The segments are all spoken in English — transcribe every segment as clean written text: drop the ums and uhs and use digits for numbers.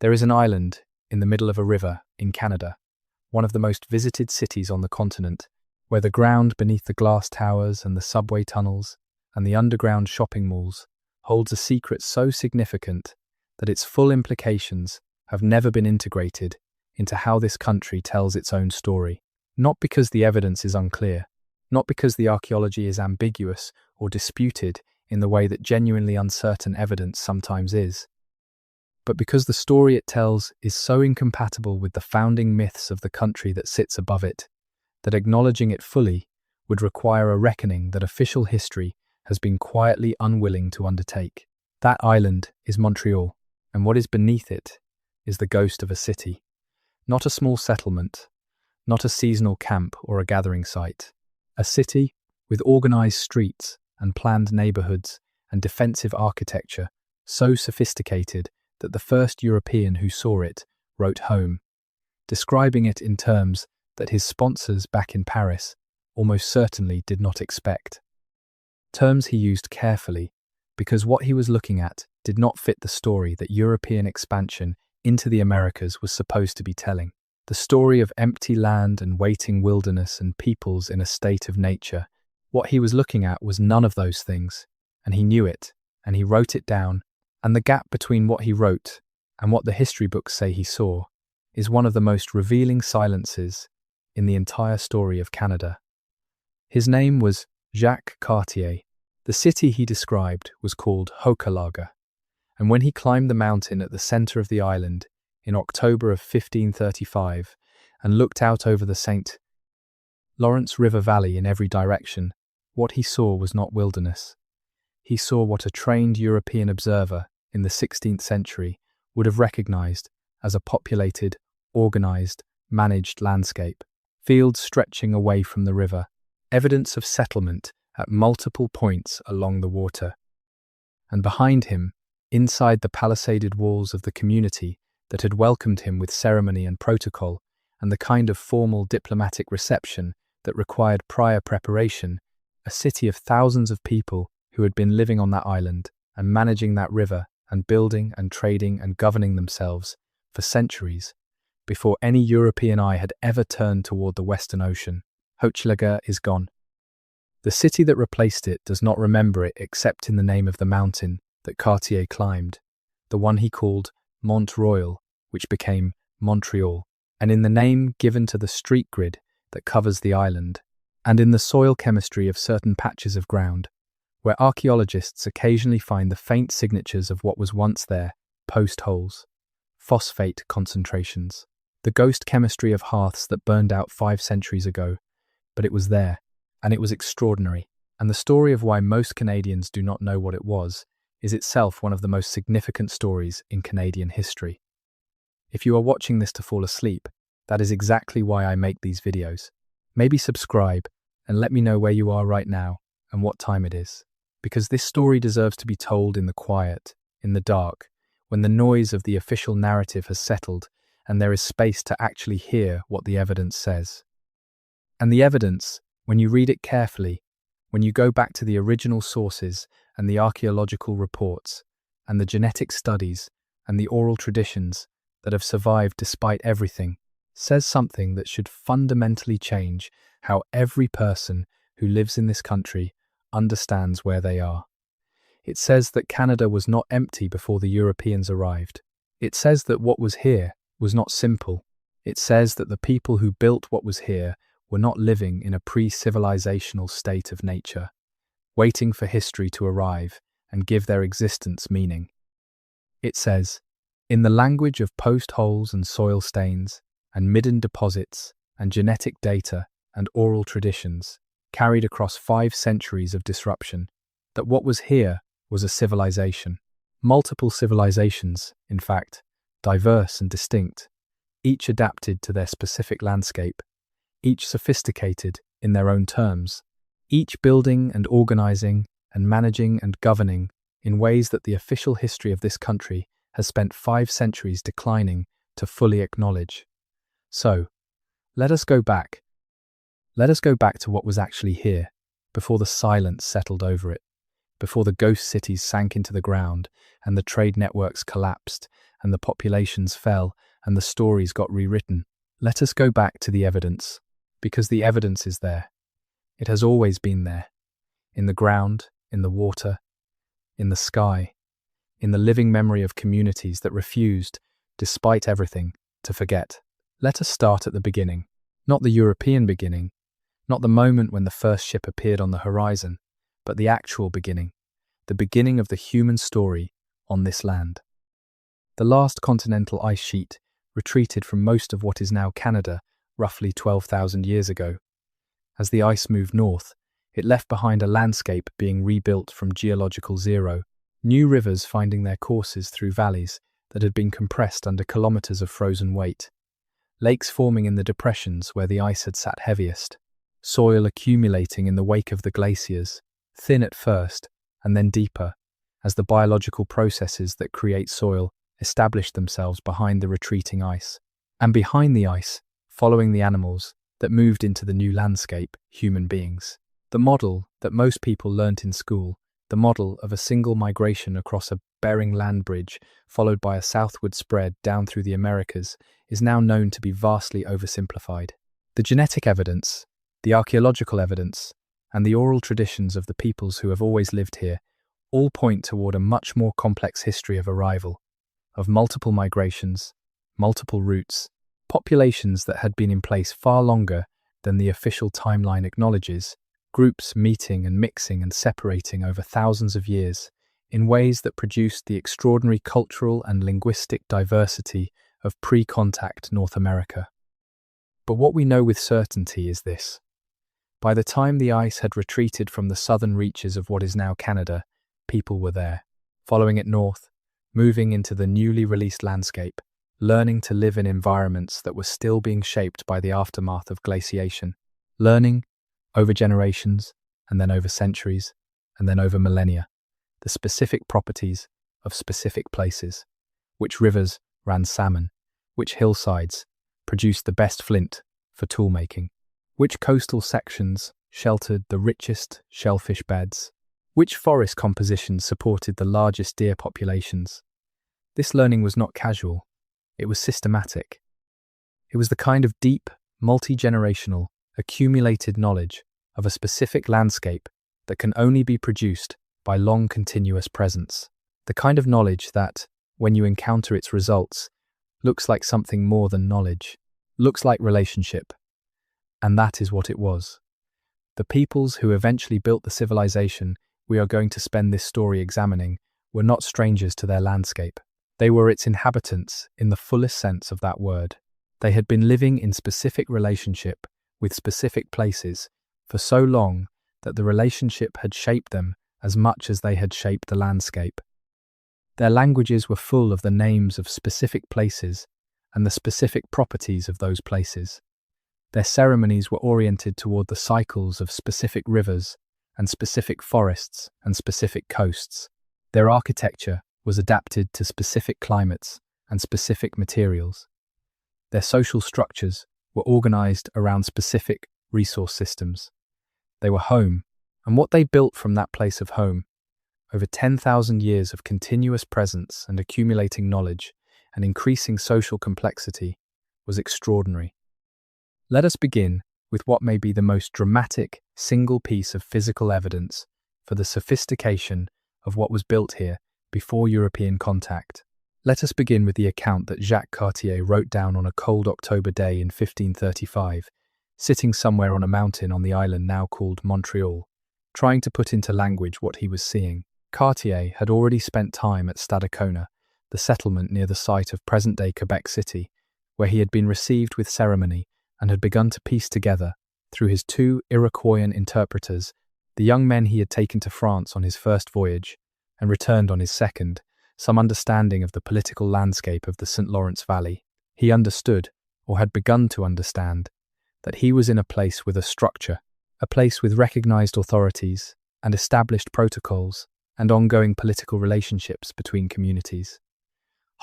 There is an island in the middle of a river in Canada, one of the most visited cities on the continent, where the ground beneath the glass towers and the subway tunnels and the underground shopping malls holds a secret so significant that its full implications have never been integrated into how this country tells its own story. Not because the evidence is unclear, not because the archaeology is ambiguous or disputed in the way that genuinely uncertain evidence sometimes is, but because the story it tells is so incompatible with the founding myths of the country that sits above it, that acknowledging it fully would require a reckoning that official history has been quietly unwilling to undertake. That island is Montreal, and what is beneath it is the ghost of a city. Not a small settlement, not a seasonal camp or a gathering site. A city with organized streets and planned neighborhoods and defensive architecture so sophisticated that the first European who saw it wrote home, describing it in terms that his sponsors back in Paris almost certainly did not expect. Terms he used carefully, because what he was looking at did not fit the story that European expansion into the Americas was supposed to be telling. The story of empty land and waiting wilderness and peoples in a state of nature. What he was looking at was none of those things, and he knew it, and he wrote it down, and the gap between what he wrote and what the history books say he saw is one of the most revealing silences in the entire story of Canada. His name was Jacques Cartier. The city he described was called Hochelaga, and when he climbed the mountain at the center of the island in October of 1535 and looked out over the St. Lawrence River Valley in every direction, what he saw was not wilderness. He saw what a trained European observer in the 16th century would have recognized as a populated, organized, managed landscape. Fields stretching away from the river, evidence of settlement at multiple points along the water. And behind him, inside the palisaded walls of the community that had welcomed him with ceremony and protocol and the kind of formal diplomatic reception that required prior preparation, a city of thousands of people who had been living on that island and managing that river and building and trading and governing themselves for centuries before any European eye had ever turned toward the Western Ocean. Hochelaga is gone. The city that replaced it does not remember it except in the name of the mountain that Cartier climbed, the one he called Mont Royal, which became Montreal, and in the name given to the street grid that covers the island, and in the soil chemistry of certain patches of ground, where archaeologists occasionally find the faint signatures of what was once there, post holes, phosphate concentrations, the ghost chemistry of hearths that burned out 5 centuries ago, but it was there, and it was extraordinary, and the story of why most Canadians do not know what it was is itself one of the most significant stories in Canadian history. If you are watching this to fall asleep, that is exactly why I make these videos. Maybe subscribe and let me know where you are right now and what time it is, because this story deserves to be told in the quiet, in the dark, when the noise of the official narrative has settled and there is space to actually hear what the evidence says. And the evidence, when you read it carefully, when you go back to the original sources and the archaeological reports and the genetic studies and the oral traditions that have survived despite everything, says something that should fundamentally change how every person who lives in this country understands where they are. It says that Canada was not empty before the Europeans arrived. It says that what was here was not simple. It says that the people who built what was here were not living in a pre-civilizational state of nature, waiting for history to arrive and give their existence meaning. It says, in the language of post holes and soil stains, and midden deposits, and genetic data and oral traditions, carried across 5 centuries of disruption, that what was here was a civilization. Multiple civilizations, in fact, diverse and distinct, each adapted to their specific landscape, each sophisticated in their own terms, each building and organizing and managing and governing in ways that the official history of this country has spent 5 centuries declining to fully acknowledge. So, let us go back. Let us go back to what was actually here, before the silence settled over it, before the ghost cities sank into the ground and the trade networks collapsed and the populations fell, and the stories got rewritten. Let us go back to the evidence, because the evidence is there. It has always been there. In the ground, in the water, in the sky, in the living memory of communities that refused, despite everything, to forget. Let us start at the beginning. Not the European beginning, not the moment when the first ship appeared on the horizon, but the actual beginning, the beginning of the human story on this land. The last continental ice sheet retreated from most of what is now Canada roughly 12,000 years ago. As the ice moved north, it left behind a landscape being rebuilt from geological zero, new rivers finding their courses through valleys that had been compressed under kilometers of frozen weight, lakes forming in the depressions where the ice had sat heaviest, soil accumulating in the wake of the glaciers, thin at first and then deeper, as the biological processes that create soil established themselves behind the retreating ice. And behind the ice, following the animals that moved into the new landscape, human beings. The model that most people learnt in school, the model of a single migration across a Bering land bridge followed by a southward spread down through the Americas, is now known to be vastly oversimplified. The genetic evidence, the archaeological evidence, and the oral traditions of the peoples who have always lived here all point toward a much more complex history of arrival, of multiple migrations, multiple routes, populations that had been in place far longer than the official timeline acknowledges, groups meeting and mixing and separating over thousands of years in ways that produced the extraordinary cultural and linguistic diversity of pre-contact North America. But what we know with certainty is this. By the time the ice had retreated from the southern reaches of what is now Canada, people were there, following it north, moving into the newly released landscape, learning to live in environments that were still being shaped by the aftermath of glaciation, learning, over generations, and then over centuries, and then over millennia, the specific properties of specific places, which rivers ran salmon, which hillsides produced the best flint for tool-making, which coastal sections sheltered the richest shellfish beds, which forest compositions supported the largest deer populations. This learning was not casual, it was systematic. It was the kind of deep, multi-generational, accumulated knowledge of a specific landscape that can only be produced by long continuous presence. The kind of knowledge that, when you encounter its results, looks like something more than knowledge, looks like relationship. And that is what it was. The peoples who eventually built the civilization we are going to spend this story examining were not strangers to their landscape. They were its inhabitants in the fullest sense of that word. They had been living in specific relationship with specific places for so long that the relationship had shaped them as much as they had shaped the landscape. Their languages were full of the names of specific places and the specific properties of those places. Their ceremonies were oriented toward the cycles of specific rivers and specific forests and specific coasts. Their architecture was adapted to specific climates and specific materials. Their social structures were organized around specific resource systems. They were home, and what they built from that place of home, over 10,000 years of continuous presence and accumulating knowledge and increasing social complexity, was extraordinary. Let us begin with what may be the most dramatic single piece of physical evidence for the sophistication of what was built here before European contact. Let us begin with the account that Jacques Cartier wrote down on a cold October day in 1535, sitting somewhere on a mountain on the island now called Montreal, trying to put into language what he was seeing. Cartier had already spent time at Stadacona, the settlement near the site of present-day Quebec City, where he had been received with ceremony and had begun to piece together, through his two Iroquoian interpreters, the young men he had taken to France on his first voyage, and returned on his second, some understanding of the political landscape of the St. Lawrence Valley. He understood, or had begun to understand, that he was in a place with a structure, a place with recognized authorities and established protocols and ongoing political relationships between communities.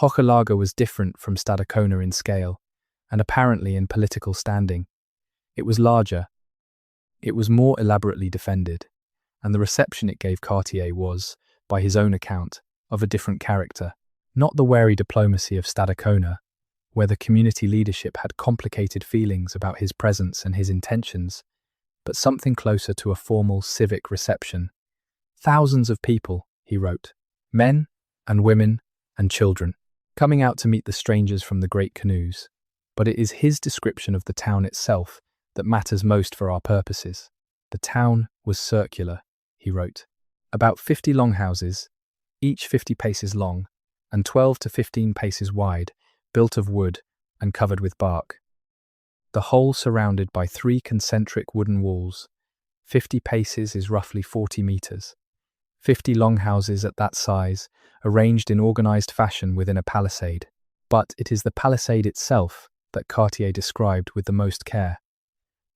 Hochelaga was different from Stadacona in scale, and apparently in political standing. It was larger, it was more elaborately defended, and the reception it gave Cartier was, by his own account, of a different character. Not the wary diplomacy of Stadacona, where the community leadership had complicated feelings about his presence and his intentions, but something closer to a formal civic reception. Thousands of people, he wrote, men and women and children, coming out to meet the strangers from the great canoes. But it is his description of the town itself that matters most for our purposes. The town was circular, he wrote. About 50 longhouses, each 50 paces long, and 12 to 15 paces wide, built of wood and covered with bark. The whole surrounded by 3 concentric wooden walls. 50 paces is roughly 40 meters. 50 longhouses at that size, arranged in organized fashion within a palisade. But it is the palisade itself that Cartier described with the most care,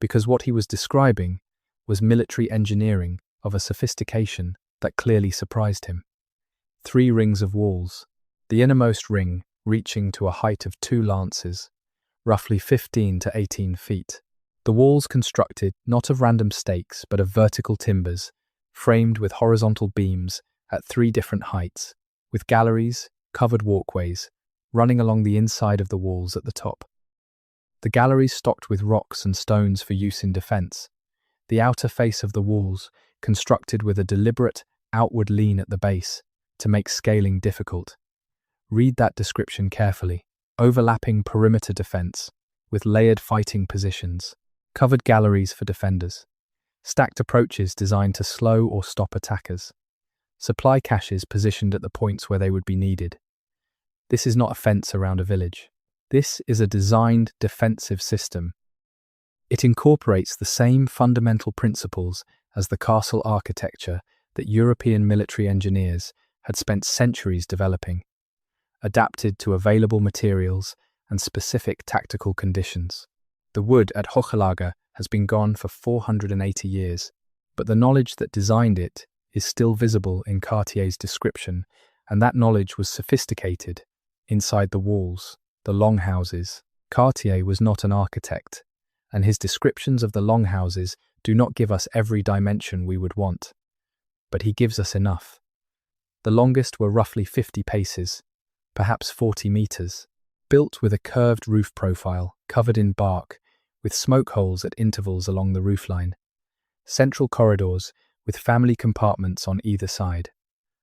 because what he was describing was military engineering of a sophistication that clearly surprised him. 3 rings of walls, the innermost ring reaching to a height of 2 lances, roughly 15 to 18 feet. The walls constructed not of random stakes but of vertical timbers, framed with horizontal beams at 3 different heights, with galleries, covered walkways, running along the inside of the walls at the top. The galleries stocked with rocks and stones for use in defense. The outer face of the walls constructed with a deliberate outward lean at the base to make scaling difficult. Read that description carefully. Overlapping perimeter defense with layered fighting positions, covered galleries for defenders, stacked approaches designed to slow or stop attackers, supply caches positioned at the points where they would be needed. This is not a fence around a village. This is a designed defensive system. It incorporates the same fundamental principles as the castle architecture that European military engineers had spent centuries developing, adapted to available materials and specific tactical conditions. The wood at Hochelaga has been gone for 480 years, but the knowledge that designed it is still visible in Cartier's description, and that knowledge was sophisticated inside the walls, the longhouses. Cartier was not an architect, and his descriptions of the longhouses do not give us every dimension we would want, but he gives us enough. The longest were roughly 50 paces, perhaps 40 meters, built with a curved roof profile, covered in bark, with smoke holes at intervals along the roofline. Central corridors with family compartments on either side.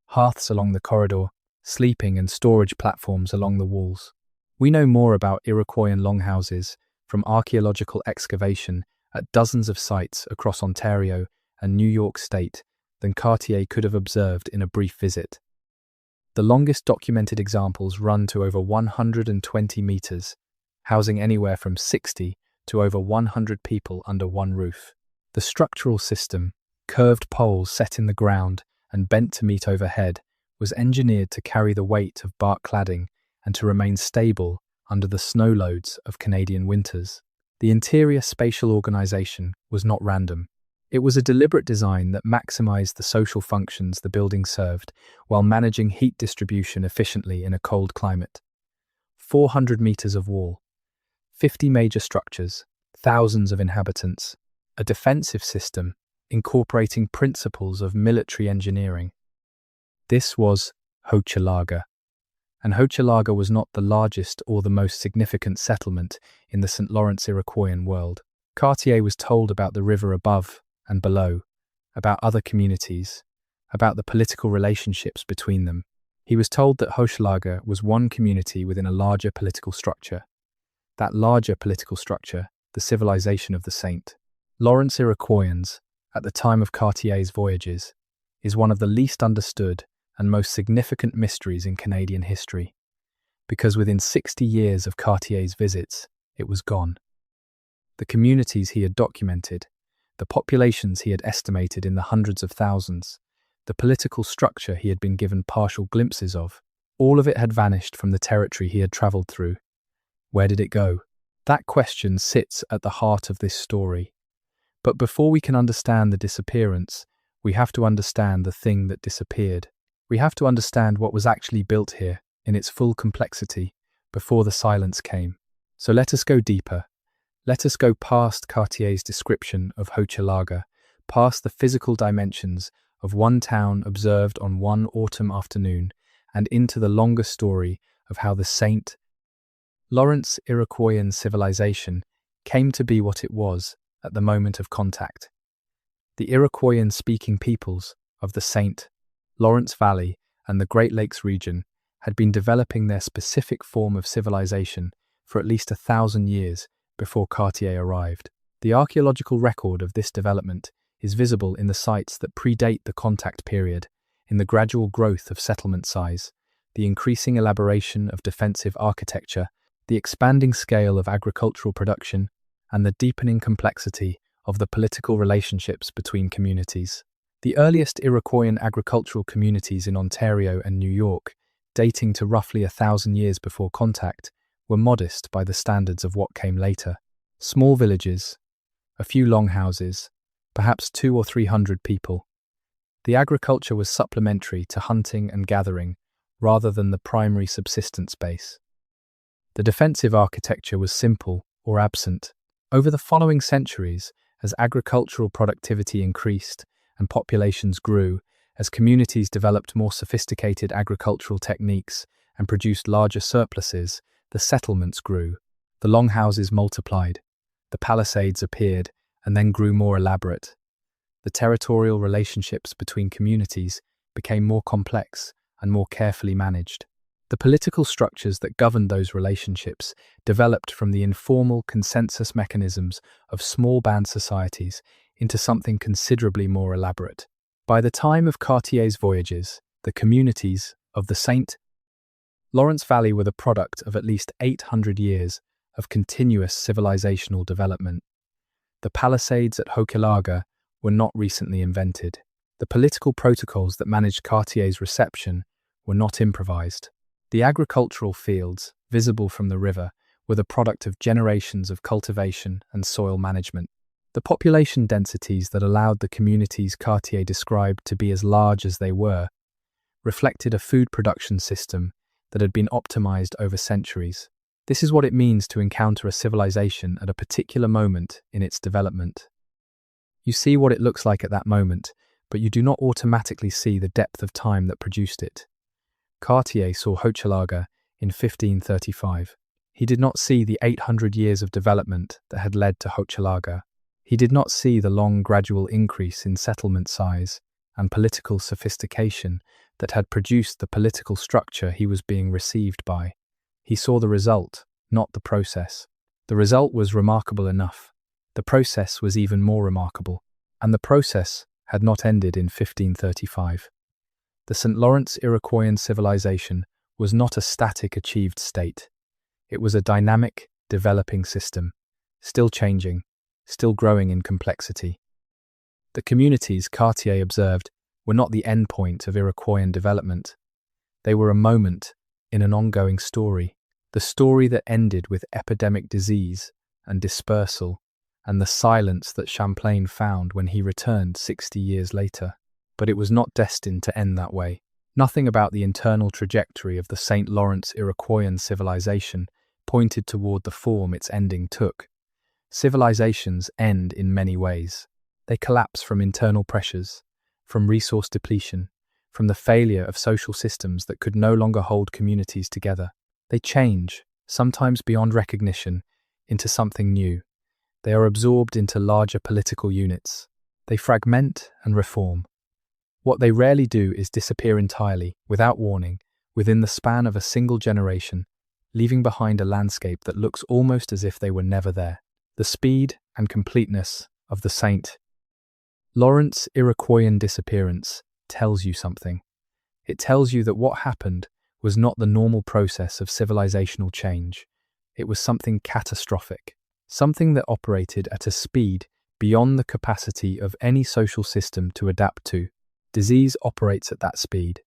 Hearths along the corridor, sleeping and storage platforms along the walls. We know more about Iroquoian longhouses from archaeological excavation at dozens of sites across Ontario and New York State than Cartier could have observed in a brief visit. The longest documented examples run to over 120 meters, housing anywhere from 60 to over 100 people under one roof. The structural system, curved poles set in the ground and bent to meet overhead, was engineered to carry the weight of bark cladding and to remain stable under the snow loads of Canadian winters. The interior spatial organization was not random. It was a deliberate design that maximized the social functions the building served while managing heat distribution efficiently in a cold climate. 400 meters of wall, 50 major structures, thousands of inhabitants, a defensive system incorporating principles of military engineering. This was Hochelaga, and Hochelaga was not the largest or the most significant settlement in the St. Lawrence Iroquoian world. Cartier was told about the river above and below, about other communities, about the political relationships between them. He was told that Hochelaga was one community within a larger political structure. That larger political structure, the civilization of the St. Lawrence Iroquoians, at the time of Cartier's voyages, is one of the least understood and most significant mysteries in Canadian history, because within 60 years of Cartier's visits, it was gone. The communities he had documented, the populations he had estimated in the hundreds of thousands, the political structure he had been given partial glimpses of, all of it had vanished from the territory he had travelled through. Where did it go? That question sits at the heart of this story. But before we can understand the disappearance, we have to understand the thing that disappeared. We have to understand what was actually built here in its full complexity before the silence came. So let us go deeper. Let us go past Cartier's description of Hochelaga, past the physical dimensions of one town observed on one autumn afternoon, and into the longer story of how the St. Lawrence Iroquoian civilization came to be what it was at the moment of contact. The Iroquoian-speaking peoples of the St. Lawrence Valley and the Great Lakes region had been developing their specific form of civilization for at least 1,000 years before Cartier arrived. The archaeological record of this development is visible in the sites that predate the contact period, in the gradual growth of settlement size, the increasing elaboration of defensive architecture, the expanding scale of agricultural production, and the deepening complexity of the political relationships between communities. The earliest Iroquoian agricultural communities in Ontario and New York, dating to roughly 1,000 years before contact, were modest by the standards of what came later. Small villages, a few longhouses, perhaps 200 or 300 people. The agriculture was supplementary to hunting and gathering, rather than the primary subsistence base. The defensive architecture was simple or absent. Over the following centuries, as agricultural productivity increased and populations grew, as communities developed more sophisticated agricultural techniques and produced larger surpluses, the settlements grew. The longhouses multiplied. The palisades appeared and then grew more elaborate. The territorial relationships between communities became more complex and more carefully managed. The political structures that governed those relationships developed from the informal consensus mechanisms of small band societies into something considerably more elaborate. By the time of Cartier's voyages, the communities of the St. Lawrence Valley were the product of at least 800 years of continuous civilizational development. The palisades at Hochelaga were not recently invented. The political protocols that managed Cartier's reception were not improvised. The agricultural fields, visible from the river, were the product of generations of cultivation and soil management. The population densities that allowed the communities Cartier described to be as large as they were reflected a food production system that had been optimized over centuries. This is what it means to encounter a civilization at a particular moment in its development. You see what it looks like at that moment, but you do not automatically see the depth of time that produced it. Cartier saw Hochelaga in 1535. He did not see the 800 years of development that had led to Hochelaga. He did not see the long gradual increase in settlement size and political sophistication that had produced the political structure he was being received by. He saw the result, not the process. The result was remarkable enough. The process was even more remarkable, and the process had not ended in 1535. The St. Lawrence Iroquoian civilization was not a static achieved state. It was a dynamic, developing system, still changing, still growing in complexity. The communities Cartier observed were not the endpoint of Iroquoian development. They were a moment in an ongoing story, the story that ended with epidemic disease and dispersal, and the silence that Champlain found when he returned 60 years later. But it was not destined to end that way. Nothing about the internal trajectory of the St. Lawrence Iroquoian civilization pointed toward the form its ending took. Civilizations end in many ways. They collapse from internal pressures, from resource depletion, from the failure of social systems that could no longer hold communities together. They change, sometimes beyond recognition, into something new. They are absorbed into larger political units. They fragment and reform. What they rarely do is disappear entirely, without warning, within the span of a single generation, leaving behind a landscape that looks almost as if they were never there. The speed and completeness of the St. Lawrence Iroquoian disappearance tells you something. It tells you that what happened was not the normal process of civilizational change. It was something catastrophic, something that operated at a speed beyond the capacity of any social system to adapt to. Disease operates at that speed.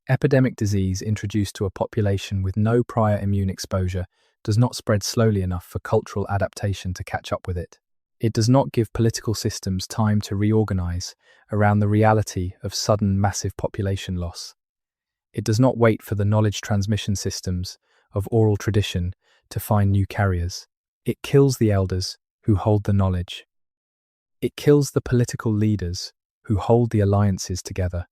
Epidemic disease introduced to a population with no prior immune exposure does not spread slowly enough for cultural adaptation to catch up with it. It does not give political systems time to reorganize around the reality of sudden massive population loss. It does not wait for the knowledge transmission systems of oral tradition to find new carriers. It kills the elders who hold the knowledge. It kills the political leaders who hold the alliances together.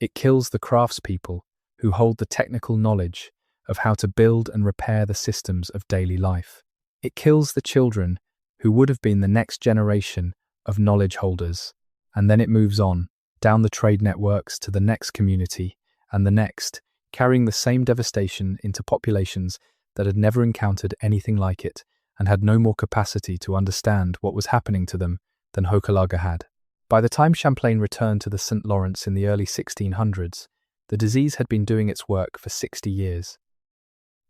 It kills the craftspeople who hold the technical knowledge of how to build and repair the systems of daily life. It kills the children who would have been the next generation of knowledge holders, and then it moves on, down the trade networks to the next community and the next, carrying the same devastation into populations that had never encountered anything like it and had no more capacity to understand what was happening to them than Hochelaga had. By the time Champlain returned to the St. Lawrence in the early 1600s, the disease had been doing its work for 60 years.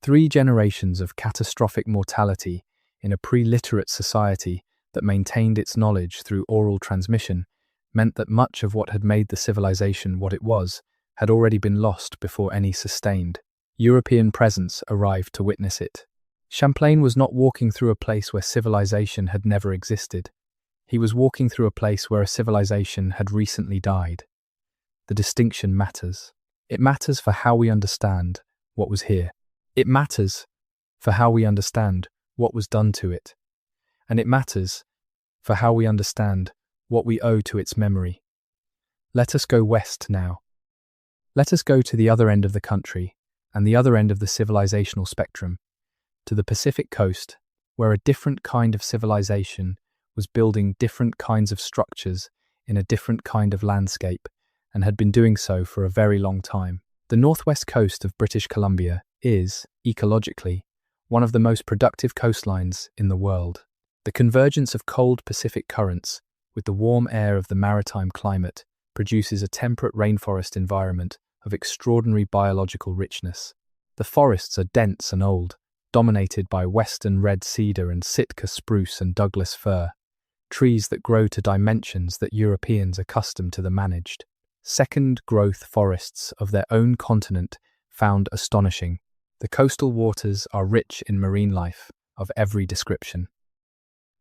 3 generations of catastrophic mortality in a pre-literate society that maintained its knowledge through oral transmission meant that much of what had made the civilization what it was had already been lost before any sustained European presence arrived to witness it. Champlain was not walking through a place where civilization had never existed. He was walking through a place where a civilization had recently died. The distinction matters. It matters for how we understand what was here. It matters for how we understand what was done to it. And it matters for how we understand what we owe to its memory. Let us go west now. Let us go to the other end of the country and the other end of the civilizational spectrum, to the Pacific coast, where a different kind of civilization was building different kinds of structures in a different kind of landscape, and had been doing so for a very long time. The northwest coast of British Columbia is, ecologically, one of the most productive coastlines in the world. The convergence of cold Pacific currents with the warm air of the maritime climate produces a temperate rainforest environment of extraordinary biological richness. The forests are dense and old, dominated by western red cedar and Sitka spruce and Douglas fir, trees that grow to dimensions that Europeans accustomed to the managed, second-growth forests of their own continent found astonishing. The coastal waters are rich in marine life of every description.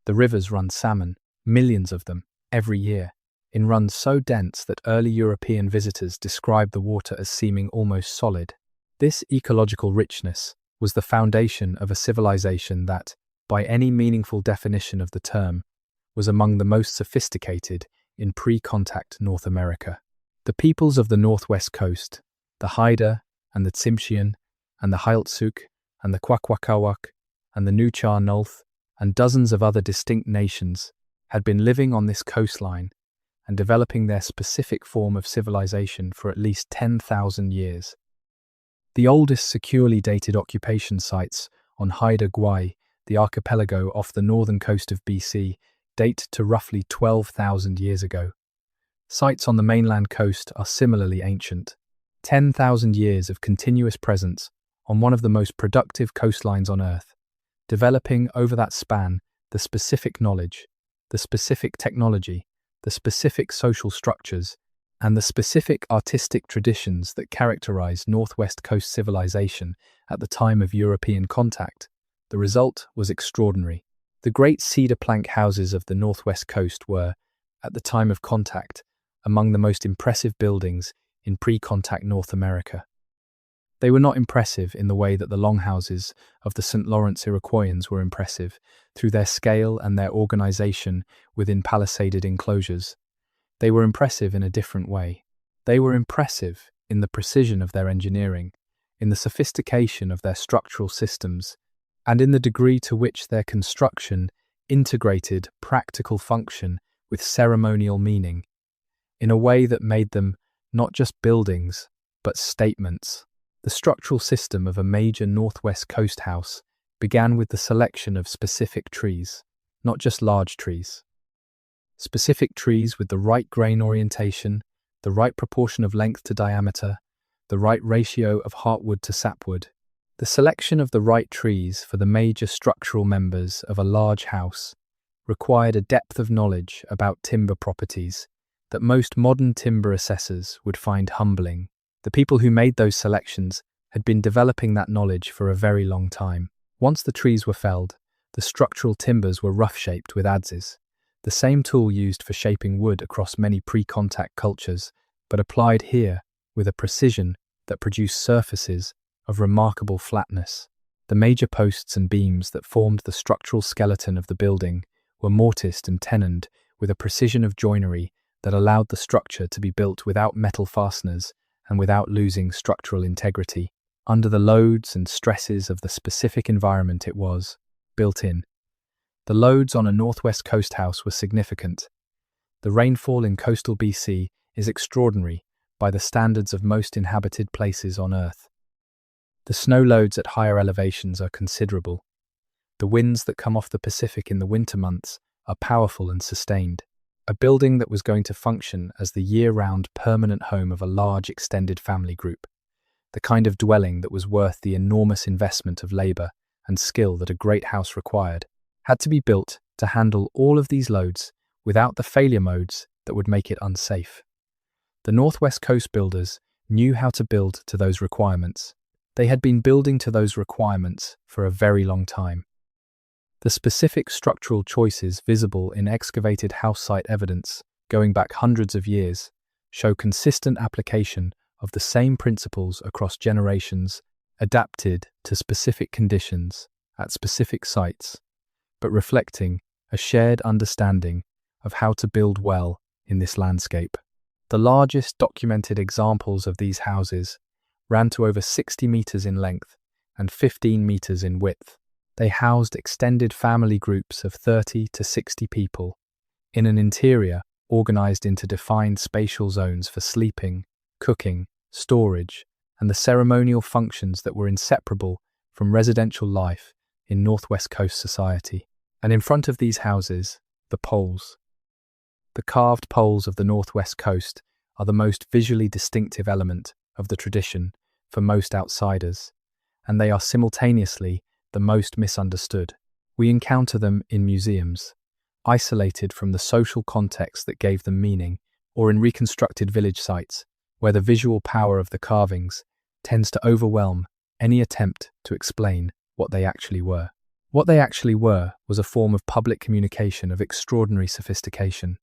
The rivers run salmon, millions of them, every year, in runs so dense that early European visitors described the water as seeming almost solid. This ecological richness was the foundation of a civilization that, by any meaningful definition of the term, was among the most sophisticated in pre-contact North America. The peoples of the northwest coast, the Haida and the Tsimshian and the Heiltsuk and the Kwakwaka'wakw and the Nuchar-Nulth and dozens of other distinct nations had been living on this coastline and developing their specific form of civilization for at least 10,000 years. The oldest securely dated occupation sites on Haida Gwaii, the archipelago off the northern coast of BC, date to roughly 12,000 years ago. Sites on the mainland coast are similarly ancient. 10,000 years of continuous presence on one of the most productive coastlines on Earth, developing over that span the specific knowledge, the specific technology, the specific social structures, and the specific artistic traditions that characterize Northwest Coast civilization at the time of European contact. The result was extraordinary. The great cedar plank houses of the Northwest Coast were, at the time of contact, among the most impressive buildings in pre-contact North America. They were not impressive in the way that the longhouses of the St. Lawrence Iroquoians were impressive, through their scale and their organization within palisaded enclosures. They were impressive in a different way. They were impressive in the precision of their engineering, in the sophistication of their structural systems, and in the degree to which their construction integrated practical function with ceremonial meaning, in a way that made them not just buildings, but statements. The structural system of a major Northwest Coast house began with the selection of specific trees, not just large trees. Specific trees with the right grain orientation, the right proportion of length to diameter, the right ratio of heartwood to sapwood. The selection of the right trees for the major structural members of a large house required a depth of knowledge about timber properties that most modern timber assessors would find humbling. The people who made those selections had been developing that knowledge for a very long time. Once the trees were felled, the structural timbers were rough-shaped with adzes, the same tool used for shaping wood across many pre-contact cultures, but applied here with a precision that produced surfaces of remarkable flatness. The major posts and beams that formed the structural skeleton of the building were mortised and tenoned with a precision of joinery that allowed the structure to be built without metal fasteners and without losing structural integrity, under the loads and stresses of the specific environment it was built in. The loads on a northwest coast house were significant. The rainfall in coastal BC is extraordinary by the standards of most inhabited places on Earth. The snow loads at higher elevations are considerable. The winds that come off the Pacific in the winter months are powerful and sustained. A building that was going to function as the year-round permanent home of a large extended family group, the kind of dwelling that was worth the enormous investment of labour and skill that a great house required, had to be built to handle all of these loads without the failure modes that would make it unsafe. The Northwest Coast builders knew how to build to those requirements. They had been building to those requirements for a very long time. The specific structural choices visible in excavated house site evidence, going back hundreds of years, show consistent application of the same principles across generations, adapted to specific conditions at specific sites, but reflecting a shared understanding of how to build well in this landscape. The largest documented examples of these houses ran to over 60 meters in length and 15 meters in width. They housed extended family groups of 30 to 60 people in an interior organized into defined spatial zones for sleeping, cooking, storage, and the ceremonial functions that were inseparable from residential life in Northwest Coast society. And in front of these houses, the poles. The carved poles of the Northwest Coast are the most visually distinctive element of the tradition for most outsiders, and they are simultaneously the most misunderstood. We encounter them in museums, isolated from the social context that gave them meaning, or in reconstructed village sites, where the visual power of the carvings tends to overwhelm any attempt to explain what they actually were. What they actually were was a form of public communication of extraordinary sophistication.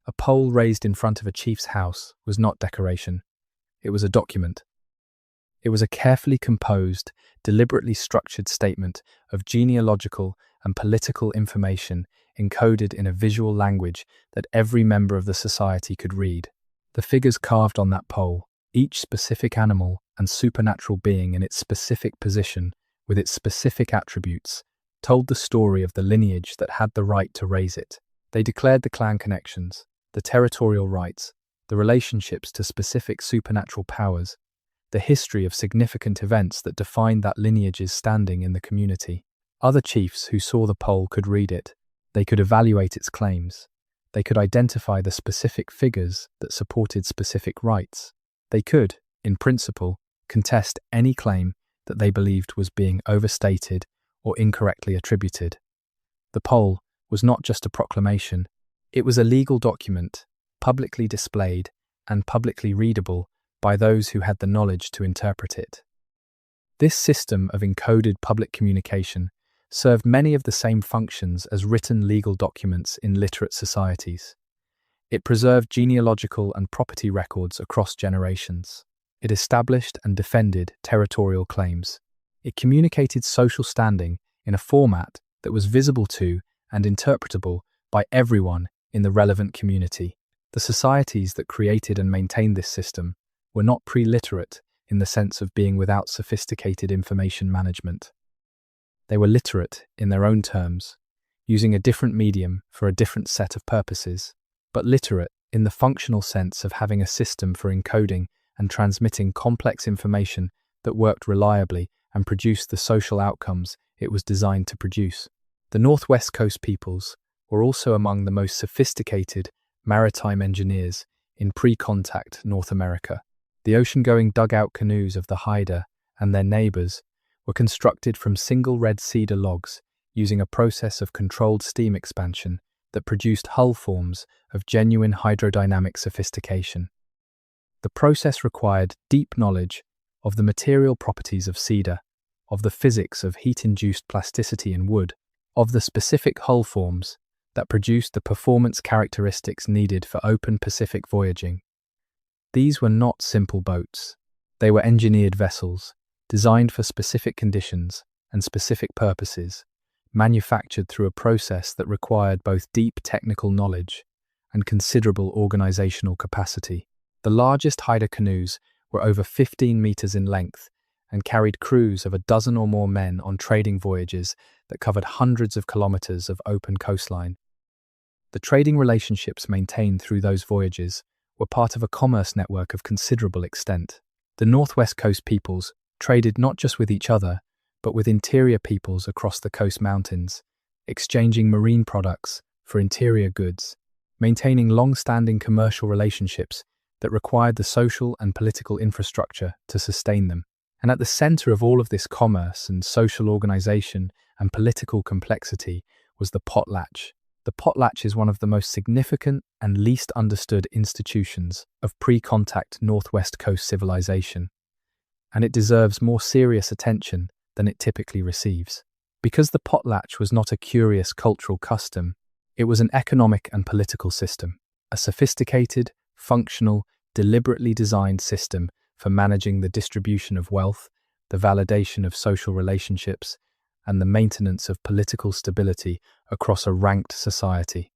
A pole raised in front of a chief's house was not decoration. It was a document. It was a carefully composed, deliberately structured statement of genealogical and political information encoded in a visual language that every member of the society could read. The figures carved on that pole, each specific animal and supernatural being in its specific position with its specific attributes, told the story of the lineage that had the right to raise it. They declared the clan connections, the territorial rights, the relationships to specific supernatural powers, the history of significant events that defined that lineage's standing in the community. Other chiefs who saw the pole could read it. They could evaluate its claims. They could identify the specific figures that supported specific rights. They could, in principle, contest any claim that they believed was being overstated or incorrectly attributed. The pole was not just a proclamation, it was a legal document, publicly displayed and publicly readable by those who had the knowledge to interpret it. This system of encoded public communication served many of the same functions as written legal documents in literate societies. It preserved genealogical and property records across generations. It established and defended territorial claims. It communicated social standing in a format that was visible to and interpretable by everyone in the relevant community. The societies that created and maintained this system were not pre-literate in the sense of being without sophisticated information management. They were literate in their own terms, using a different medium for a different set of purposes, but literate in the functional sense of having a system for encoding and transmitting complex information that worked reliably and produced the social outcomes it was designed to produce. The Northwest Coast peoples were also among the most sophisticated maritime engineers in pre-contact North America. The ocean-going dugout canoes of the Haida and their neighbours were constructed from single red cedar logs using a process of controlled steam expansion that produced hull forms of genuine hydrodynamic sophistication. The process required deep knowledge of the material properties of cedar, of the physics of heat-induced plasticity in wood, of the specific hull forms that produced the performance characteristics needed for open Pacific voyaging. These were not simple boats. They were engineered vessels, designed for specific conditions and specific purposes, manufactured through a process that required both deep technical knowledge and considerable organizational capacity. The largest Haida canoes were over 15 meters in length and carried crews of a dozen or more men on trading voyages that covered hundreds of kilometers of open coastline. The trading relationships maintained through those voyages were part of a commerce network of considerable extent. The Northwest Coast peoples traded not just with each other, but with interior peoples across the coast mountains, exchanging marine products for interior goods, maintaining long-standing commercial relationships that required the social and political infrastructure to sustain them. And at the center of all of this commerce and social organization and political complexity was the potlatch. The potlatch is one of the most significant and least understood institutions of pre-contact Northwest Coast civilization, and it deserves more serious attention than it typically receives. Because the potlatch was not a curious cultural custom, it was an economic and political system, a sophisticated, functional, deliberately designed system for managing the distribution of wealth, the validation of social relationships, and the maintenance of political stability across a ranked society.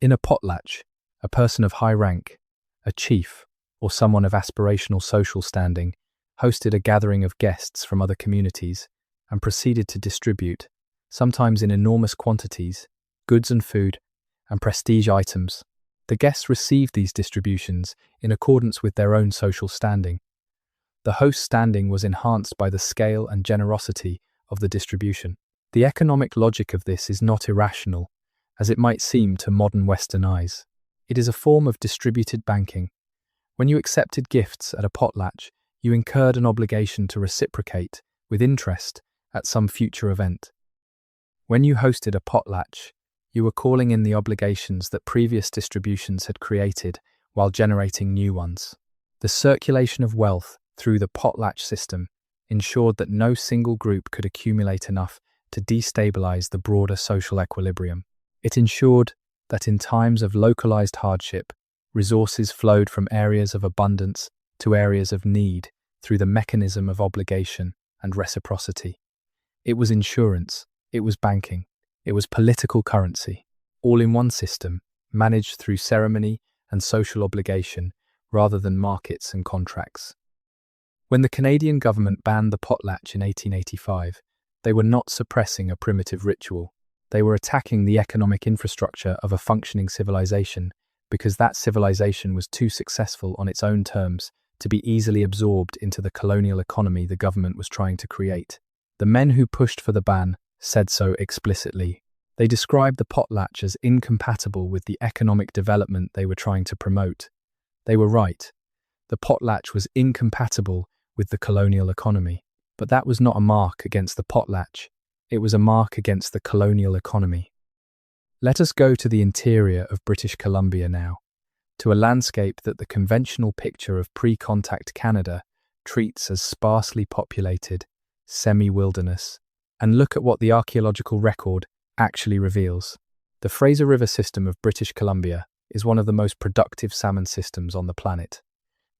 In a potlatch, a person of high rank, a chief, or someone of aspirational social standing, hosted a gathering of guests from other communities and proceeded to distribute, sometimes in enormous quantities, goods and food, and prestige items. The guests received these distributions in accordance with their own social standing. The host's standing was enhanced by the scale and generosity of the distribution. The economic logic of this is not irrational, as it might seem to modern Western eyes. It is a form of distributed banking. When you accepted gifts at a potlatch, you incurred an obligation to reciprocate, with interest, at some future event. When you hosted a potlatch, you were calling in the obligations that previous distributions had created while generating new ones. The circulation of wealth through the potlatch system ensured that no single group could accumulate enough to destabilize the broader social equilibrium. It ensured that in times of localized hardship, resources flowed from areas of abundance to areas of need through the mechanism of obligation and reciprocity. It was insurance, it was banking, it was political currency, all in one system, managed through ceremony and social obligation rather than markets and contracts. When the Canadian government banned the potlatch in 1885, they were not suppressing a primitive ritual. They were attacking the economic infrastructure of a functioning civilization because that civilization was too successful on its own terms to be easily absorbed into the colonial economy the government was trying to create. The men who pushed for the ban said so explicitly. They described the potlatch as incompatible with the economic development they were trying to promote. They were right. The potlatch was incompatible with the colonial economy. But that was not a mark against the potlatch. It was a mark against the colonial economy. Let us go to the interior of British Columbia now, to a landscape that the conventional picture of pre-contact Canada treats as sparsely populated, semi-wilderness, and look at what the archaeological record actually reveals. The Fraser River system of British Columbia is one of the most productive salmon systems on the planet.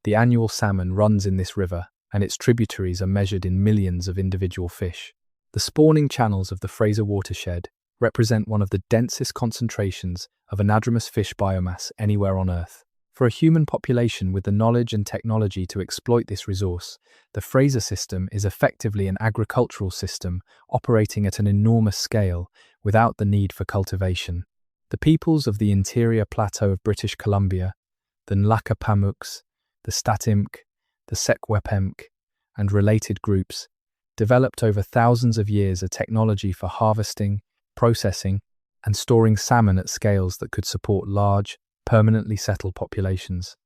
The annual salmon runs in this river, and its tributaries are measured in millions of individual fish. The spawning channels of the Fraser watershed represent one of the densest concentrations of anadromous fish biomass anywhere on Earth. For a human population with the knowledge and technology to exploit this resource, the Fraser system is effectively an agricultural system operating at an enormous scale without the need for cultivation. The peoples of the interior plateau of British Columbia, the Nlaka'pamux, the Statimk, the Secwepemc, and related groups, developed over thousands of years a technology for harvesting, processing, and storing salmon at scales that could support large, permanently settled populations.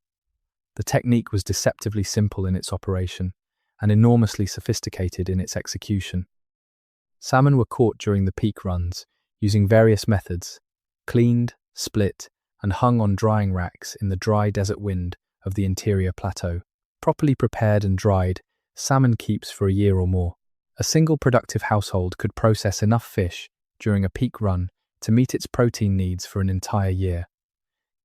The technique was deceptively simple in its operation and enormously sophisticated in its execution. Salmon were caught during the peak runs using various methods, cleaned, split, and hung on drying racks in the dry desert wind of the interior plateau. Properly prepared and dried, salmon keeps for a year or more. A single productive household could process enough fish during a peak run to meet its protein needs for an entire year.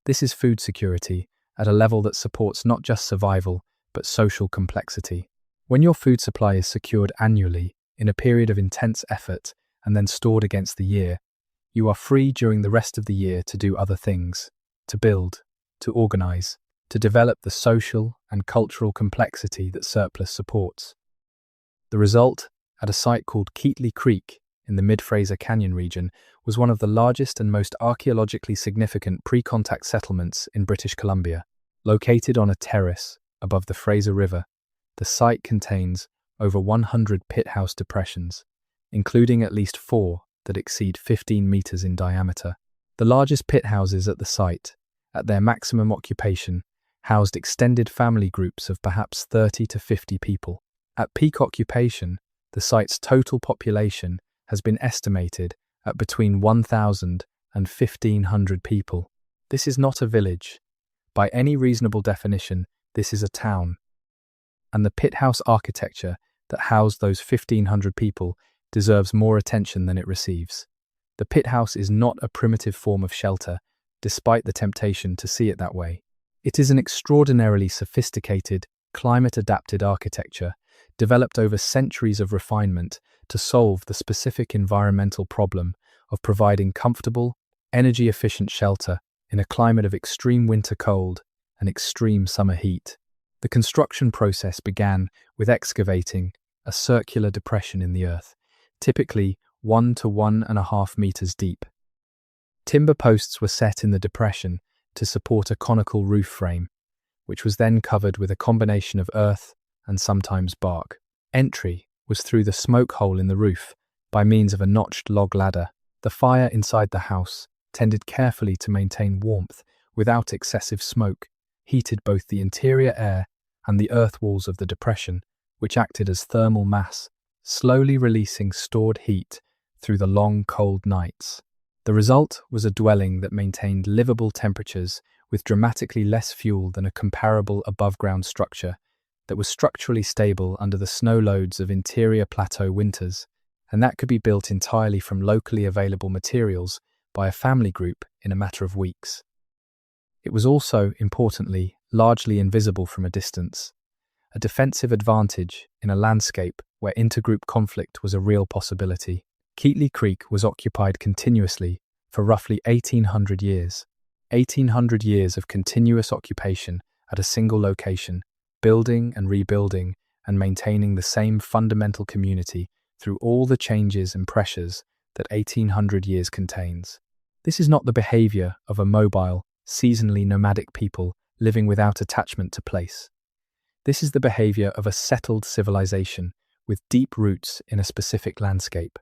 This is food security at a level that supports not just survival, but social complexity. When your food supply is secured annually, in a period of intense effort, and then stored against the year, you are free during the rest of the year to do other things, to build, to organize, to develop the social and cultural complexity that surplus supports. The result, at a site called Keatley Creek in the Mid-Fraser Canyon region, was one of the largest and most archaeologically significant pre-contact settlements in British Columbia. Located on a terrace above the Fraser River, the site contains over 100 pit house depressions, including at least 4 that exceed 15 meters in diameter. The largest pit houses at the site, at their maximum occupation, housed extended family groups of perhaps 30 to 50 people. At peak occupation, the site's total population has been estimated at between 1,000 and 1,500 people. This is not a village. By any reasonable definition, this is a town. And the pit house architecture that housed those 1,500 people deserves more attention than it receives. The pit house is not a primitive form of shelter, despite the temptation to see it that way. It is an extraordinarily sophisticated, climate-adapted architecture developed over centuries of refinement to solve the specific environmental problem of providing comfortable, energy-efficient shelter in a climate of extreme winter cold and extreme summer heat. The construction process began with excavating a circular depression in the earth, typically 1 to 1.5 meters deep. Timber posts were set in the depression to support a conical roof frame, which was then covered with a combination of earth and sometimes bark. Entry was through the smoke hole in the roof by means of a notched log ladder. The fire inside the house tended carefully to maintain warmth without excessive smoke, heated both the interior air and the earth walls of the depression, which acted as thermal mass, slowly releasing stored heat through the long, cold nights. The result was a dwelling that maintained livable temperatures with dramatically less fuel than a comparable above-ground structure that was structurally stable under the snow loads of interior plateau winters, and that could be built entirely from locally available materials by a family group in a matter of weeks. It was also, importantly, largely invisible from a distance, a defensive advantage in a landscape where intergroup conflict was a real possibility. Keatley Creek was occupied continuously for roughly 1,800 years. 1,800 years of continuous occupation at a single location, building and rebuilding and maintaining the same fundamental community through all the changes and pressures that 1,800 years contains. This is not the behavior of a mobile, seasonally nomadic people living without attachment to place. This is the behavior of a settled civilization with deep roots in a specific landscape.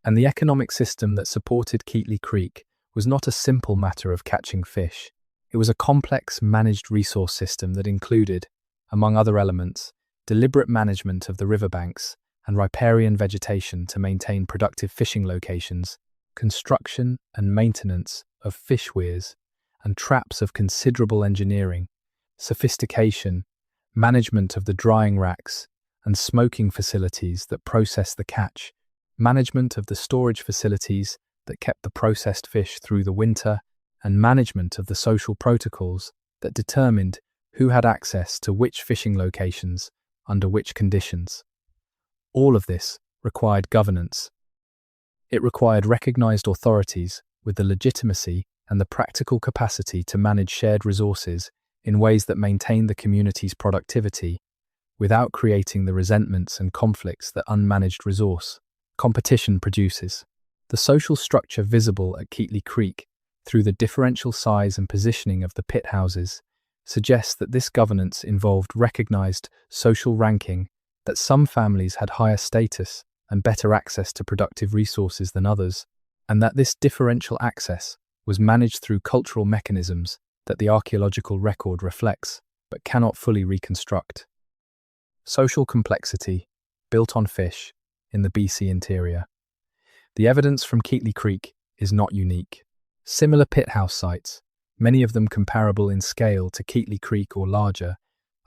And the economic system that supported Keatley Creek was not a simple matter of catching fish. It was a complex, managed resource system that included, among other elements, deliberate management of the riverbanks and riparian vegetation to maintain productive fishing locations, construction and maintenance of fish weirs and traps of considerable engineering, sophistication, management of the drying racks and smoking facilities that process the catch, management of the storage facilities that kept the processed fish through the winter, and management of the social protocols that determined who had access to which fishing locations under which conditions. All of this required governance. It required recognized authorities with the legitimacy and the practical capacity to manage shared resources in ways that maintained the community's productivity without creating the resentments and conflicts that unmanaged resource competition produces. The social structure visible at Keatley Creek through the differential size and positioning of the pit houses suggests that this governance involved recognized social ranking, that some families had higher status and better access to productive resources than others, and that this differential access was managed through cultural mechanisms that the archaeological record reflects but cannot fully reconstruct. Social complexity, built on fish, in the BC interior. The evidence from Keatley Creek is not unique. Similar pit house sites, many of them comparable in scale to Keatley Creek or larger,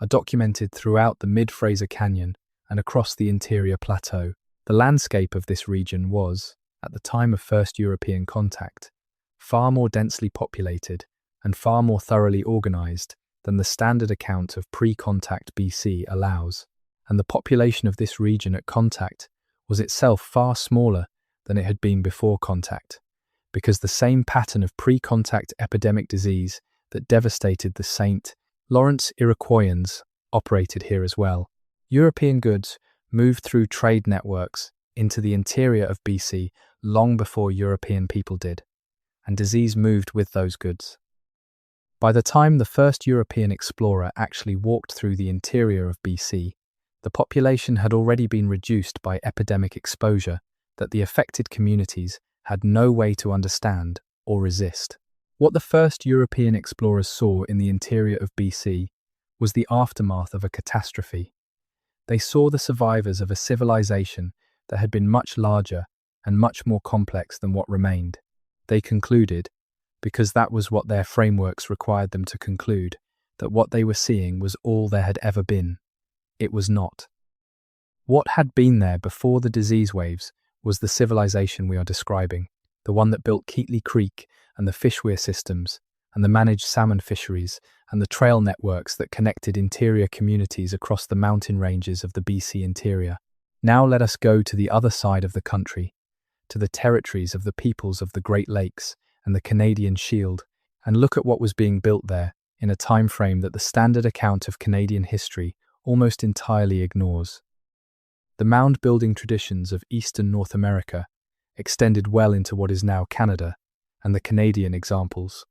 are documented throughout the Mid-Fraser Canyon and across the interior plateau. The landscape of this region was, at the time of first European contact, far more densely populated and far more thoroughly organized than the standard account of pre-contact BC allows, and the population of this region at contact was itself far smaller than it had been before contact, because the same pattern of pre-contact epidemic disease that devastated the St. Lawrence Iroquoians operated here as well. European goods moved through trade networks into the interior of BC long before European people did, and disease moved with those goods. By the time the first European explorer actually walked through the interior of BC, the population had already been reduced by epidemic exposure that the affected communities had no way to understand or resist. What the first European explorers saw in the interior of BC was the aftermath of a catastrophe. They saw the survivors of a civilization that had been much larger and much more complex than what remained. They concluded, because that was what their frameworks required them to conclude, that what they were seeing was all there had ever been. It was not. What had been there before the disease waves was the civilization we are describing, the one that built Keatley Creek and the fish weir systems, and the managed salmon fisheries, and the trail networks that connected interior communities across the mountain ranges of the BC interior. Now let us go to the other side of the country, to the territories of the peoples of the Great Lakes and the Canadian Shield, and look at what was being built there in a time frame that the standard account of Canadian history almost entirely ignores. The mound-building traditions of eastern North America extended well into what is now Canada, and the Canadian examples,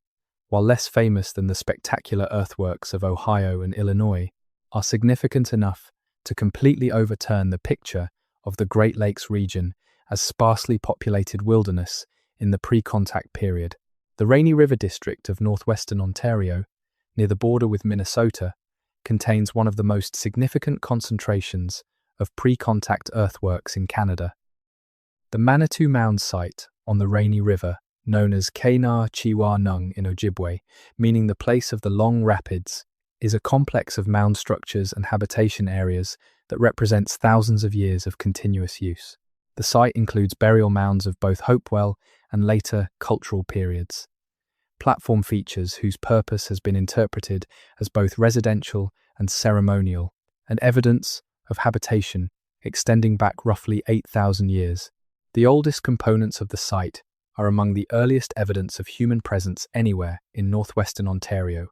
while less famous than the spectacular earthworks of Ohio and Illinois, are significant enough to completely overturn the picture of the Great Lakes region as sparsely populated wilderness in the pre-contact period. The Rainy River district of northwestern Ontario, near the border with Minnesota, contains one of the most significant concentrations of pre-contact earthworks in Canada. The Manitou Mound site on the Rainy River, known as Kaina Chiwa Nung in Ojibwe, meaning the place of the long rapids, is a complex of mound structures and habitation areas that represents thousands of years of continuous use. The site includes burial mounds of both Hopewell and later cultural periods, platform features whose purpose has been interpreted as both residential and ceremonial, and evidence of habitation extending back roughly 8,000 years. The oldest components of the site are among the earliest evidence of human presence anywhere in northwestern Ontario.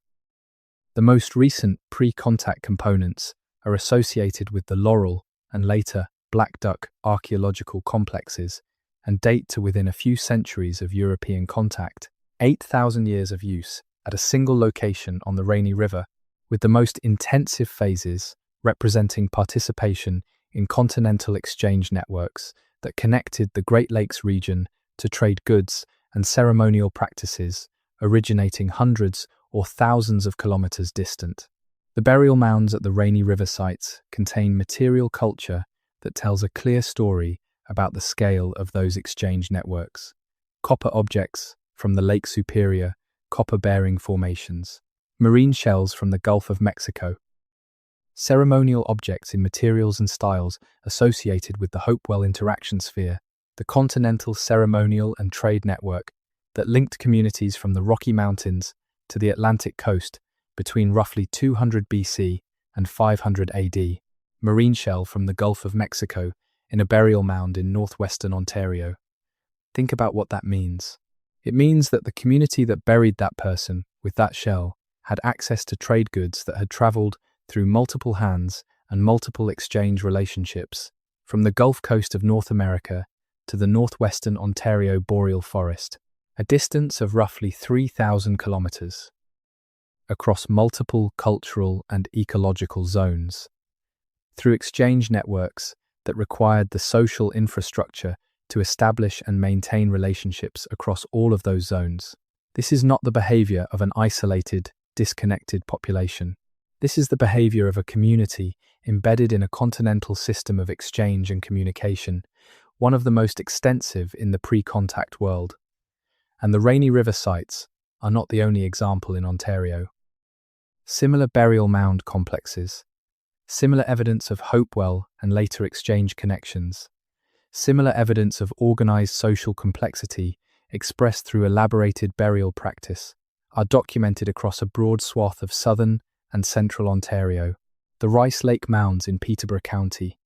The most recent pre-contact components are associated with the Laurel and later Black Duck archaeological complexes and date to within a few centuries of European contact. 8,000 years of use at a single location on the Rainy River, with the most intensive phases representing participation in continental exchange networks that connected the Great Lakes region to trade goods and ceremonial practices originating hundreds or thousands of kilometers distant. The burial mounds at the Rainy River sites contain material culture that tells a clear story about the scale of those exchange networks. Copper objects from the Lake Superior, copper-bearing formations, marine shells from the Gulf of Mexico, ceremonial objects in materials and styles associated with the Hopewell interaction sphere, the continental ceremonial and trade network that linked communities from the Rocky Mountains to the Atlantic coast between roughly 200 BC and 500 AD, marine shell from the Gulf of Mexico in a burial mound in northwestern Ontario. Think about what that means. It means that the community that buried that person with that shell had access to trade goods that had traveled through multiple hands and multiple exchange relationships, from the Gulf Coast of North America to the northwestern Ontario boreal forest, a distance of roughly 3,000 kilometers, across multiple cultural and ecological zones, through exchange networks that required the social infrastructure to establish and maintain relationships across all of those zones. This is not the behavior of an isolated, disconnected population. This is the behavior of a community embedded in a continental system of exchange and communication, one of the most extensive in the pre-contact world. And the Rainy River sites are not the only example in Ontario. Similar burial mound complexes, similar evidence of Hopewell and later exchange connections, similar evidence of organized social complexity expressed through elaborated burial practice are documented across a broad swath of southern and central Ontario. The Rice Lake Mounds in Peterborough County,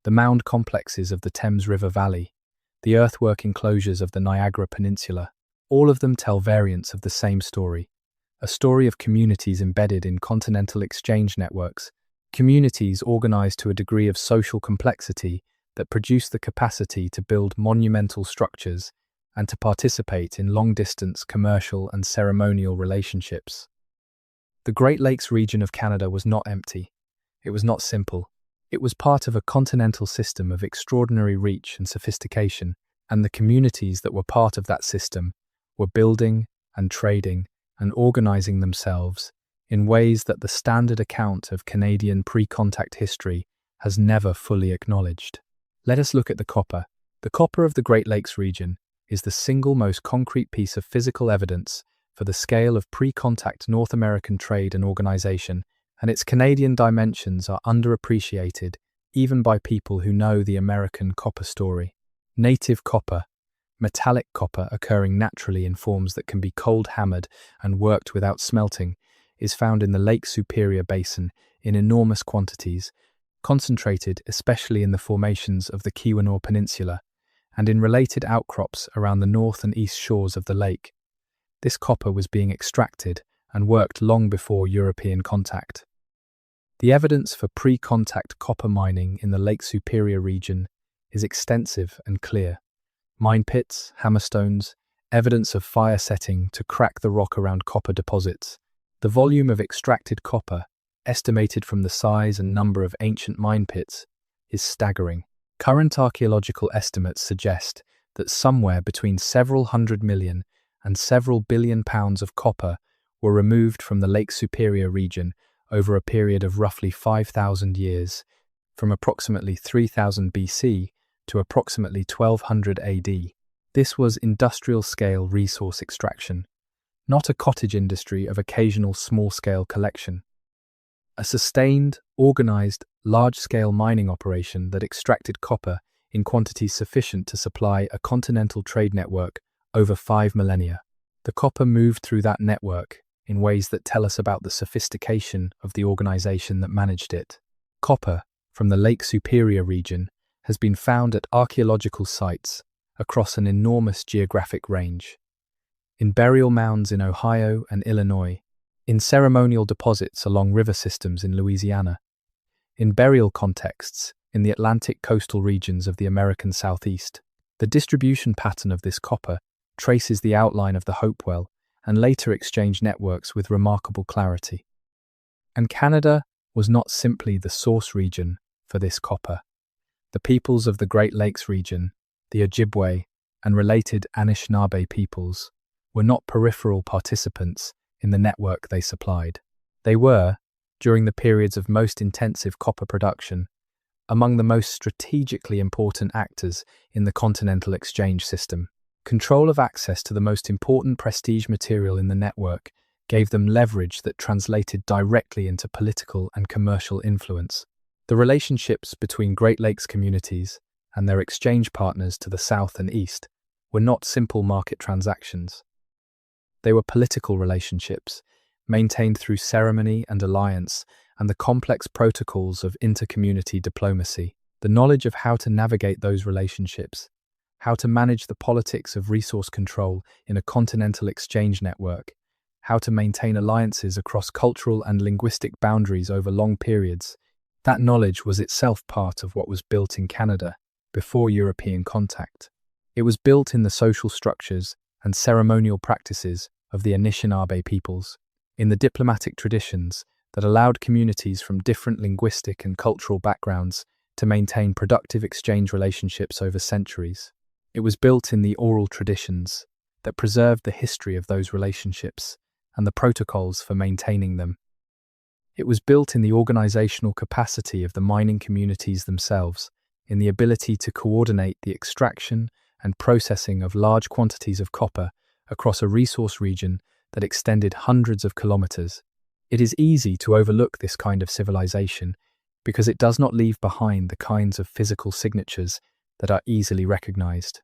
the mound complexes of the Thames River Valley, the earthwork enclosures of the Niagara Peninsula, all of them tell variants of the same story, a story of communities embedded in continental exchange networks, communities organized to a degree of social complexity that produce the capacity to build monumental structures and to participate in long-distance commercial and ceremonial relationships. The Great Lakes region of Canada was not empty. It was not simple. It was part of a continental system of extraordinary reach and sophistication, and the communities that were part of that system were building and trading and organizing themselves in ways that the standard account of Canadian pre-contact history has never fully acknowledged. Let us look at the copper. The copper of the Great Lakes region is the single most concrete piece of physical evidence for the scale of pre-contact North American trade and organization, and its Canadian dimensions are underappreciated even by people who know the American copper story. Native copper, metallic copper occurring naturally in forms that can be cold-hammered and worked without smelting, is found in the Lake Superior Basin in enormous quantities, concentrated especially in the formations of the Keweenaw Peninsula and in related outcrops around the north and east shores of the lake. This copper was being extracted and worked long before European contact. The evidence for pre-contact copper mining in the Lake Superior region is extensive and clear. Mine pits, hammerstones, evidence of fire setting to crack the rock around copper deposits. The volume of extracted copper, estimated from the size and number of ancient mine pits, is staggering. Current archaeological estimates suggest that somewhere between several hundred million and several billion pounds of copper were removed from the Lake Superior region over a period of roughly 5,000 years, from approximately 3000 BC to approximately 1200 AD. This was industrial-scale resource extraction, not a cottage industry of occasional small-scale collection. A sustained, organized, large-scale mining operation that extracted copper in quantities sufficient to supply a continental trade network over 5 millennia. The copper moved through that network in ways that tell us about the sophistication of the organization that managed it. Copper from the Lake Superior region has been found at archaeological sites across an enormous geographic range. In burial mounds in Ohio and Illinois, in ceremonial deposits along river systems in Louisiana, in burial contexts in the Atlantic coastal regions of the American Southeast. The distribution pattern of this copper traces the outline of the Hopewell and later exchange networks with remarkable clarity. And Canada was not simply the source region for this copper. The peoples of the Great Lakes region, the Ojibwe and related Anishinaabe peoples, were not peripheral participants in the network they supplied. They were, during the periods of most intensive copper production, among the most strategically important actors in the continental exchange system. Control of access to the most important prestige material in the network gave them leverage that translated directly into political and commercial influence. The relationships between Great Lakes communities and their exchange partners to the south and east were not simple market transactions. They were political relationships, maintained through ceremony and alliance and the complex protocols of intercommunity diplomacy. The knowledge of how to navigate those relationships, how to manage the politics of resource control in a continental exchange network, how to maintain alliances across cultural and linguistic boundaries over long periods, that knowledge was itself part of what was built in Canada before European contact. It was built in the social structures and ceremonial practices of the Anishinaabe peoples, in the diplomatic traditions that allowed communities from different linguistic and cultural backgrounds to maintain productive exchange relationships over centuries. It was built in the oral traditions that preserved the history of those relationships and the protocols for maintaining them. It was built in the organizational capacity of the mining communities themselves, in the ability to coordinate the extraction and processing of large quantities of copper across a resource region that extended hundreds of kilometers. It is easy to overlook this kind of civilization because it does not leave behind the kinds of physical signatures that are easily recognized.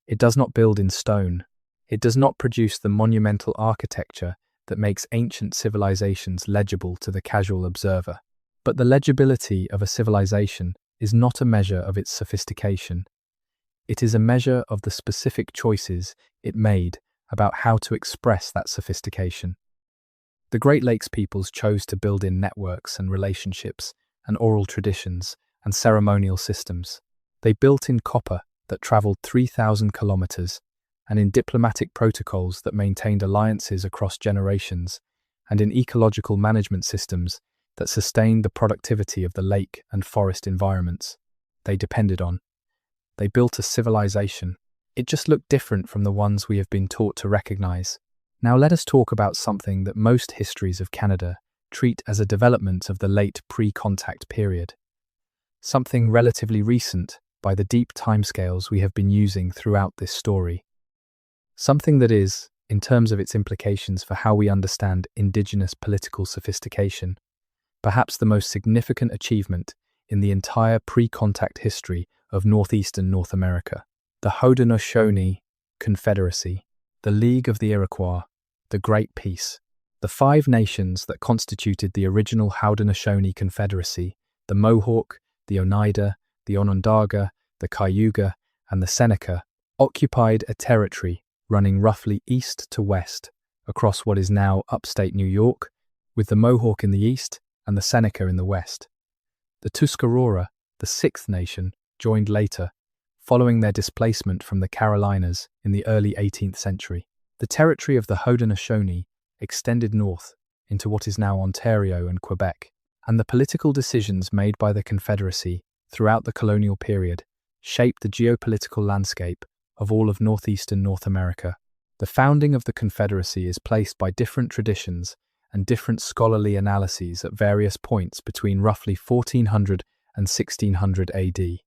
It does not build in stone. It does not produce the monumental architecture that makes ancient civilizations legible to the casual observer. But the legibility of a civilization is not a measure of its sophistication. It is a measure of the specific choices it made about how to express that sophistication. The Great Lakes peoples chose to build in networks and relationships and oral traditions and ceremonial systems. They built in copper that traveled 3,000 kilometers and in diplomatic protocols that maintained alliances across generations and in ecological management systems that sustained the productivity of the lake and forest environments they depended on. They built a civilization. It just looked different from the ones we have been taught to recognize. Now let us talk about something that most histories of Canada treat as a development of the late pre-contact period. Something relatively recent by the deep timescales we have been using throughout this story. Something that is, in terms of its implications for how we understand Indigenous political sophistication, perhaps the most significant achievement in the entire pre-contact history of northeastern North America. The Haudenosaunee Confederacy, the League of the Iroquois, the Great Peace. The 5 nations that constituted the original Haudenosaunee Confederacy, the Mohawk, the Oneida, the Onondaga, the Cayuga, and the Seneca, occupied a territory running roughly east to west across what is now upstate New York, with the Mohawk in the east and the Seneca in the west. The Tuscarora, the 6th nation, joined later, following their displacement from the Carolinas in the early 18th century. The territory of the Haudenosaunee extended north into what is now Ontario and Quebec, and the political decisions made by the Confederacy throughout the colonial period shaped the geopolitical landscape of all of northeastern North America. The founding of the Confederacy is placed by different traditions and different scholarly analyses at various points between roughly 1400 and 1600 AD.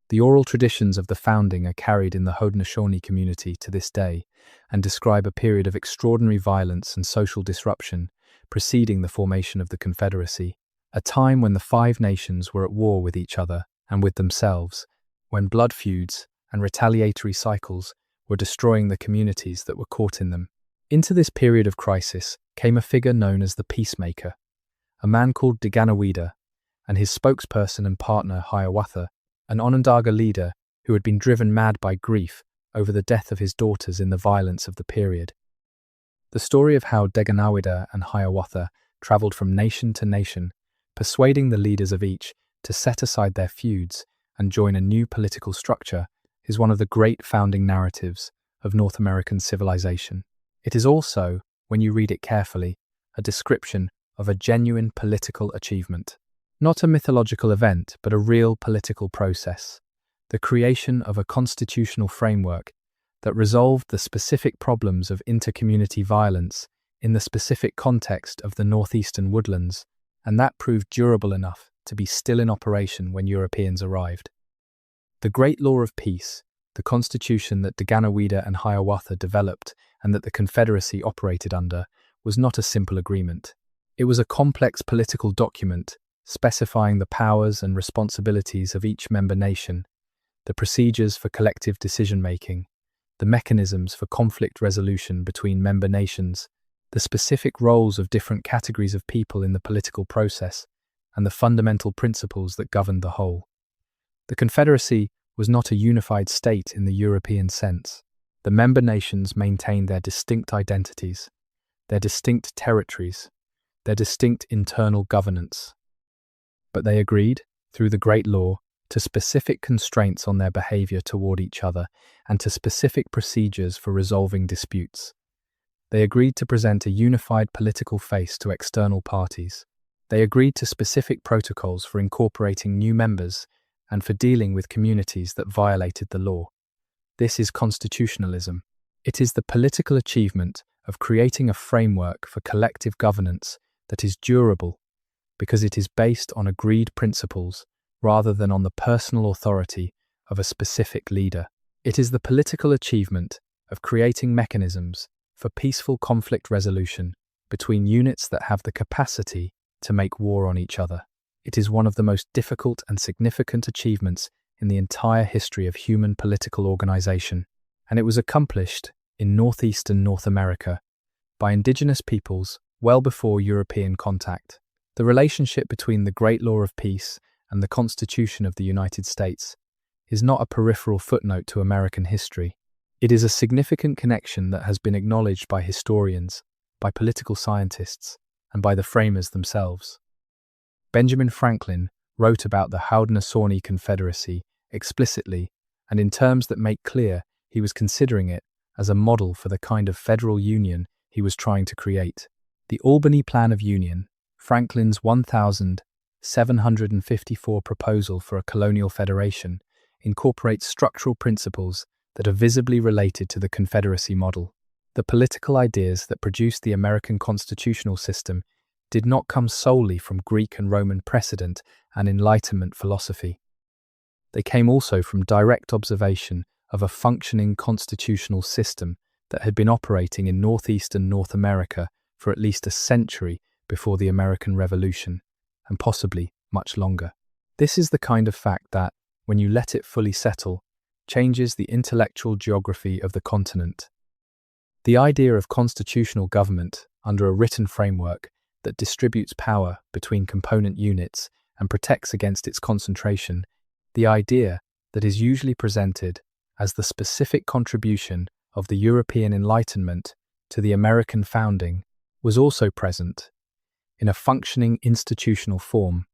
The oral traditions of the founding are carried in the Haudenosaunee community to this day and describe a period of extraordinary violence and social disruption preceding the formation of the Confederacy, a time when the 5 nations were at war with each other and with themselves, when blood feuds and retaliatory cycles were destroying the communities that were caught in them. Into this period of crisis came a figure known as the Peacemaker, a man called Deganawida, and his spokesperson and partner Hiawatha, an Onondaga leader who had been driven mad by grief over the death of his daughters in the violence of the period. The story of how Deganawida and Hiawatha travelled from nation to nation, persuading the leaders of each to set aside their feuds and join a new political structure, is one of the great founding narratives of North American civilization. It is also, when you read it carefully, a description of a genuine political achievement. Not a mythological event, but a real political process. The creation of a constitutional framework that resolved the specific problems of intercommunity violence in the specific context of the northeastern woodlands, and that proved durable enough to be still in operation when Europeans arrived. The Great Law of Peace, the constitution that Deganawida and Hiawatha developed and that the Confederacy operated under, was not a simple agreement. It was a complex political document specifying the powers and responsibilities of each member nation, the procedures for collective decision-making, the mechanisms for conflict resolution between member nations, the specific roles of different categories of people in the political process, and the fundamental principles that governed the whole. The Confederacy was not a unified state in the European sense. The member nations maintained their distinct identities, their distinct territories, their distinct internal governance. But they agreed, through the Great Law, to specific constraints on their behavior toward each other and to specific procedures for resolving disputes. They agreed to present a unified political face to external parties. They agreed to specific protocols for incorporating new members and for dealing with communities that violated the law. This is constitutionalism. It is the political achievement of creating a framework for collective governance that is durable because it is based on agreed principles rather than on the personal authority of a specific leader. It is the political achievement of creating mechanisms for peaceful conflict resolution between units that have the capacity to make war on each other. It is one of the most difficult and significant achievements in the entire history of human political organization, and it was accomplished in northeastern North America by indigenous peoples well before European contact. The relationship between the Great Law of Peace and the Constitution of the United States is not a peripheral footnote to American history. It is a significant connection that has been acknowledged by historians, by political scientists and by the framers themselves. Benjamin Franklin wrote about the Haudenosaunee Confederacy explicitly and in terms that make clear he was considering it as a model for the kind of federal union he was trying to create. The Albany Plan of Union, Franklin's 1754 proposal for a colonial federation, incorporates structural principles that are visibly related to the Confederacy model. The political ideas that produced the American constitutional system did not come solely from Greek and Roman precedent and Enlightenment philosophy. They came also from direct observation of a functioning constitutional system that had been operating in northeastern North America for at least a century before the American Revolution, and possibly much longer. This is the kind of fact that, when you let it fully settle, changes the intellectual geography of the continent. The idea of constitutional government under a written framework that distributes power between component units and protects against its concentration, the idea that is usually presented as the specific contribution of the European Enlightenment to the American founding, was also present, in a functioning institutional form,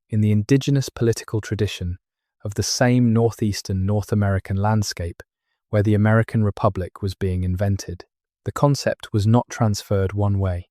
in the indigenous political tradition of the same northeastern North American landscape where the American Republic was being invented. The concept was not transferred one way.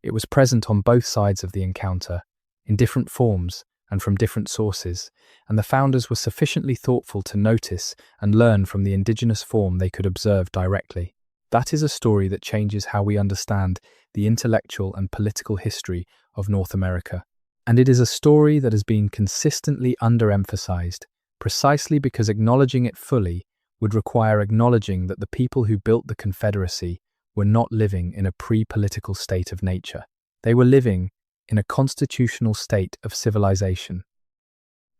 It was present on both sides of the encounter, in different forms and from different sources, and the founders were sufficiently thoughtful to notice and learn from the indigenous form they could observe directly. That is a story that changes how we understand the intellectual and political history of North America. And it is a story that has been consistently underemphasized, precisely because acknowledging it fully would require acknowledging that the people who built the Confederacy were not living in a pre-political state of nature. They were living in a constitutional state of civilization.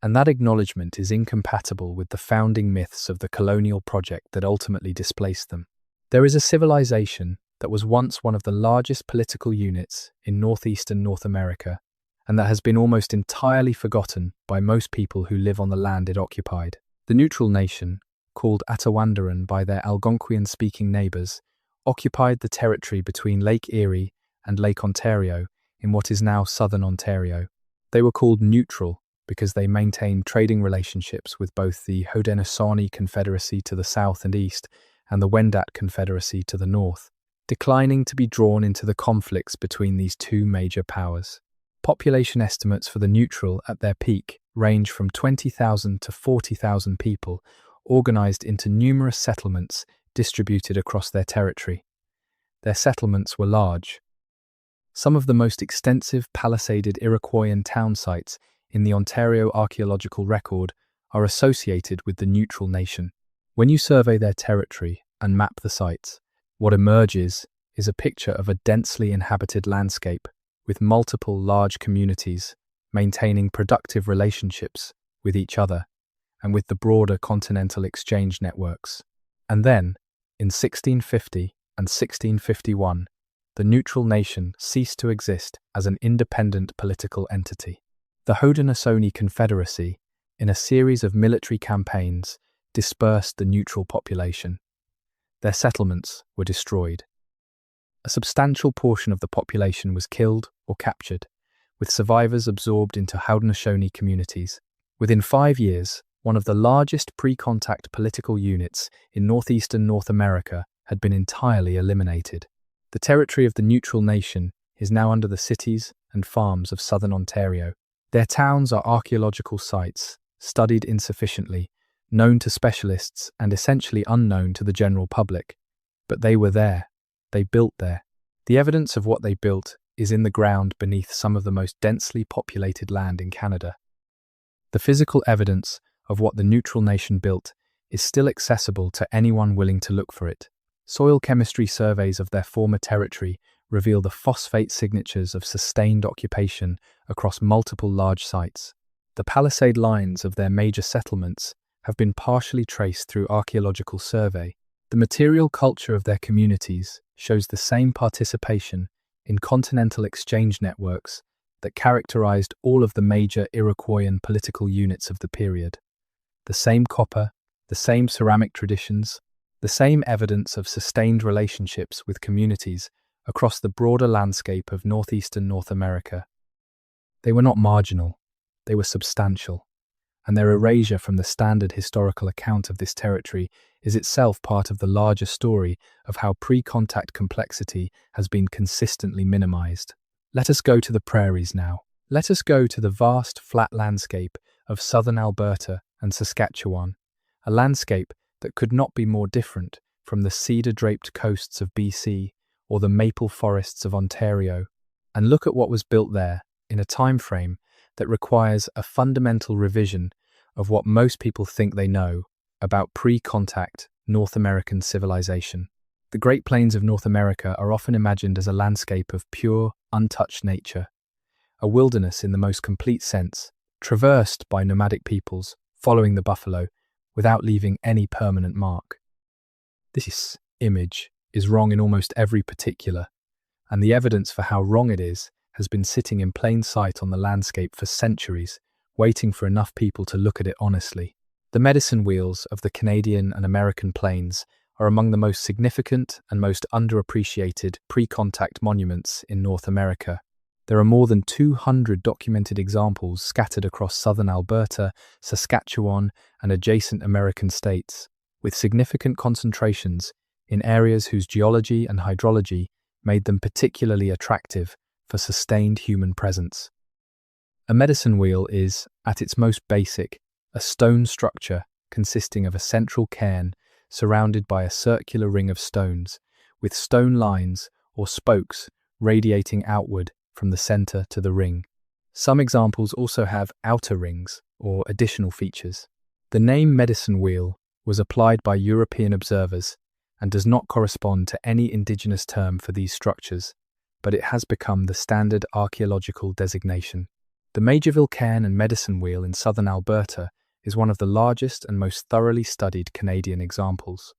And that acknowledgement is incompatible with the founding myths of the colonial project that ultimately displaced them. There is a civilization that was once one of the largest political units in northeastern North America, and that has been almost entirely forgotten by most people who live on the land it occupied. The neutral nation, called Atawandaran by their Algonquian-speaking neighbours, occupied the territory between Lake Erie and Lake Ontario in what is now southern Ontario. They were called neutral because they maintained trading relationships with both the Haudenosaunee Confederacy to the south and east and the Wendat Confederacy to the north, declining to be drawn into the conflicts between these two major powers. Population estimates for the neutral at their peak range from 20,000 to 40,000 people, organized into numerous settlements distributed across their territory. Their settlements were large. Some of the most extensive palisaded Iroquoian town sites in the Ontario archaeological record are associated with the neutral nation. When you survey their territory and map the sites, what emerges is a picture of a densely inhabited landscape with multiple large communities maintaining productive relationships with each other and with the broader continental exchange networks. And then, in 1650 and 1651, the neutral nation ceased to exist as an independent political entity. The Haudenosaunee Confederacy, in a series of military campaigns, dispersed the neutral population. Their settlements were destroyed. A substantial portion of the population was killed or captured, with survivors absorbed into Haudenosaunee communities. Within 5 years, one of the largest pre-contact political units in northeastern North America had been entirely eliminated. The territory of the neutral nation is now under the cities and farms of southern Ontario. Their towns are archaeological sites, studied insufficiently, known to specialists and essentially unknown to the general public. But they were there. They built there. The evidence of what they built is in the ground beneath some of the most densely populated land in Canada. The physical evidence of what the neutral nation built is still accessible to anyone willing to look for it. Soil chemistry surveys of their former territory reveal the phosphate signatures of sustained occupation across multiple large sites. The palisade lines of their major settlements have been partially traced through archaeological survey. The material culture of their communities shows the same participation in continental exchange networks that characterized all of the major Iroquoian political units of the period. The same copper, the same ceramic traditions, the same evidence of sustained relationships with communities across the broader landscape of northeastern North America. They were not marginal, they were substantial, and their erasure from the standard historical account of this territory is itself part of the larger story of how pre-contact complexity has been consistently minimized. Let us go to the prairies now. Let us go to the vast, flat landscape of southern Alberta and Saskatchewan, a landscape that could not be more different from the cedar-draped coasts of BC or the maple forests of Ontario, and look at what was built there in a time frame that requires a fundamental revision of what most people think they know about pre-contact North American civilization. The Great Plains of North America are often imagined as a landscape of pure, untouched nature, a wilderness in the most complete sense, traversed by nomadic peoples following the buffalo without leaving any permanent mark. This image is wrong in almost every particular, and the evidence for how wrong it is has been sitting in plain sight on the landscape for centuries, waiting for enough people to look at it honestly. The medicine wheels of the Canadian and American plains are among the most significant and most underappreciated pre-contact monuments in North America. There are more than 200 documented examples scattered across southern Alberta, Saskatchewan, and adjacent American states, with significant concentrations in areas whose geology and hydrology made them particularly attractive for sustained human presence. A medicine wheel is, at its most basic, a stone structure consisting of a central cairn surrounded by a circular ring of stones, with stone lines or spokes radiating outward from the center to the ring. Some examples also have outer rings or additional features. The name medicine wheel was applied by European observers and does not correspond to any indigenous term for these structures, but it has become the standard archaeological designation. The Majorville Cairn and Medicine Wheel in southern Alberta is one of the largest and most thoroughly studied Canadian examples.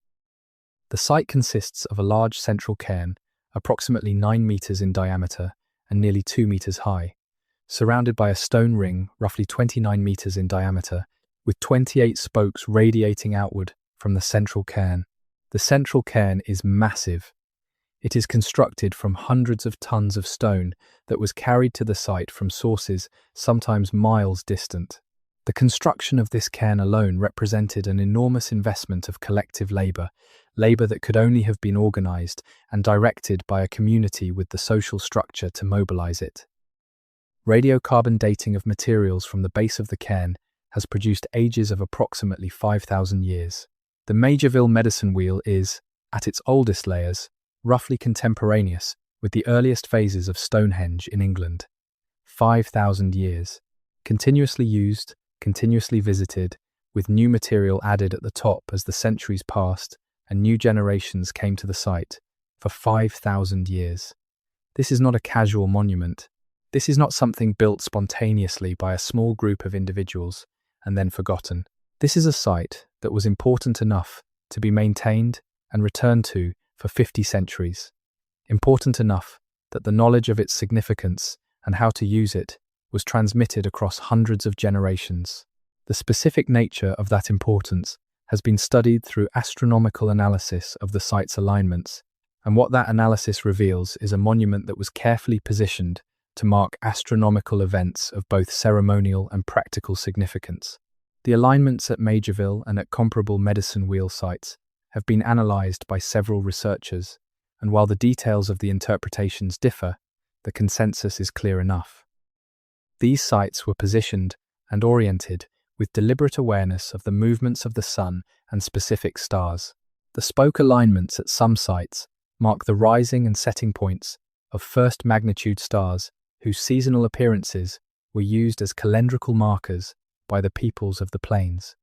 The site consists of a large central cairn, approximately 9 meters in diameter and nearly 2 meters high, surrounded by a stone ring roughly 29 meters in diameter, with 28 spokes radiating outward from the central cairn. The central cairn is massive. It is constructed from hundreds of tons of stone that was carried to the site from sources sometimes miles distant. The construction of this cairn alone represented an enormous investment of collective labor that could only have been organized and directed by a community with the social structure to mobilize it. Radiocarbon dating of materials from the base of the cairn has produced ages of approximately 5,000 years. The Majorville Medicine Wheel is, at its oldest layers, roughly contemporaneous with the earliest phases of Stonehenge in England. 5,000 years. Continuously used, continuously visited, with new material added at the top as the centuries passed and new generations came to the site, for 5,000 years. This is not a casual monument. This is not something built spontaneously by a small group of individuals and then forgotten. This is a site that was important enough to be maintained and returned to for 50 centuries. Important enough that the knowledge of its significance and how to use it was transmitted across hundreds of generations. The specific nature of that importance has been studied through astronomical analysis of the site's alignments, and what that analysis reveals is a monument that was carefully positioned to mark astronomical events of both ceremonial and practical significance. The alignments at Majorville and at comparable medicine wheel sites have been analysed by several researchers, and while the details of the interpretations differ, the consensus is clear enough. These sites were positioned and oriented with deliberate awareness of the movements of the sun and specific stars. The spoke alignments at some sites mark the rising and setting points of first magnitude stars whose seasonal appearances were used as calendrical markers by the peoples of the plains.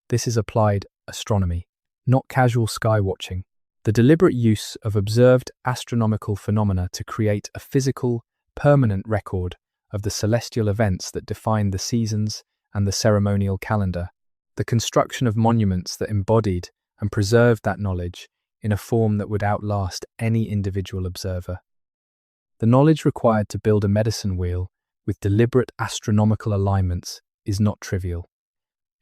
This is applied astronomy, not casual sky watching. The deliberate use of observed astronomical phenomena to create a physical, permanent record of the celestial events that define the seasons and the ceremonial calendar. The construction of monuments that embodied and preserved that knowledge in a form that would outlast any individual observer. The knowledge required to build a medicine wheel with deliberate astronomical alignments is not trivial.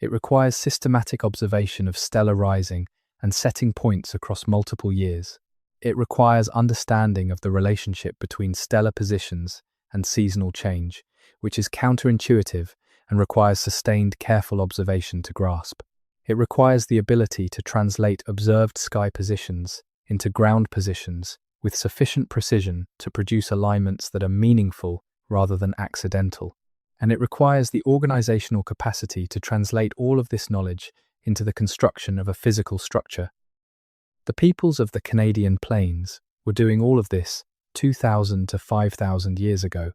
It requires systematic observation of stellar rising and setting points across multiple years. It requires understanding of the relationship between stellar positions and seasonal change, which is counterintuitive and requires sustained, careful observation to grasp. It requires the ability to translate observed sky positions into ground positions with sufficient precision to produce alignments that are meaningful rather than accidental. And it requires the organizational capacity to translate all of this knowledge into the construction of a physical structure. The peoples of the Canadian plains were doing all of this 2,000 to 5,000 years ago,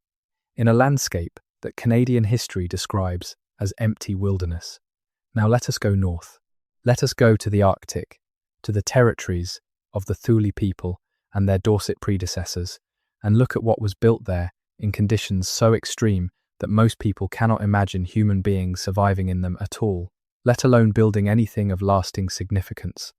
in a landscape that Canadian history describes as empty wilderness. Now let us go north. Let us go to the Arctic, to the territories of the Thule people and their Dorset predecessors, and look at what was built there in conditions so extreme that most people cannot imagine human beings surviving in them at all, let alone building anything of lasting significance.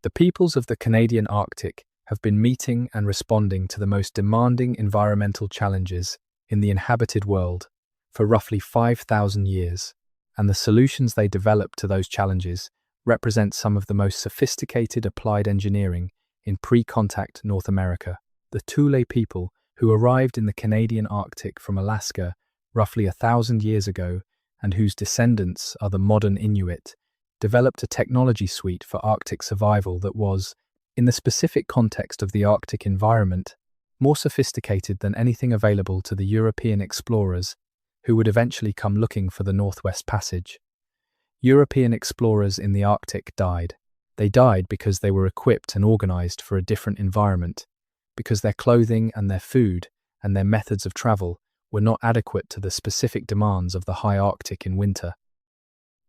The peoples of the Canadian Arctic have been meeting and responding to the most demanding environmental challenges in the inhabited world for roughly 5,000 years, and the solutions they developed to those challenges represent some of the most sophisticated applied engineering in pre-contact North America. The Thule people, who arrived in the Canadian Arctic from Alaska roughly 1,000 years ago and whose descendants are the modern Inuit, developed a technology suite for Arctic survival that was, in the specific context of the Arctic environment, more sophisticated than anything available to the European explorers who would eventually come looking for the Northwest Passage. European explorers in the Arctic died. They died because they were equipped and organized for a different environment, because their clothing and their food and their methods of travel were not adequate to the specific demands of the high Arctic in winter.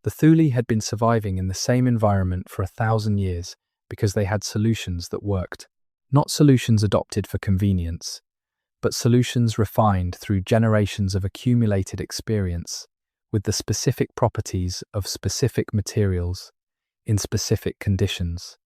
The Thule had been surviving in the same environment for 1,000 years because they had solutions that worked. Not solutions adopted for convenience, but solutions refined through generations of accumulated experience with the specific properties of specific materials in specific conditions.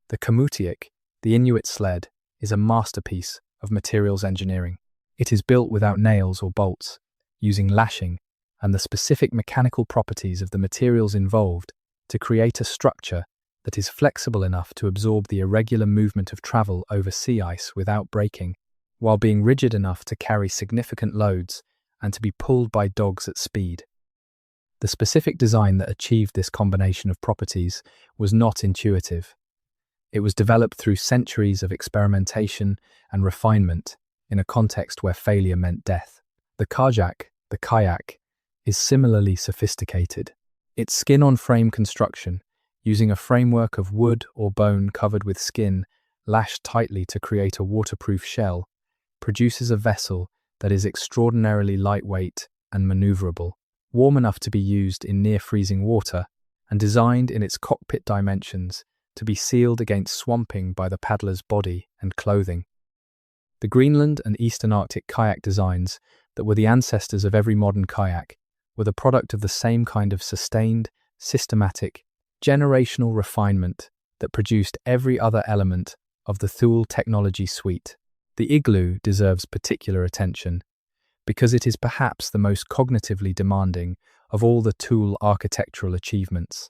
The Kamutiak, the Inuit sled, is a masterpiece of materials engineering. It is built without nails or bolts, using lashing and the specific mechanical properties of the materials involved to create a structure that is flexible enough to absorb the irregular movement of travel over sea ice without breaking, while being rigid enough to carry significant loads and to be pulled by dogs at speed. The specific design that achieved this combination of properties was not intuitive. It was developed through centuries of experimentation and refinement in a context where failure meant death. The Kajak, the kayak, is similarly sophisticated. Its skin-on-frame construction, using a framework of wood or bone covered with skin lashed tightly to create a waterproof shell, produces a vessel that is extraordinarily lightweight and maneuverable, warm enough to be used in near-freezing water, and designed in its cockpit dimensions to be sealed against swamping by the paddler's body and clothing. The Greenland and Eastern Arctic kayak designs that were the ancestors of every modern kayak were the product of the same kind of sustained, systematic, generational refinement that produced every other element of the Thule technology suite. The igloo deserves particular attention because it is perhaps the most cognitively demanding of all the Thule architectural achievements.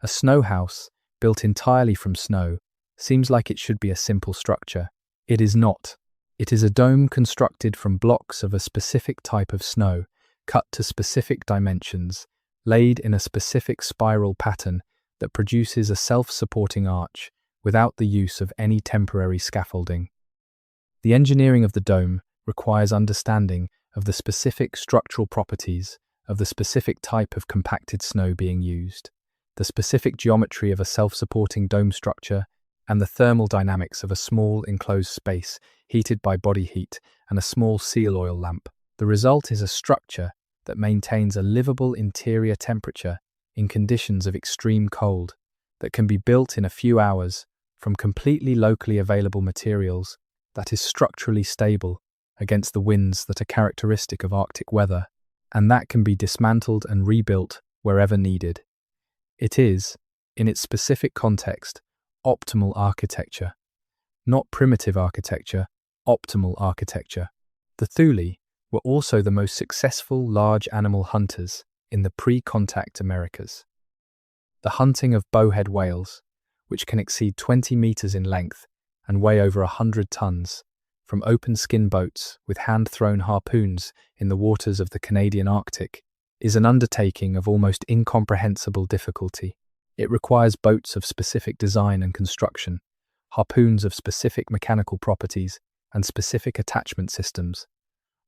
A snow house, built entirely from snow, seems like it should be a simple structure. It is not. It is a dome constructed from blocks of a specific type of snow, cut to specific dimensions, laid in a specific spiral pattern that produces a self-supporting arch without the use of any temporary scaffolding. The engineering of the dome requires understanding of the specific structural properties of the specific type of compacted snow being used, the specific geometry of a self-supporting dome structure, and the thermal dynamics of a small enclosed space heated by body heat and a small seal oil lamp. The result is a structure that maintains a livable interior temperature in conditions of extreme cold, that can be built in a few hours from completely locally available materials, that is structurally stable against the winds that are characteristic of Arctic weather, and that can be dismantled and rebuilt wherever needed. It is, in its specific context, optimal architecture. Not primitive architecture, optimal architecture. The Thule were also the most successful large animal hunters in the pre-contact Americas. The hunting of bowhead whales, which can exceed 20 meters in length and weigh over 100 tons, from open-skin boats with hand-thrown harpoons in the waters of the Canadian Arctic, is an undertaking of almost incomprehensible difficulty. It requires boats of specific design and construction, harpoons of specific mechanical properties and specific attachment systems,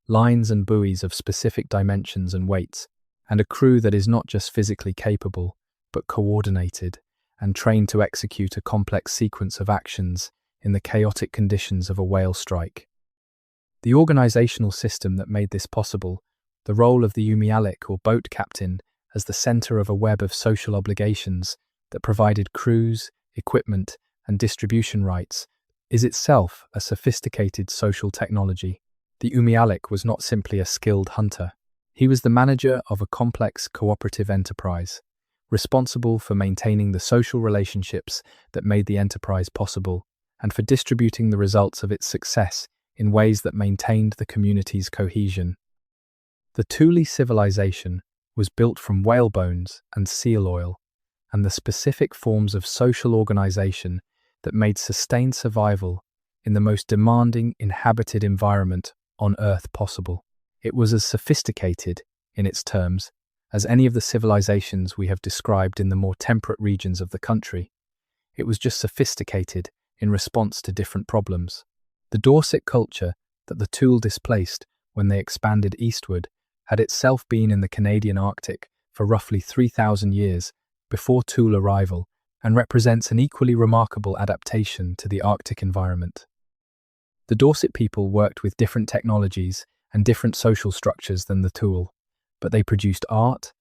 lines and buoys of specific dimensions and weights, and a crew that is not just physically capable, but coordinated and trained to execute a complex sequence of actions in the chaotic conditions of a whale strike. The organizational system that made this possible, the role of the umialik or boat captain as the center of a web of social obligations that provided crews, equipment, and distribution rights, is itself a sophisticated social technology. The umialik was not simply a skilled hunter. He was the manager of a complex cooperative enterprise, responsible for maintaining the social relationships that made the enterprise possible and for distributing the results of its success in ways that maintained the community's cohesion. The Thule civilization was built from whale bones and seal oil, and the specific forms of social organization that made sustained survival in the most demanding inhabited environment on Earth possible. It was as sophisticated, in its terms, as any of the civilizations we have described in the more temperate regions of the country. It was just sophisticated in response to different problems. The Dorset culture that the Thule displaced when they expanded eastward had itself been in the Canadian Arctic for roughly 3,000 years before Thule arrival and represents an equally remarkable adaptation to the Arctic environment. The Dorset people worked with different technologies and different social structures than the Thule, but they produced art,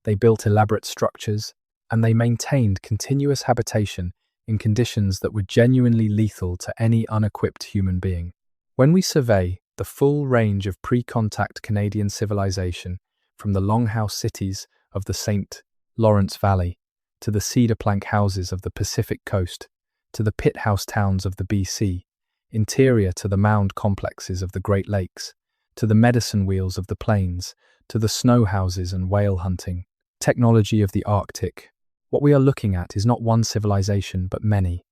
they built elaborate structures, and they maintained continuous habitation in conditions that were genuinely lethal to any unequipped human being. When we survey the full range of pre-contact Canadian civilization, from the longhouse cities of the St. Lawrence Valley, to the cedar plank houses of the Pacific coast, to the pit house towns of the BC, interior to the mound complexes of the Great Lakes, to the medicine wheels of the plains, to the snow houses and whale hunting, technology of the Arctic, what we are looking at is not one civilization but many,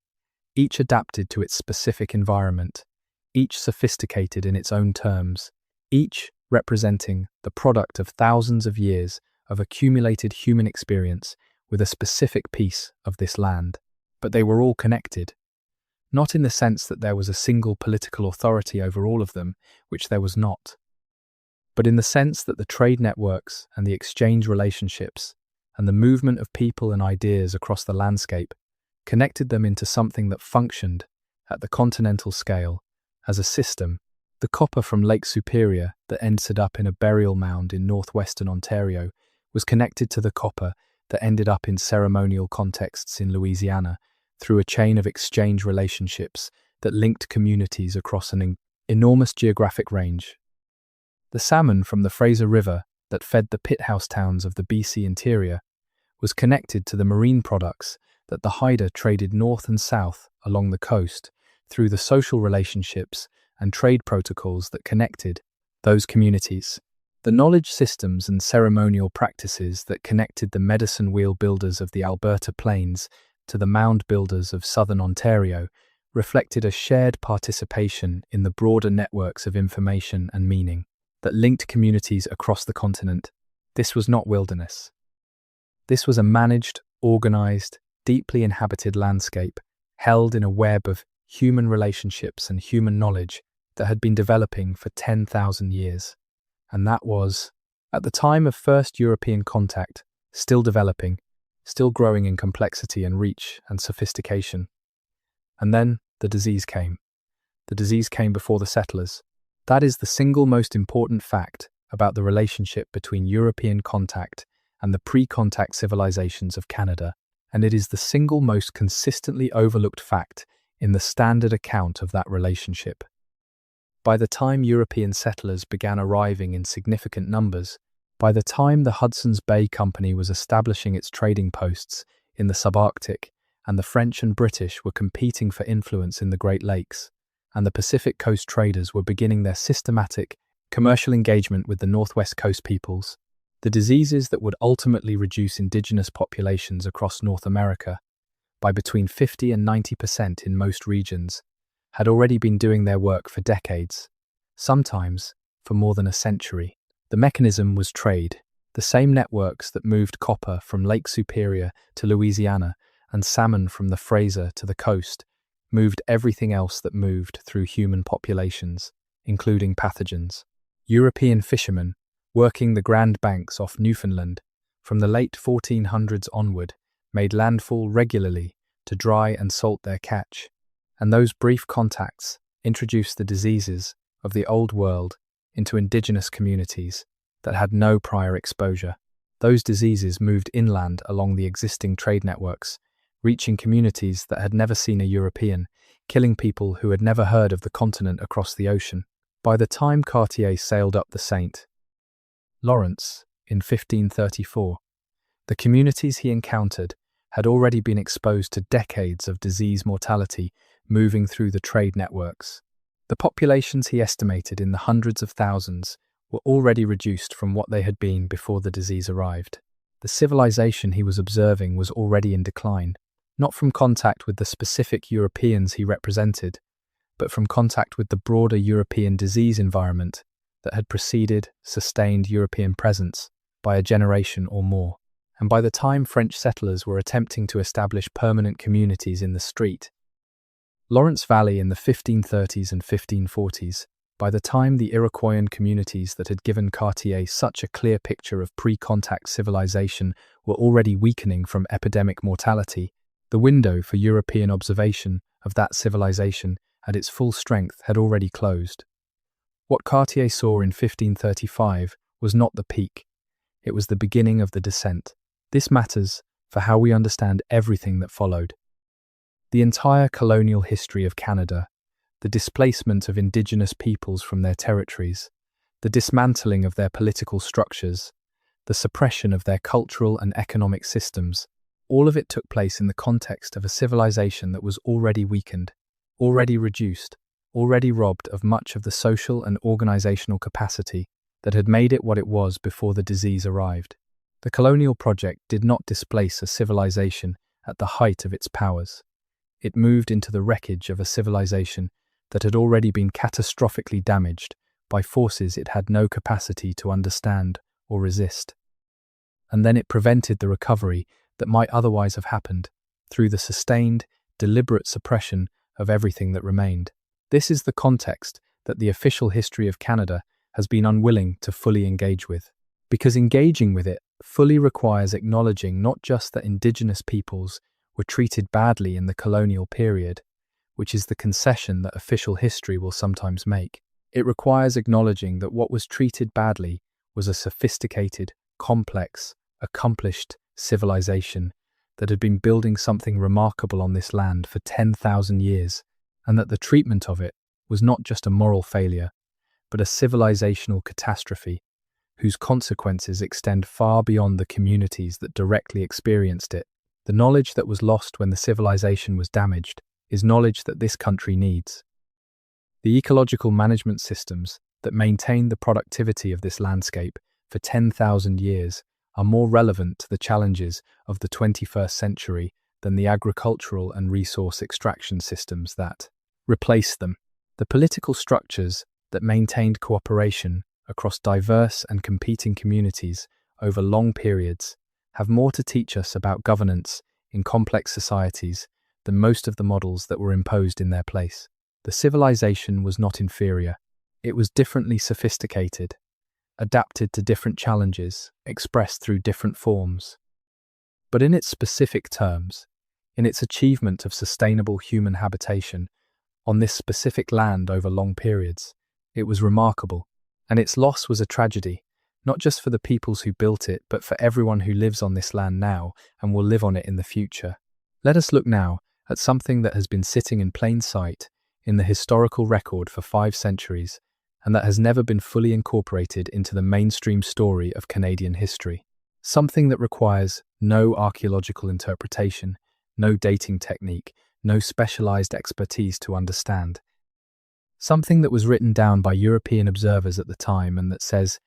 each adapted to its specific environment, each sophisticated in its own terms, each representing the product of thousands of years of accumulated human experience with a specific piece of this land. But they were all connected, not in the sense that there was a single political authority over all of them, which there was not, but in the sense that the trade networks and the exchange relationships and the movement of people and ideas across the landscape connected them into something that functioned, at the continental scale, as a system. The copper from Lake Superior that ended up in a burial mound in northwestern Ontario was connected to the copper that ended up in ceremonial contexts in Louisiana through a chain of exchange relationships that linked communities across an enormous geographic range. The salmon from the Fraser River that fed the pit house towns of the BC interior was connected to the marine products that the Haida traded north and south along the coast through the social relationships and trade protocols that connected those communities. The knowledge systems and ceremonial practices that connected the medicine wheel builders of the Alberta Plains to the mound builders of southern Ontario reflected a shared participation in the broader networks of information and meaning that linked communities across the continent. This was not wilderness. This was a managed, organized, deeply inhabited landscape held in a web of human relationships and human knowledge that had been developing for 10,000 years. And that was, at the time of first European contact, still developing, still growing in complexity and reach and sophistication. And then the disease came. The disease came before the settlers. That is the single most important fact about the relationship between European contact and the pre-contact civilizations of Canada, and it is the single most consistently overlooked fact in the standard account of that relationship. By the time European settlers began arriving in significant numbers, by the time the Hudson's Bay Company was establishing its trading posts in the subarctic, and the French and British were competing for influence in the Great Lakes, and the Pacific Coast traders were beginning their systematic commercial engagement with the Northwest Coast peoples, the diseases that would ultimately reduce indigenous populations across North America by between 50 and 90% in most regions, had already been doing their work for decades, sometimes for more than a century. The mechanism was trade, the same networks that moved copper from Lake Superior to Louisiana and salmon from the Fraser to the coast moved everything else that moved through human populations, including pathogens. European fishermen, working the Grand Banks off Newfoundland from the late 1400s onward, made landfall regularly to dry and salt their catch, and those brief contacts introduced the diseases of the Old World into indigenous communities that had no prior exposure. Those diseases moved inland along the existing trade networks, reaching communities that had never seen a European, killing people who had never heard of the continent across the ocean. By the time Cartier sailed up the St. Lawrence in 1534, the communities he encountered had already been exposed to decades of disease mortality moving through the trade networks. The populations he estimated in the hundreds of thousands were already reduced from what they had been before the disease arrived. The civilization he was observing was already in decline, not from contact with the specific Europeans he represented, but from contact with the broader European disease environment that had preceded, sustained European presence by a generation or more. And by the time French settlers were attempting to establish permanent communities in the Street Lawrence Valley in the 1530s and 1540s, by the time the Iroquoian communities that had given Cartier such a clear picture of pre-contact civilization were already weakening from epidemic mortality, the window for European observation of that civilization at its full strength had already closed. What Cartier saw in 1535 was not the peak, it was the beginning of the descent. This matters for how we understand everything that followed. The entire colonial history of Canada, the displacement of indigenous peoples from their territories, the dismantling of their political structures, the suppression of their cultural and economic systems, all of it took place in the context of a civilization that was already weakened, already reduced, already robbed of much of the social and organizational capacity that had made it what it was before the disease arrived. The colonial project did not displace a civilization at the height of its powers. It moved into the wreckage of a civilization that had already been catastrophically damaged by forces it had no capacity to understand or resist. And then it prevented the recovery that might otherwise have happened through the sustained, deliberate suppression of everything that remained. This is the context that the official history of Canada has been unwilling to fully engage with. Because engaging with it fully requires acknowledging not just that Indigenous peoples were treated badly in the colonial period, which is the concession that official history will sometimes make. It requires acknowledging that what was treated badly was a sophisticated, complex, accomplished civilization that had been building something remarkable on this land for 10,000 years, and that the treatment of it was not just a moral failure, but a civilizational catastrophe whose consequences extend far beyond the communities that directly experienced it. The knowledge that was lost when the civilization was damaged is knowledge that this country needs. The ecological management systems that maintain the productivity of this landscape for 10,000 years are more relevant to the challenges of the 21st century than the agricultural and resource extraction systems that replaced them. The political structures that maintained cooperation across diverse and competing communities over long periods have more to teach us about governance in complex societies than most of the models that were imposed in their place. The civilization was not inferior. It was differently sophisticated, adapted to different challenges, expressed through different forms. But in its specific terms, in its achievement of sustainable human habitation on this specific land over long periods, it was remarkable, and its loss was a tragedy, not just for the peoples who built it, but for everyone who lives on this land now and will live on it in the future. Let us look now at something that has been sitting in plain sight in the historical record for 5 centuries and that has never been fully incorporated into the mainstream story of Canadian history. Something that requires no archaeological interpretation, no dating technique, no specialized expertise to understand. Something that was written down by European observers at the time and that says,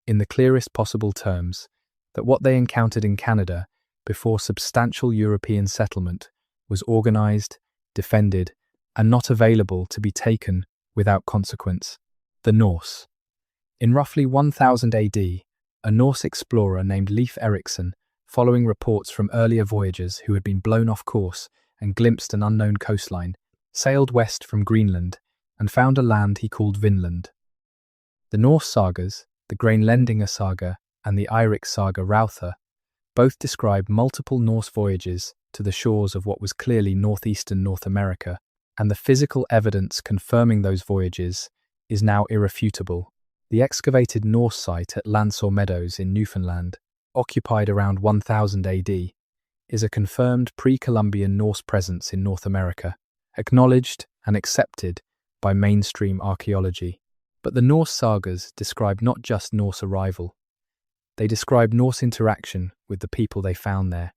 in the clearest possible terms, that what they encountered in Canada before substantial European settlement was organized, defended, and not available to be taken without consequence. The Norse. In roughly 1000 AD, a Norse explorer named Leif Erikson, following reports from earlier voyagers who had been blown off course and glimpsed an unknown coastline, sailed west from Greenland and found a land he called Vinland. The Norse sagas, the Grænlendinga saga and the Eirik saga Rautha, both describe multiple Norse voyages to the shores of what was clearly northeastern North America, and the physical evidence confirming those voyages is now irrefutable. The excavated Norse site at Landsaw Meadows in Newfoundland, occupied around 1000 AD, is a confirmed pre-Columbian Norse presence in North America, acknowledged and accepted by mainstream archaeology. But the Norse sagas describe not just Norse arrival, they describe Norse interaction with the people they found there.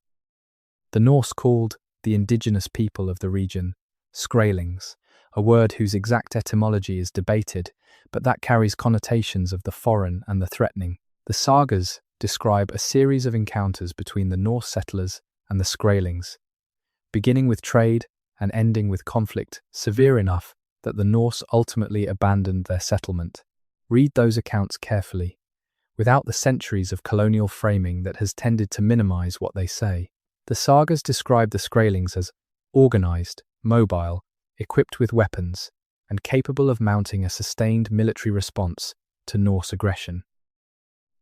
The Norse called the indigenous people of the region Skraelings, a word whose exact etymology is debated, but that carries connotations of the foreign and the threatening. The sagas describe a series of encounters between the Norse settlers and the Skraelings, beginning with trade and ending with conflict severe enough that the Norse ultimately abandoned their settlement. Read those accounts carefully, without the centuries of colonial framing that has tended to minimize what they say. The sagas describe the Skraelings as organized, mobile, equipped with weapons, and capable of mounting a sustained military response to Norse aggression.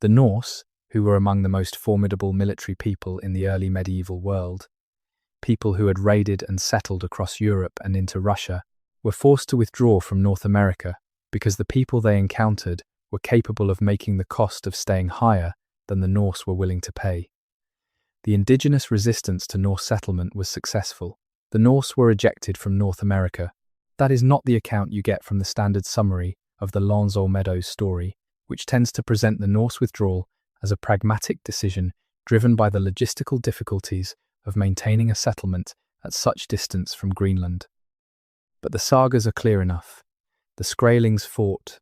The Norse, who were among the most formidable military people in the early medieval world, people who had raided and settled across Europe and into Russia, were forced to withdraw from North America because the people they encountered were capable of making the cost of staying higher than the Norse were willing to pay. The indigenous resistance to Norse settlement was successful. The Norse were ejected from North America. That is not the account you get from the standard summary of the Landsaw Meadows story, which tends to present the Norse withdrawal as a pragmatic decision driven by the logistical difficulties of maintaining a settlement at such distance from Greenland. But the sagas are clear enough. The Skraelings fought.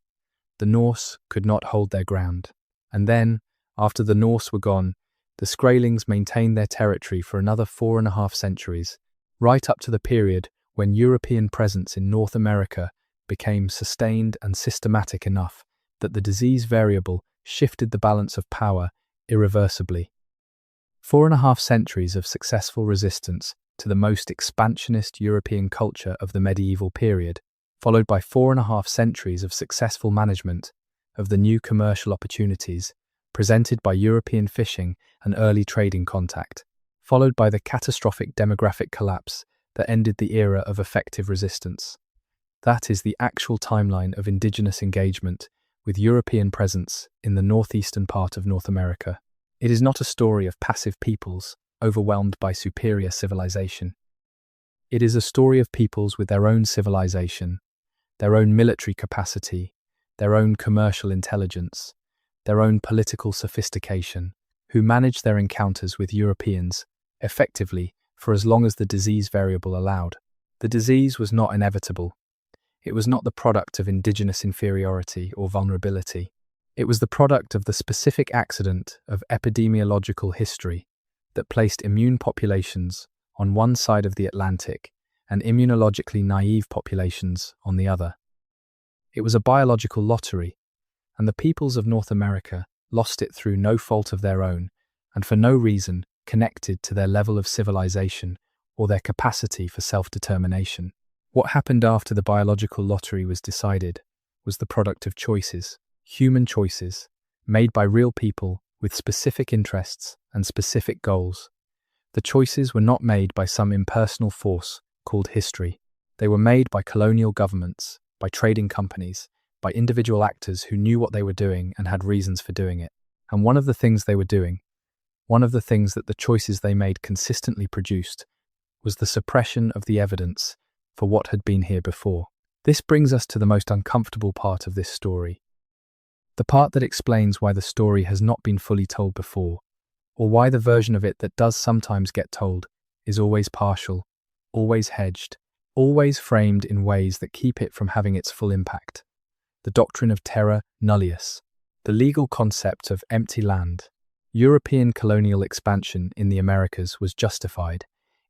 The Norse could not hold their ground. And then, after the Norse were gone, the Skraelings maintained their territory for another 4.5 centuries, right up to the period when European presence in North America became sustained and systematic enough that the disease variable shifted the balance of power irreversibly. 4.5 centuries of successful resistance to the most expansionist European culture of the medieval period, followed by 4.5 centuries of successful management of the new commercial opportunities presented by European fishing and early trading contact, followed by the catastrophic demographic collapse that ended the era of effective resistance. That is the actual timeline of indigenous engagement with European presence in the northeastern part of North America. It is not a story of passive peoples overwhelmed by superior civilization. It is a story of peoples with their own civilization, their own military capacity, their own commercial intelligence, their own political sophistication, who managed their encounters with Europeans effectively for as long as the disease variable allowed. The disease was not inevitable. It was not the product of indigenous inferiority or vulnerability. It was the product of the specific accident of epidemiological history that placed immune populations on one side of the Atlantic and immunologically naive populations on the other. It was a biological lottery, and the peoples of North America lost it through no fault of their own and for no reason connected to their level of civilization or their capacity for self-determination. What happened after the biological lottery was decided was the product of choices, human choices, made by real people with specific interests and specific goals. The choices were not made by some impersonal force called history. They were made by colonial governments, by trading companies, by individual actors who knew what they were doing and had reasons for doing it. And one of the things they were doing, one of the things that the choices they made consistently produced, was the suppression of the evidence for what had been here before. This brings us to the most uncomfortable part of this story. The part that explains why the story has not been fully told before, or why the version of it that does sometimes get told is always partial, always hedged, always framed in ways that keep it from having its full impact. The doctrine of terra nullius, the legal concept of empty land. European colonial expansion in the Americas was justified,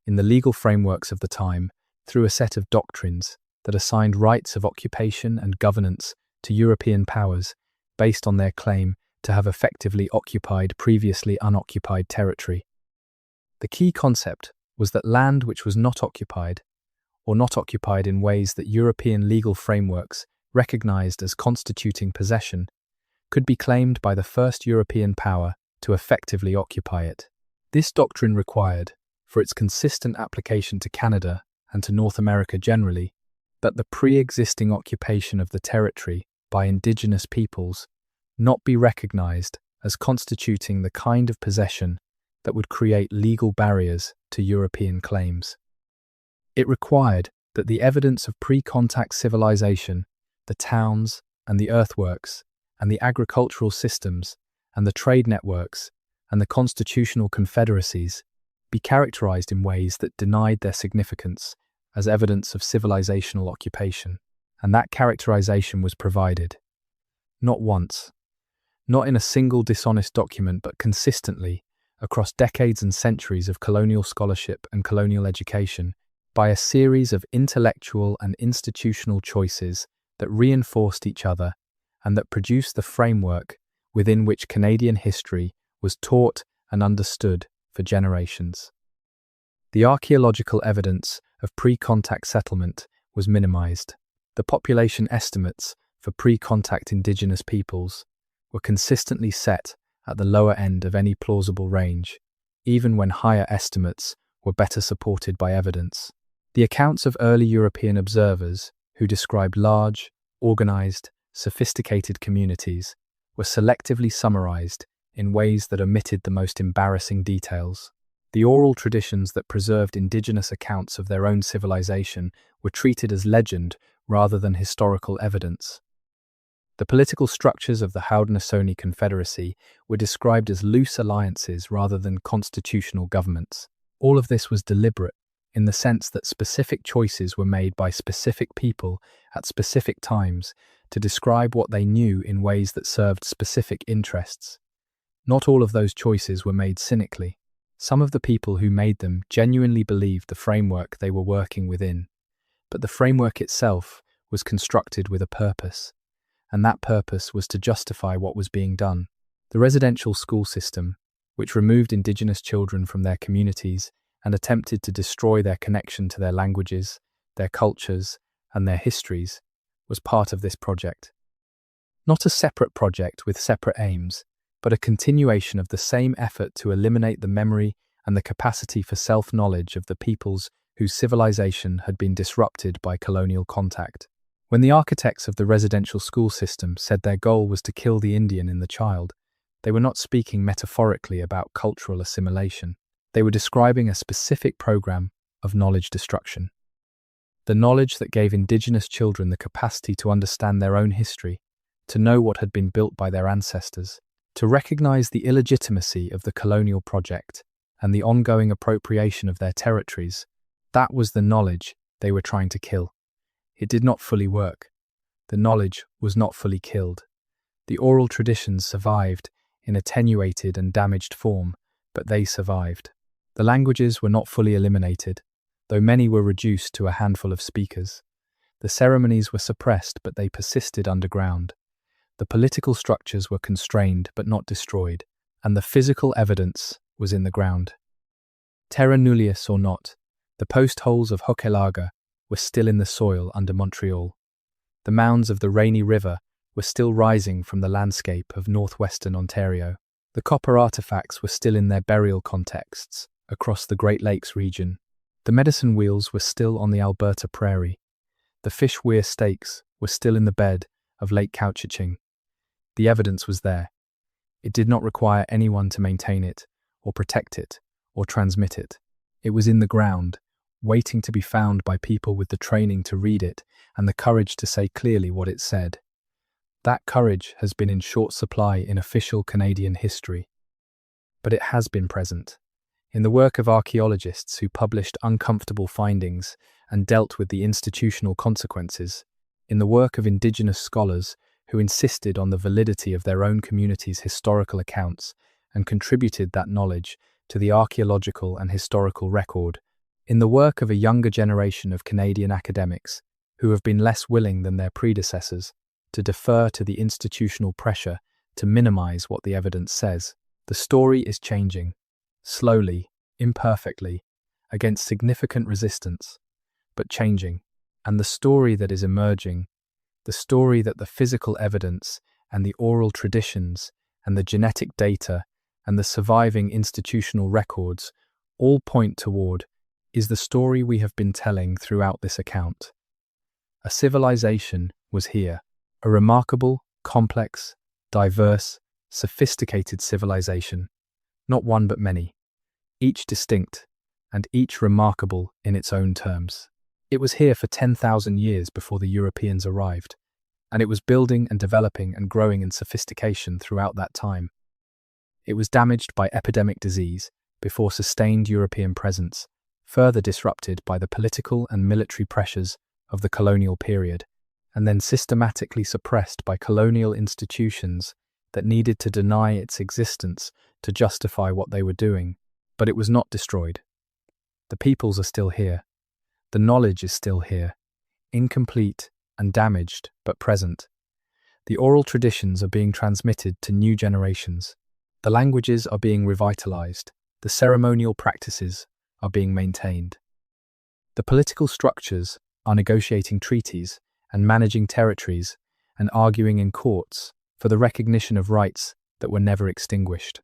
in the legal frameworks of the time, through a set of doctrines that assigned rights of occupation and governance to European powers based on their claim to have effectively occupied previously unoccupied territory. The key concept was that land which was not occupied, or not occupied in ways that European legal frameworks recognized as constituting possession, could be claimed by the first European power to effectively occupy it. This doctrine required, for its consistent application to Canada and to North America generally, that the pre-existing occupation of the territory by indigenous peoples not be recognized as constituting the kind of possession that would create legal barriers to European claims. It required that the evidence of pre-contact civilization, the towns and the earthworks, and the agricultural systems, and the trade networks, and the constitutional confederacies be characterized in ways that denied their significance as evidence of civilizational occupation, and that characterization was provided. Not once, not in a single dishonest document, but consistently, across decades and centuries of colonial scholarship and colonial education, by a series of intellectual and institutional choices that reinforced each other and that produced the framework within which Canadian history was taught and understood for generations. The archaeological evidence of pre-contact settlement was minimized. The population estimates for pre-contact indigenous peoples were consistently set at the lower end of any plausible range, even when higher estimates were better supported by evidence. The accounts of early European observers who described large, organized, sophisticated communities were selectively summarized in ways that omitted the most embarrassing details. The oral traditions that preserved indigenous accounts of their own civilization were treated as legend rather than historical evidence. The political structures of the Haudenosaunee Confederacy were described as loose alliances rather than constitutional governments. All of this was deliberate, in the sense that specific choices were made by specific people at specific times to describe what they knew in ways that served specific interests. Not all of those choices were made cynically. Some of the people who made them genuinely believed the framework they were working within, but the framework itself was constructed with a purpose, and that purpose was to justify what was being done. The residential school system, which removed indigenous children from their communities and attempted to destroy their connection to their languages, their cultures, and their histories, was part of this project. Not a separate project with separate aims, but a continuation of the same effort to eliminate the memory and the capacity for self-knowledge of the peoples whose civilization had been disrupted by colonial contact. When the architects of the residential school system said their goal was to kill the Indian in the child, they were not speaking metaphorically about cultural assimilation. They were describing a specific program of knowledge destruction. The knowledge that gave indigenous children the capacity to understand their own history, to know what had been built by their ancestors, to recognize the illegitimacy of the colonial project and the ongoing appropriation of their territories. That was the knowledge they were trying to kill. It did not fully work. The knowledge was not fully killed. The oral traditions survived in attenuated and damaged form, but they survived. The languages were not fully eliminated, though many were reduced to a handful of speakers. The ceremonies were suppressed, but they persisted underground. The political structures were constrained but not destroyed, and the physical evidence was in the ground. Terra nullius or not, the post holes of Hochelaga were still in the soil under Montreal. The mounds of the Rainy River were still rising from the landscape of northwestern Ontario. The copper artifacts were still in their burial contexts across the Great Lakes region. The medicine wheels were still on the Alberta prairie. The fish weir stakes were still in the bed of Lake Couchiching. The evidence was there. It did not require anyone to maintain it, or protect it, or transmit it. It was in the ground, waiting to be found by people with the training to read it and the courage to say clearly what it said. That courage has been in short supply in official Canadian history. But it has been present in the work of archaeologists who published uncomfortable findings and dealt with the institutional consequences, in the work of Indigenous scholars who insisted on the validity of their own community's historical accounts and contributed that knowledge to the archaeological and historical record In the work of a younger generation of Canadian academics who have been less willing than their predecessors to defer to the institutional pressure to minimize what the evidence says, the story is changing, slowly, imperfectly, against significant resistance, but changing. And the story that is emerging, the story that the physical evidence and the oral traditions and the genetic data and the surviving institutional records all point toward, is the story we have been telling throughout this account. A civilization was here, a remarkable, complex, diverse, sophisticated civilization, not one but many, each distinct and each remarkable in its own terms. It was here for 10,000 years before the Europeans arrived, and it was building and developing and growing in sophistication throughout that time. It was damaged by epidemic disease before sustained European presence, further disrupted by the political and military pressures of the colonial period, and then systematically suppressed by colonial institutions that needed to deny its existence to justify what they were doing. But it was not destroyed. The peoples are still here. The knowledge is still here, incomplete and damaged, but present. The oral traditions are being transmitted to new generations. The languages are being revitalized. The ceremonial practices are being maintained. The political structures are negotiating treaties and managing territories and arguing in courts for the recognition of rights that were never extinguished.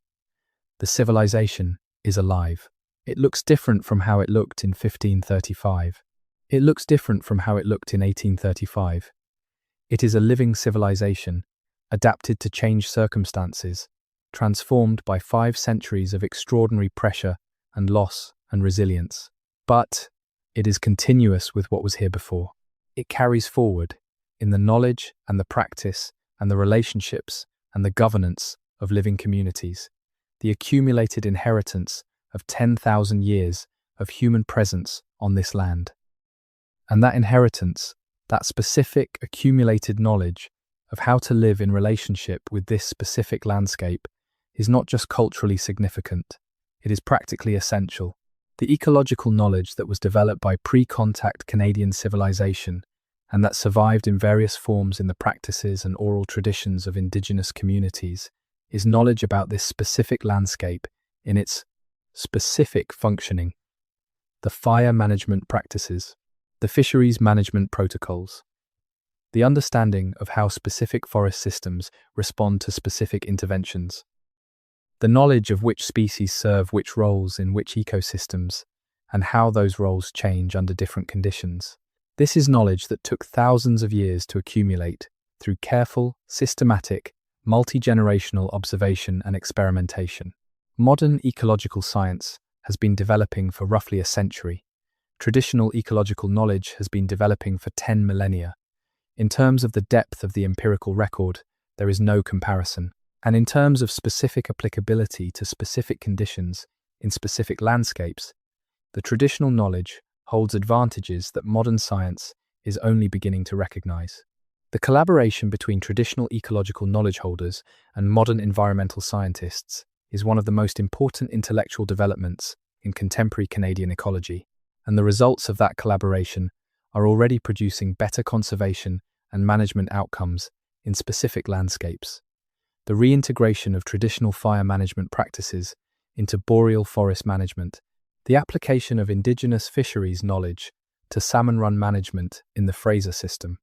The civilization is alive. It looks different from how it looked in 1535. It looks different from how it looked in 1835. It is a living civilization, adapted to changed circumstances, transformed by 5 centuries of extraordinary pressure and loss and resilience. But it is continuous with what was here before. It carries forward in the knowledge and the practice and the relationships and the governance of living communities, the accumulated inheritance of 10,000 years of human presence on this land. And that inheritance, that specific accumulated knowledge of how to live in relationship with this specific landscape, is not just culturally significant, it is practically essential. The ecological knowledge that was developed by pre-contact Canadian civilization and that survived in various forms in the practices and oral traditions of Indigenous communities is knowledge about this specific landscape in its specific functioning. The fire management practices, the fisheries management protocols, the understanding of how specific forest systems respond to specific interventions, the knowledge of which species serve which roles in which ecosystems, and how those roles change under different conditions. This is knowledge that took thousands of years to accumulate through careful, systematic, multi-generational observation and experimentation. Modern ecological science has been developing for roughly a century. Traditional ecological knowledge has been developing for 10 millennia. In terms of the depth of the empirical record, there is no comparison. And in terms of specific applicability to specific conditions in specific landscapes, the traditional knowledge holds advantages that modern science is only beginning to recognize. The collaboration between traditional ecological knowledge holders and modern environmental scientists is one of the most important intellectual developments in contemporary Canadian ecology, and the results of that collaboration are already producing better conservation and management outcomes in specific landscapes. The reintegration of traditional fire management practices into boreal forest management, the application of Indigenous fisheries knowledge to salmon run management in the Fraser system,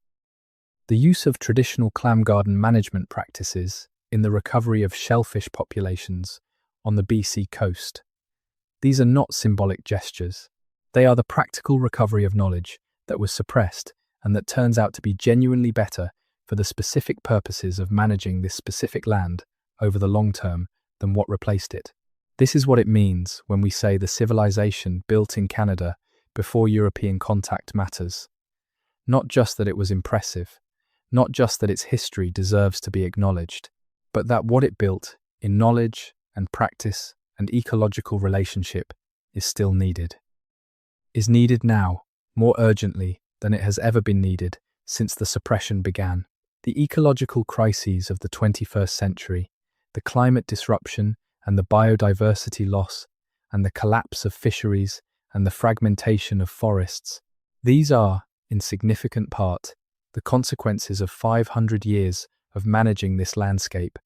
the use of traditional clam garden management practices in the recovery of shellfish populations on the BC coast. These are not symbolic gestures. They are the practical recovery of knowledge that was suppressed and that turns out to be genuinely better for the specific purposes of managing this specific land over the long term than what replaced it. This is what it means when we say the civilization built in Canada before European contact matters. Not just that it was impressive, not just that its history deserves to be acknowledged, but that what it built in knowledge and practice and ecological relationship is still needed. Is needed now, more urgently than it has ever been needed since the suppression began. The ecological crises of the 21st century, the climate disruption and the biodiversity loss, and the collapse of fisheries and the fragmentation of forests. These are, in significant part, the consequences of 500 years of managing this landscape,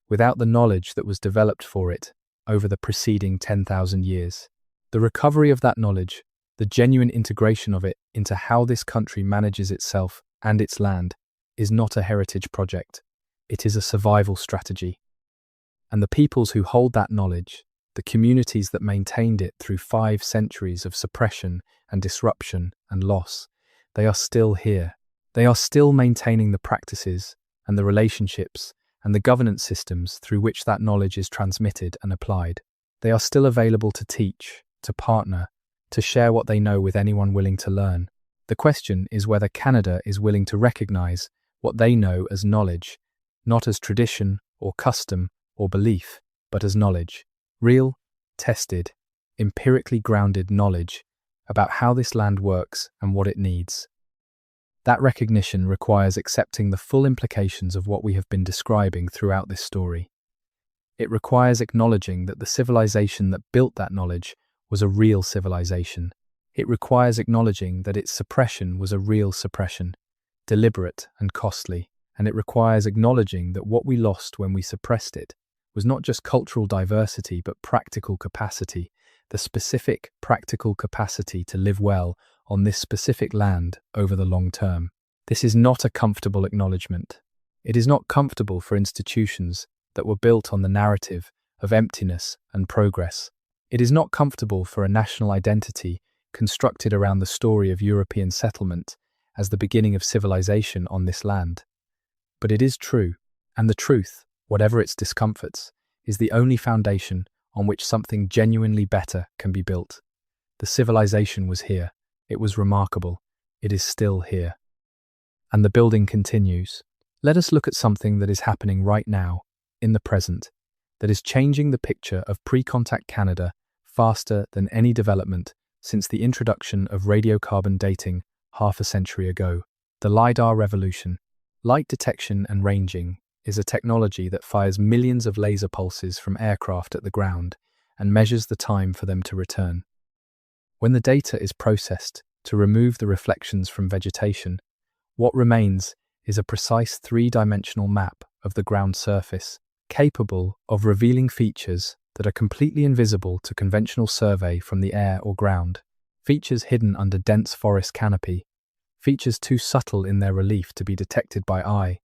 without the knowledge that was developed for it over the preceding 10,000 years. The recovery of that knowledge, the genuine integration of it into how this country manages itself and its land, is not a heritage project. It is a survival strategy. And the peoples who hold that knowledge, the communities that maintained it through 5 centuries of suppression and disruption and loss, they are still here. They are still maintaining the practices and the relationships and the governance systems through which that knowledge is transmitted and applied. They are still available to teach, to partner, to share what they know with anyone willing to learn. The question is whether Canada is willing to recognize what they know as knowledge, not as tradition or custom or belief, but as knowledge. Real, tested, empirically grounded knowledge about how this land works and what it needs. That recognition requires accepting the full implications of what we have been describing throughout this story. It requires acknowledging that the civilization that built that knowledge was a real civilization. It requires acknowledging that its suppression was a real suppression, deliberate and costly. And it requires acknowledging that what we lost when we suppressed it was not just cultural diversity but practical capacity, the specific practical capacity to live well on this specific land over the long term. This is not a comfortable acknowledgement. It is not comfortable for institutions that were built on the narrative of emptiness and progress. It is not comfortable for a national identity constructed around the story of European settlement as the beginning of civilization on this land. But it is true, and the truth, whatever its discomforts, is the only foundation on which something genuinely better can be built. The civilization was here. It was remarkable. It is still here. And the building continues. Let us look at something that is happening right now, in the present, that is changing the picture of pre-contact Canada faster than any development since the introduction of radiocarbon dating half a century ago. The LiDAR revolution. Light detection and ranging is a technology that fires millions of laser pulses from aircraft at the ground and measures the time for them to return. When the data is processed to remove the reflections from vegetation, what remains is a precise 3-dimensional map of the ground surface, capable of revealing features that are completely invisible to conventional survey from the air or ground, features hidden under dense forest canopy, features too subtle in their relief to be detected by eye,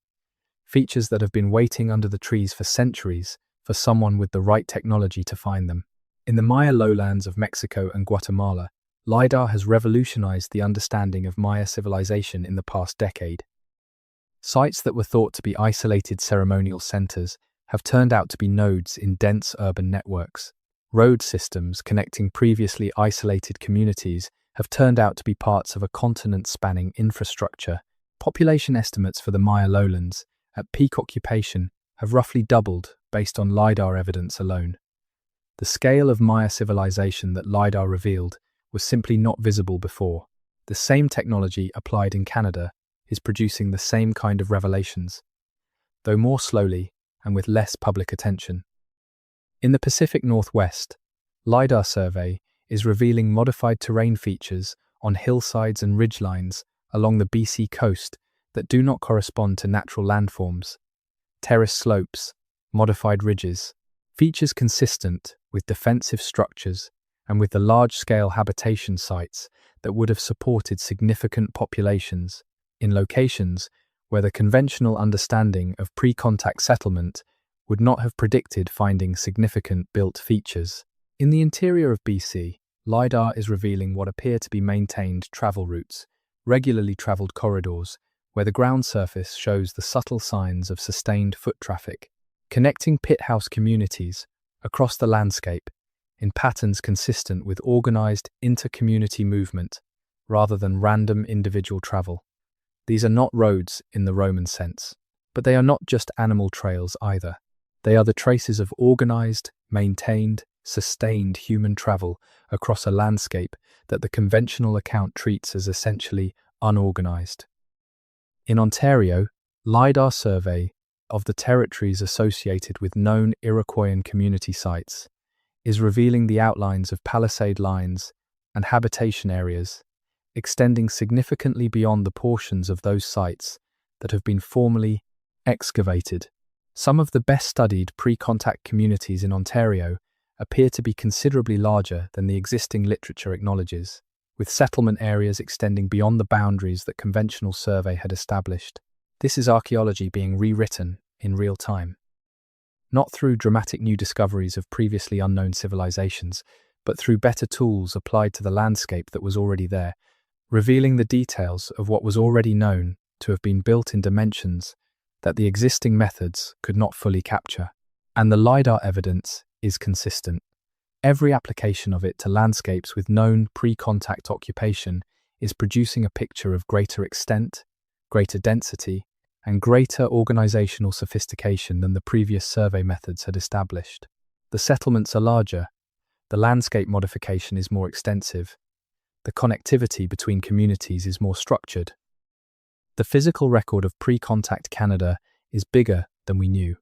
features that have been waiting under the trees for centuries for someone with the right technology to find them. In the Maya lowlands of Mexico and Guatemala, LiDAR has revolutionized the understanding of Maya civilization in the past decade. Sites that were thought to be isolated ceremonial centers have turned out to be nodes in dense urban networks. Road systems connecting previously isolated communities have turned out to be parts of a continent-spanning infrastructure. Population estimates for the Maya lowlands, at peak occupation, have roughly doubled based on LiDAR evidence alone. The scale of Maya civilization that LiDAR revealed was simply not visible before. The same technology applied in Canada is producing the same kind of revelations, though more slowly and with less public attention. In the Pacific Northwest, LiDAR survey is revealing modified terrain features on hillsides and ridgelines along the BC coast that do not correspond to natural landforms. Terrace slopes, modified ridges, features consistent with defensive structures and with the large-scale habitation sites that would have supported significant populations in locations where the conventional understanding of pre-contact settlement would not have predicted finding significant built features. In the interior of BC, LiDAR is revealing what appear to be maintained travel routes, regularly travelled corridors, where the ground surface shows the subtle signs of sustained foot traffic, connecting pit house communities across the landscape in patterns consistent with organised inter-community movement rather than random individual travel. These are not roads in the Roman sense, but they are not just animal trails either. They are the traces of organised, maintained, sustained human travel across a landscape that the conventional account treats as essentially unorganised. In Ontario, LiDAR survey of the territories associated with known Iroquoian community sites is revealing the outlines of palisade lines and habitation areas, extending significantly beyond the portions of those sites that have been formally excavated. Some of the best-studied pre-contact communities in Ontario appear to be considerably larger than the existing literature acknowledges, with settlement areas extending beyond the boundaries that conventional survey had established. This is archaeology being rewritten in real time. Not through dramatic new discoveries of previously unknown civilizations, but through better tools applied to the landscape that was already there, revealing the details of what was already known to have been built in dimensions that the existing methods could not fully capture. And the LiDAR evidence is consistent. Every application of it to landscapes with known pre-contact occupation is producing a picture of greater extent, greater density, and greater organizational sophistication than the previous survey methods had established. The settlements are larger, the landscape modification is more extensive, the connectivity between communities is more structured. The physical record of pre-contact Canada is bigger than we knew.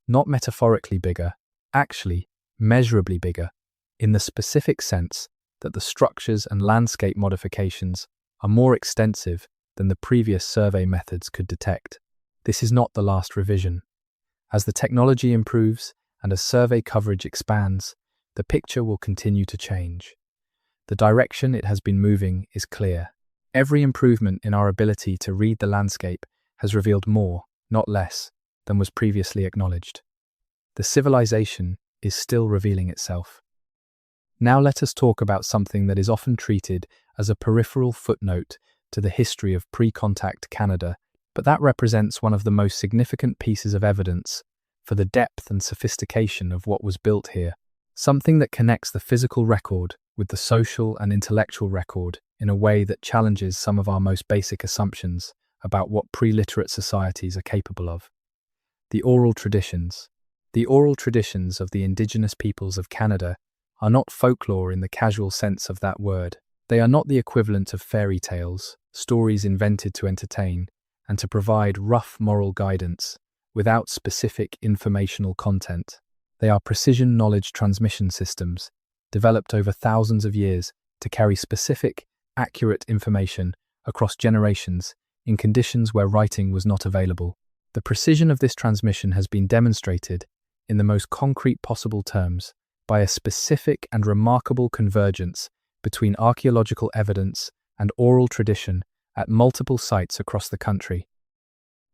Not metaphorically bigger, actually measurably bigger, in the specific sense that the structures and landscape modifications are more extensive than the previous survey methods could detect. This is not the last revision. As the technology improves and as survey coverage expands, the picture will continue to change. The direction it has been moving is clear. Every improvement in our ability to read the landscape has revealed more, not less, than was previously acknowledged. The civilization is still revealing itself. Now let us talk about something that is often treated as a peripheral footnote to the history of pre-contact Canada, but that represents one of the most significant pieces of evidence for the depth and sophistication of what was built here, something that connects the physical record with the social and intellectual record in a way that challenges some of our most basic assumptions about what pre-literate societies are capable of. The oral traditions. The oral traditions of the Indigenous peoples of Canada are not folklore in the casual sense of that word. They are not the equivalent of fairy tales, stories invented to entertain and to provide rough moral guidance without specific informational content. They are precision knowledge transmission systems developed over thousands of years to carry specific, accurate information across generations in conditions where writing was not available. The precision of this transmission has been demonstrated in the most concrete possible terms by a specific and remarkable convergence between archaeological evidence and oral tradition at multiple sites across the country.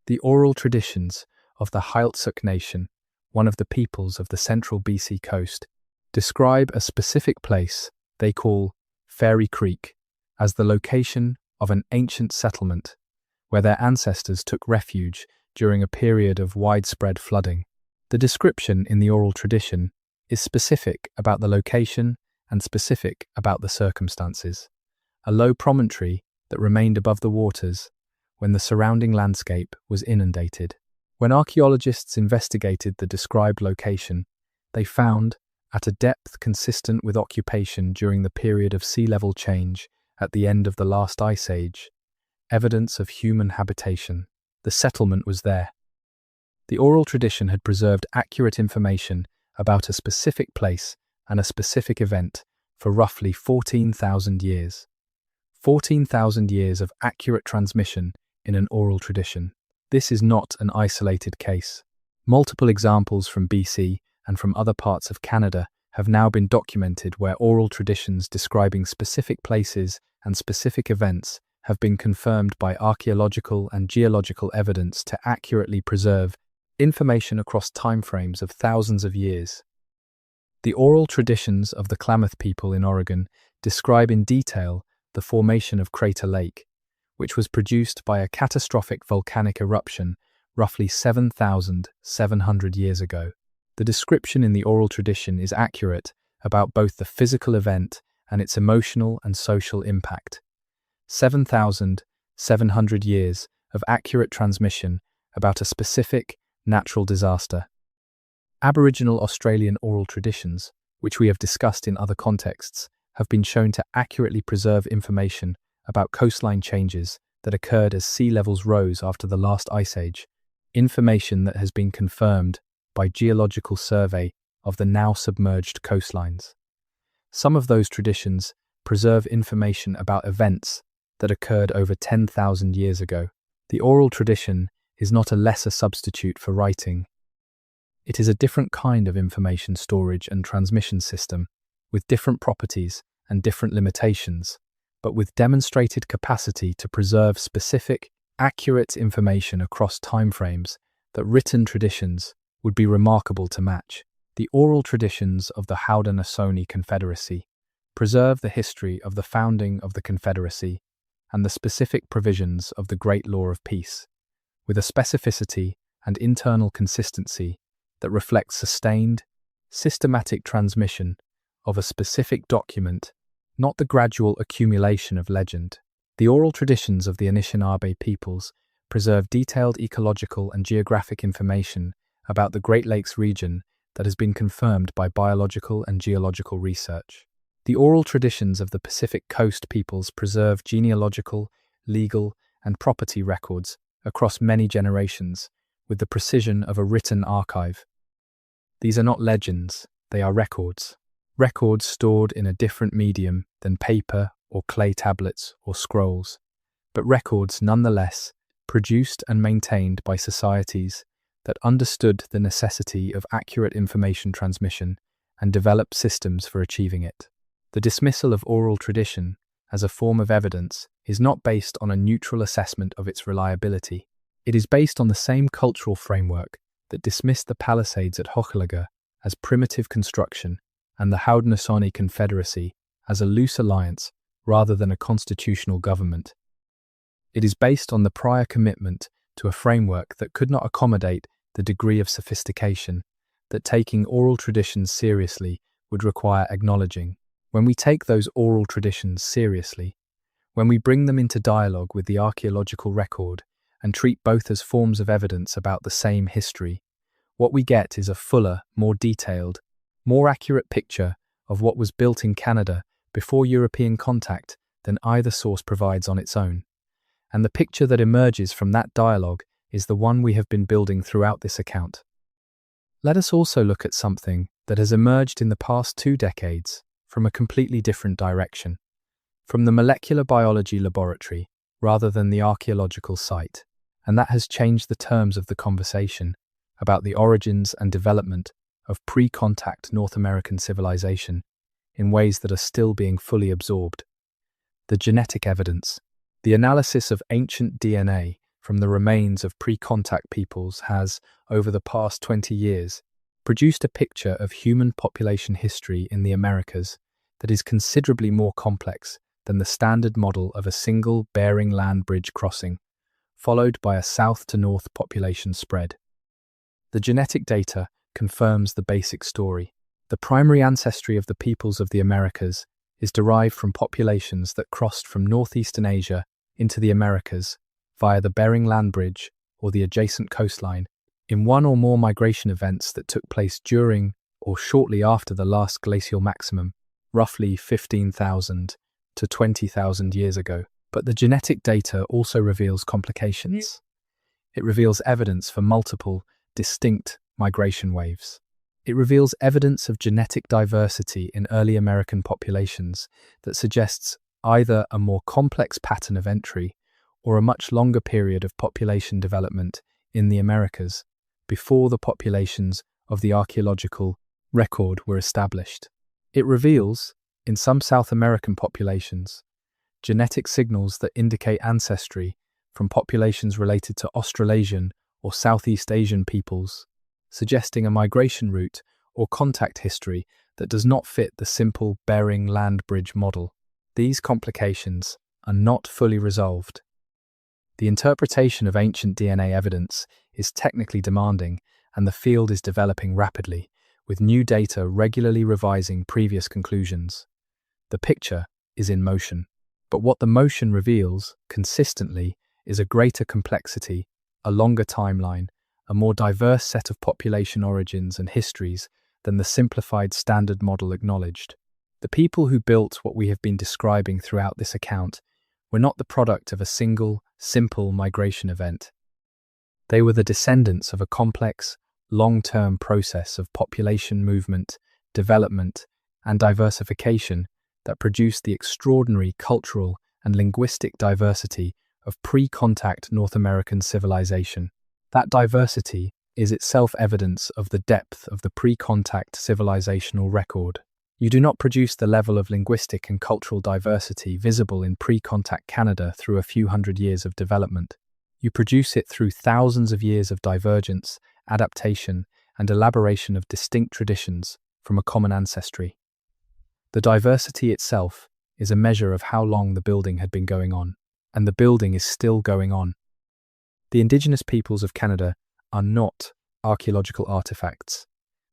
The oral traditions of the Heiltsuk Nation, one of the peoples of the central BC coast, describe a specific place they call Fairy Creek as the location of an ancient settlement where their ancestors took refuge during a period of widespread flooding. The description in the oral tradition is specific about the location and specific about the circumstances. A low promontory that remained above the waters when the surrounding landscape was inundated. When archaeologists investigated the described location, they found, at a depth consistent with occupation during the period of sea level change at the end of the last ice age, evidence of human habitation. The settlement was there. The oral tradition had preserved accurate information about a specific place and a specific event for roughly 14,000 years. 14,000 years of accurate transmission in an oral tradition. This is not an isolated case. Multiple examples from BC and from other parts of Canada have now been documented where oral traditions describing specific places and specific events have been confirmed by archaeological and geological evidence to accurately preserve information across timeframes of thousands of years. The oral traditions of the Klamath people in Oregon describe in detail the formation of Crater Lake, which was produced by a catastrophic volcanic eruption roughly 7,700 years ago. The description in the oral tradition is accurate about both the physical event and its emotional and social impact. 7,700 years of accurate transmission about a specific natural disaster. Aboriginal Australian oral traditions, which we have discussed in other contexts, have been shown to accurately preserve information about coastline changes that occurred as sea levels rose after the last ice age, information that has been confirmed by geological survey of the now submerged coastlines. Some of those traditions preserve information about events that occurred over 10,000 years ago. The oral tradition is not a lesser substitute for writing. It is a different kind of information storage and transmission system, with different properties and different limitations, but with demonstrated capacity to preserve specific, accurate information across timeframes that written traditions would be remarkable to match. The oral traditions of the Haudenosaunee Confederacy preserve the history of the founding of the Confederacy and the specific provisions of the Great Law of Peace, with a specificity and internal consistency that reflects sustained, systematic transmission of a specific document, not the gradual accumulation of legend. The oral traditions of the Anishinaabe peoples preserve detailed ecological and geographic information about the Great Lakes region that has been confirmed by biological and geological research. The oral traditions of the Pacific Coast peoples preserve genealogical, legal, and property records across many generations with the precision of a written archive. These are not legends, they are records. Records stored in a different medium than paper or clay tablets or scrolls, but records nonetheless produced and maintained by societies that understood the necessity of accurate information transmission and developed systems for achieving it. The dismissal of oral tradition as a form of evidence is not based on a neutral assessment of its reliability. It is based on the same cultural framework that dismissed the Palisades at Hochelaga as primitive construction and the Haudenosaunee Confederacy as a loose alliance rather than a constitutional government. It is based on the prior commitment to a framework that could not accommodate the degree of sophistication that taking oral traditions seriously would require acknowledging. When we take those oral traditions seriously, when we bring them into dialogue with the archaeological record and treat both as forms of evidence about the same history, what we get is a fuller, more detailed, more accurate picture of what was built in Canada before European contact than either source provides on its own. And the picture that emerges from that dialogue is the one we have been building throughout this account. Let us also look at something that has emerged in the past 2 decades from a completely different direction, from the molecular biology laboratory rather than the archaeological site, and that has changed the terms of the conversation about the origins and development of pre-contact North American civilization in ways that are still being fully absorbed. The genetic evidence. The analysis of ancient DNA from the remains of pre-contact peoples has, over the past 20 years, produced a picture of human population history in the Americas that is considerably more complex than the standard model of a single Bering Land Bridge crossing, followed by a south-to-north population spread. The genetic data confirms the basic story. The primary ancestry of the peoples of the Americas is derived from populations that crossed from northeastern Asia into the Americas via the Bering Land Bridge or the adjacent coastline in one or more migration events that took place during or shortly after the last glacial maximum, roughly 15,000 to 20,000 years ago. But the genetic data also reveals complications. It reveals evidence for multiple, distinct migration waves. It reveals evidence of genetic diversity in early American populations that suggests either a more complex pattern of entry or a much longer period of population development in the Americas before the populations of the archaeological record were established. It reveals, in some South American populations, genetic signals that indicate ancestry from populations related to Australasian or Southeast Asian peoples, suggesting a migration route or contact history that does not fit the simple Bering Land Bridge model. These complications are not fully resolved. The interpretation of ancient DNA evidence is technically demanding, and the field is developing rapidly, with new data regularly revising previous conclusions. The picture is in motion, but what the motion reveals, consistently, is a greater complexity, a longer timeline, a more diverse set of population origins and histories than the simplified standard model acknowledged. The people who built what we have been describing throughout this account were not the product of a single, simple migration event. They were the descendants of a complex, long-term process of population movement, development, and diversification that produced the extraordinary cultural and linguistic diversity of pre-contact North American civilization. That diversity is itself evidence of the depth of the pre-contact civilizational record. You do not produce the level of linguistic and cultural diversity visible in pre-contact Canada through a few hundred years of development. You produce it through thousands of years of divergence, adaptation, and elaboration of distinct traditions from a common ancestry. The diversity itself is a measure of how long the building had been going on, and the building is still going on. The Indigenous peoples of Canada are not archaeological artifacts.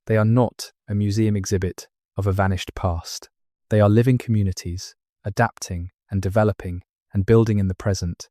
They are not a museum exhibit of a vanished past. They are living communities, adapting and developing and building in the present,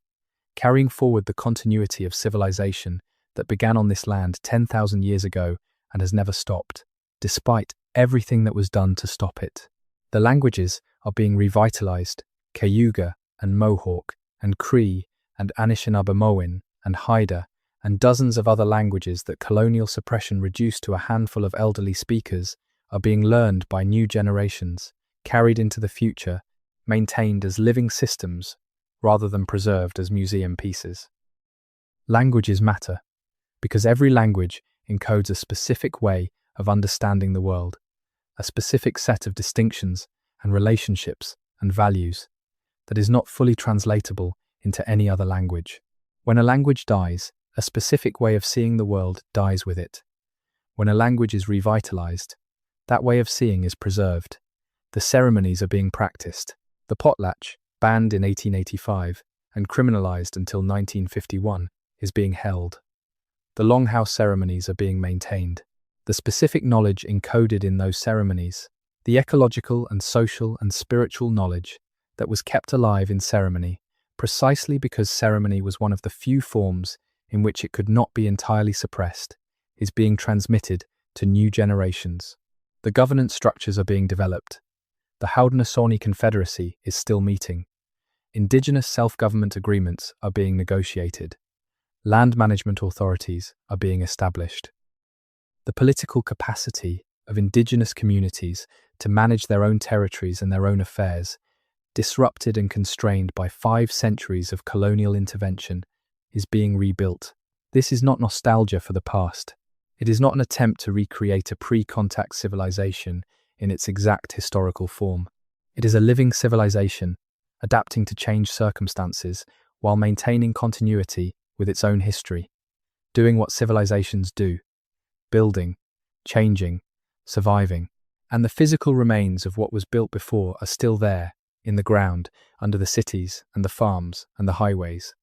carrying forward the continuity of civilization that began on this land 10,000 years ago and has never stopped, despite everything that was done to stop it. The languages are being revitalized: Cayuga and Mohawk and Cree and Anishinaabe and Haida, and dozens of other languages that colonial suppression reduced to a handful of elderly speakers are being learned by new generations, carried into the future, maintained as living systems rather than preserved as museum pieces. Languages matter because every language encodes a specific way of understanding the world, a specific set of distinctions and relationships and values that is not fully translatable into any other language. When a language dies, a specific way of seeing the world dies with it. When a language is revitalized, that way of seeing is preserved. The ceremonies are being practiced. The potlatch, banned in 1885 and criminalized until 1951, is being held. The longhouse ceremonies are being maintained. The specific knowledge encoded in those ceremonies, the ecological and social and spiritual knowledge that was kept alive in ceremony, precisely because ceremony was one of the few forms in which it could not be entirely suppressed, is being transmitted to new generations. The governance structures are being developed. The Haudenosaunee Confederacy is still meeting. Indigenous self-government agreements are being negotiated. Land management authorities are being established. The political capacity of Indigenous communities to manage their own territories and their own affairs, disrupted and constrained by 5 centuries of colonial intervention, is being rebuilt. This is not nostalgia for the past. It is not an attempt to recreate a pre-contact civilization in its exact historical form. It is a living civilization, adapting to changed circumstances while maintaining continuity with its own history, doing what civilizations do: building, changing, surviving. And the physical remains of what was built before are still there, in the ground, under the cities and the farms and the highways.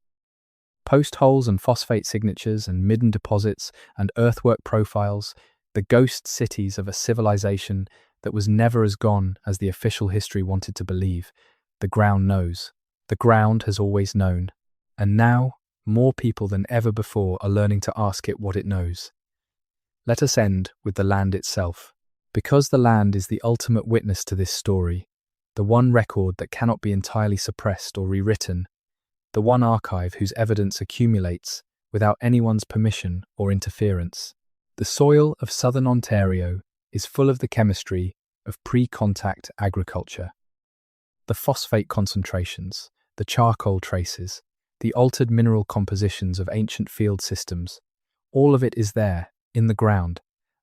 Post holes and phosphate signatures and midden deposits and earthwork profiles, the ghost cities of a civilization that was never as gone as the official history wanted to believe. The ground knows. The ground has always known. And now, more people than ever before are learning to ask it what it knows. Let us end with the land itself. Because the land is the ultimate witness to this story, the one record that cannot be entirely suppressed or rewritten, the one archive whose evidence accumulates without anyone's permission or interference. The soil of southern Ontario is full of the chemistry of pre-contact agriculture. The phosphate concentrations, the charcoal traces, the altered mineral compositions of ancient field systems, all of it is there, in the ground,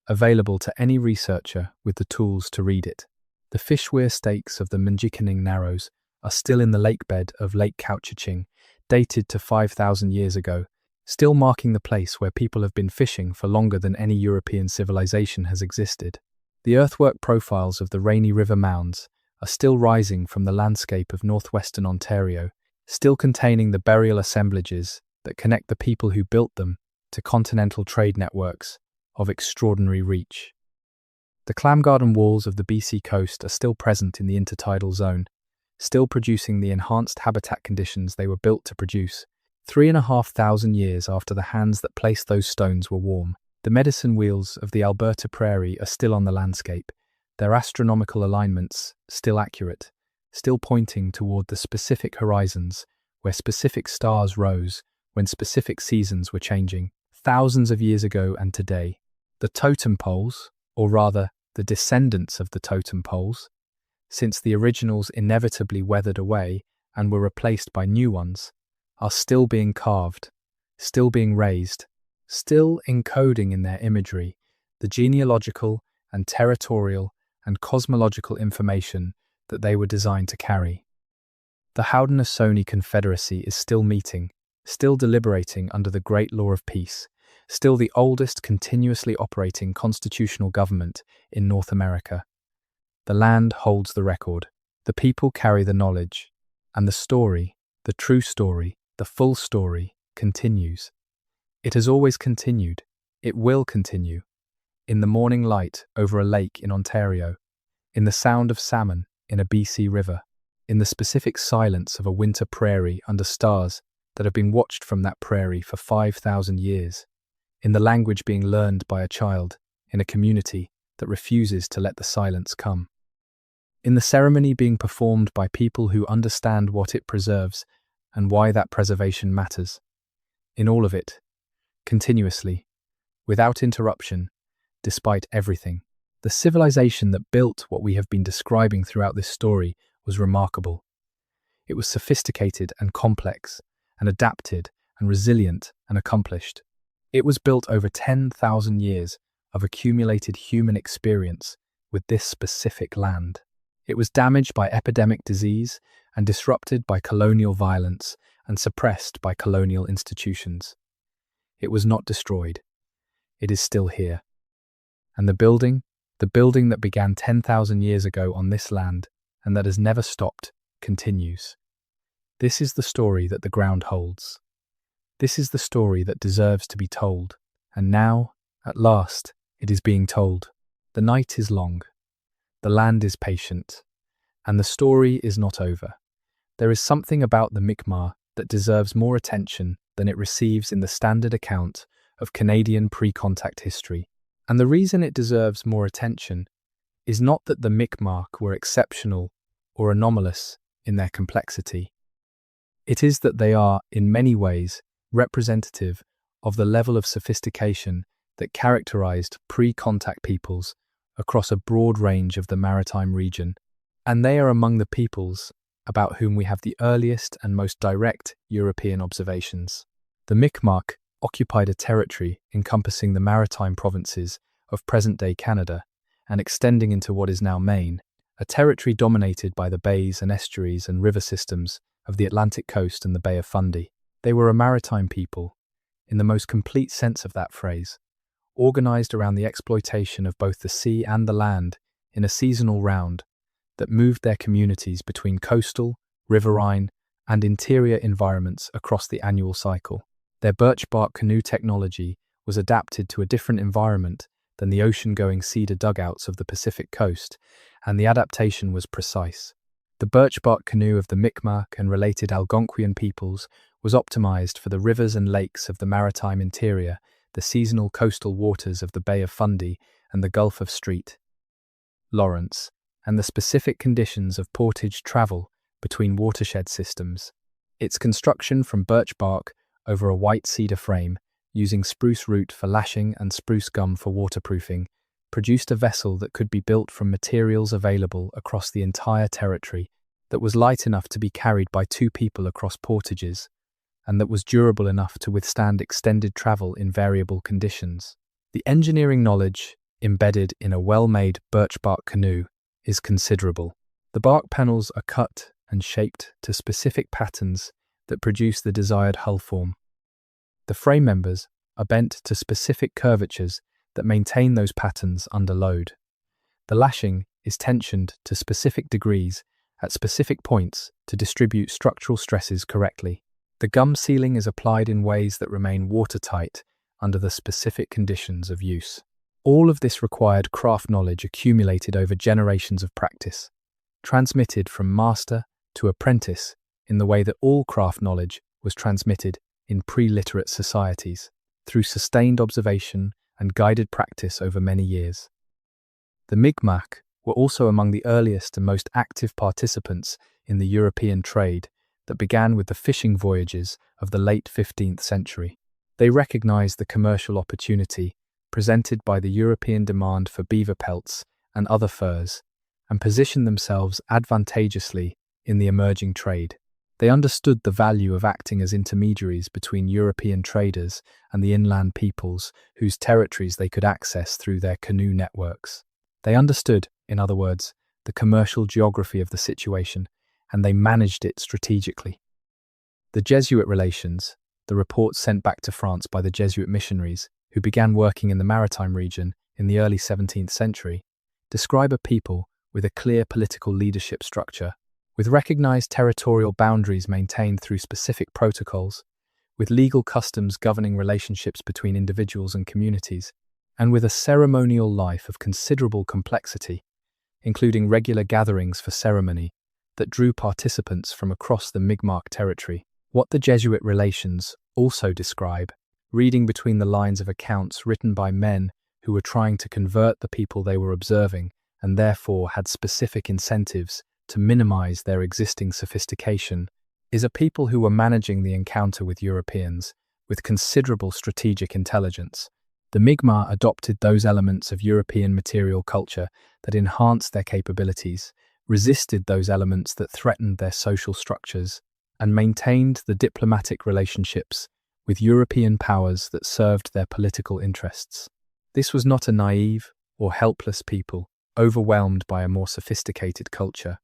available to any researcher with the tools to read it. The fish weir stakes of the Minjikining Narrows are still in the lakebed of Lake Couchiching, dated to 5,000 years ago, still marking the place where people have been fishing for longer than any European civilization has existed. The earthwork profiles of the Rainy River mounds are still rising from the landscape of northwestern Ontario, still containing the burial assemblages that connect the people who built them to continental trade networks of extraordinary reach. The clam garden walls of the BC coast are still present in the intertidal zone, still producing the enhanced habitat conditions they were built to produce, 3,500 years after the hands that placed those stones were warm. The medicine wheels of the Alberta prairie are still on the landscape, their astronomical alignments still accurate, still pointing toward the specific horizons where specific stars rose when specific seasons were changing, thousands of years ago and today. The totem poles, or rather the descendants of the totem poles, since the originals inevitably weathered away and were replaced by new ones, are still being carved, still being raised, still encoding in their imagery the genealogical and territorial and cosmological information that they were designed to carry. The Haudenosaunee Confederacy is still meeting, still deliberating under the Great Law of Peace, still the oldest continuously operating constitutional government in North America. The land holds the record, the people carry the knowledge, and the story, the true story, the full story, continues. It has always continued. It will continue. In the morning light over a lake in Ontario, in the sound of salmon in a BC river, in the specific silence of a winter prairie under stars that have been watched from that prairie for 5,000 years, in the language being learned by a child in a community that refuses to let the silence come, in the ceremony being performed by people who understand what it preserves and why that preservation matters. In all of it, continuously, without interruption, despite everything. The civilization that built what we have been describing throughout this story was remarkable. It was sophisticated and complex, and adapted and resilient and accomplished. It was built over 10,000 years of accumulated human experience with this specific land. It was damaged by epidemic disease and disrupted by colonial violence and suppressed by colonial institutions. It was not destroyed. It is still here. And the building that began 10,000 years ago on this land and that has never stopped, continues. This is the story that the ground holds. This is the story that deserves to be told. And now, at last, it is being told. The night is long. The land is patient. And the story is not over. There is something about the Mi'kmaq that deserves more attention than it receives in the standard account of Canadian pre-contact history. And the reason it deserves more attention is not that the Mi'kmaq were exceptional or anomalous in their complexity. It is that they are, in many ways, representative of the level of sophistication that characterized pre-contact peoples across a broad range of the maritime region, and they are among the peoples about whom we have the earliest and most direct European observations. The Mi'kmaq occupied a territory encompassing the maritime provinces of present-day Canada and extending into what is now Maine, a territory dominated by the bays and estuaries and river systems of the Atlantic coast and the Bay of Fundy. They were a maritime people, in the most complete sense of that phrase, organized around the exploitation of both the sea and the land in a seasonal round that moved their communities between coastal, riverine, and interior environments across the annual cycle. Their birch bark canoe technology was adapted to a different environment than the ocean-going cedar dugouts of the Pacific coast, and the adaptation was precise. The birch bark canoe of the Mi'kmaq and related Algonquian peoples was optimized for the rivers and lakes of the maritime interior, the seasonal coastal waters of the Bay of Fundy and the Gulf of St. Lawrence, and the specific conditions of portage travel between watershed systems. Its construction from birch bark over a white cedar frame, using spruce root for lashing and spruce gum for waterproofing, produced a vessel that could be built from materials available across the entire territory, that was light enough to be carried by 2 people across portages, and that was durable enough to withstand extended travel in variable conditions. The engineering knowledge embedded in a well-made birch bark canoe is considerable. The bark panels are cut and shaped to specific patterns that produce the desired hull form. The frame members are bent to specific curvatures that maintain those patterns under load. The lashing is tensioned to specific degrees at specific points to distribute structural stresses correctly. The gum sealing is applied in ways that remain watertight under the specific conditions of use. All of this required craft knowledge accumulated over generations of practice, transmitted from master to apprentice in the way that all craft knowledge was transmitted in pre-literate societies, through sustained observation and guided practice over many years. The Mi'kmaq were also among the earliest and most active participants in the European trade that began with the fishing voyages of the late 15th century. They recognized the commercial opportunity presented by the European demand for beaver pelts and other furs, and positioned themselves advantageously in the emerging trade. They understood the value of acting as intermediaries between European traders and the inland peoples whose territories they could access through their canoe networks. They understood, in other words, the commercial geography of the situation, and they managed it strategically. The Jesuit relations, the reports sent back to France by the Jesuit missionaries who began working in the maritime region in the early 17th century, describe a people with a clear political leadership structure, with recognized territorial boundaries maintained through specific protocols, with legal customs governing relationships between individuals and communities, and with a ceremonial life of considerable complexity, including regular gatherings for ceremony that drew participants from across the Mi'kmaq territory. What the Jesuit relations also describe, reading between the lines of accounts written by men who were trying to convert the people they were observing and therefore had specific incentives to minimize their existing sophistication, is a people who were managing the encounter with Europeans with considerable strategic intelligence. The Mi'kmaq adopted those elements of European material culture that enhanced their capabilities, resisted those elements that threatened their social structures, and maintained the diplomatic relationships with European powers that served their political interests. This was not a naive or helpless people overwhelmed by a more sophisticated culture.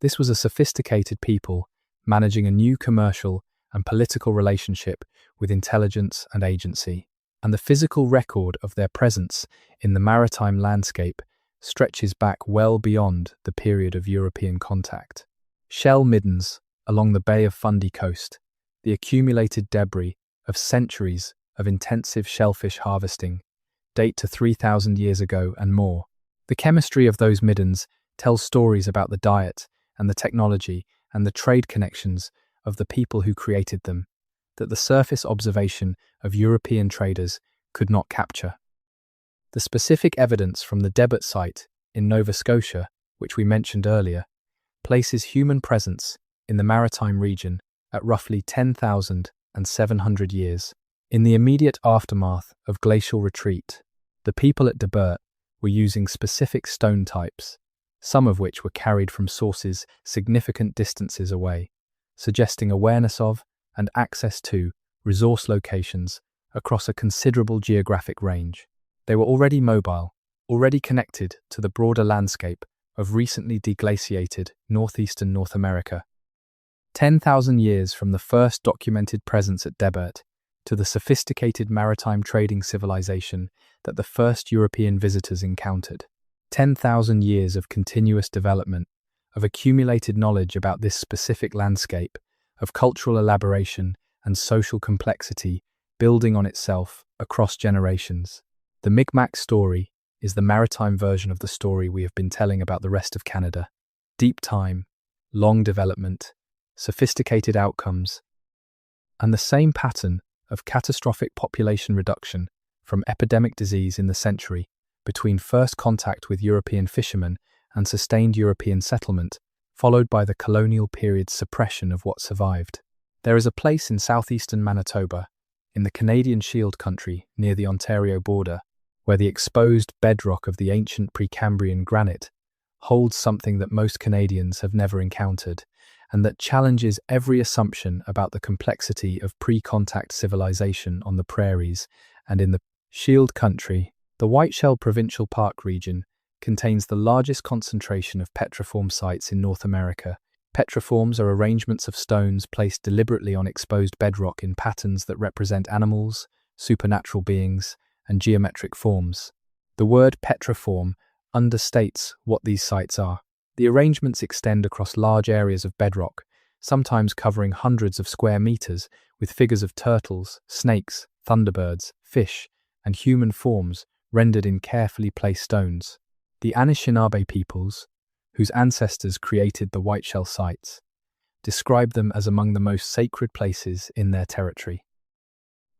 This was a sophisticated people managing a new commercial and political relationship with intelligence and agency, and the physical record of their presence in the maritime landscape stretches back well beyond the period of European contact. Shell middens along the Bay of Fundy coast, the accumulated debris of centuries of intensive shellfish harvesting, date to 3,000 years ago and more. The chemistry of those middens tells stories about the diet and the technology and the trade connections of the people who created them, that the surface observation of European traders could not capture. The specific evidence from the Debert site in Nova Scotia, which we mentioned earlier, places human presence in the maritime region at roughly 10,700 years. In the immediate aftermath of glacial retreat, the people at Debert were using specific stone types, some of which were carried from sources significant distances away, suggesting awareness of and access to resource locations across a considerable geographic range. They were already mobile, already connected to the broader landscape of recently deglaciated northeastern North America. 10,000 years from the first documented presence at Debert to the sophisticated maritime trading civilization that the first European visitors encountered. 10,000 years of continuous development, of accumulated knowledge about this specific landscape, of cultural elaboration and social complexity building on itself across generations. The Mi'kmaq story is the maritime version of the story we have been telling about the rest of Canada. Deep time, long development, sophisticated outcomes, and the same pattern of catastrophic population reduction from epidemic disease in the century between first contact with European fishermen and sustained European settlement, followed by the colonial period's suppression of what survived. There is a place in southeastern Manitoba, in the Canadian Shield Country near the Ontario border, where the exposed bedrock of the ancient Precambrian granite holds something that most Canadians have never encountered, and that challenges every assumption about the complexity of pre-contact civilization on the prairies and in the Shield Country. The Whiteshell Provincial Park region contains the largest concentration of petriform sites in North America. Petriforms are arrangements of stones placed deliberately on exposed bedrock in patterns that represent animals, supernatural beings, and geometric forms. The word petriform understates what these sites are. The arrangements extend across large areas of bedrock, sometimes covering hundreds of square meters, with figures of turtles, snakes, thunderbirds, fish, and human forms rendered in carefully placed stones. The Anishinaabe peoples, whose ancestors created the Whiteshell sites, describe them as among the most sacred places in their territory.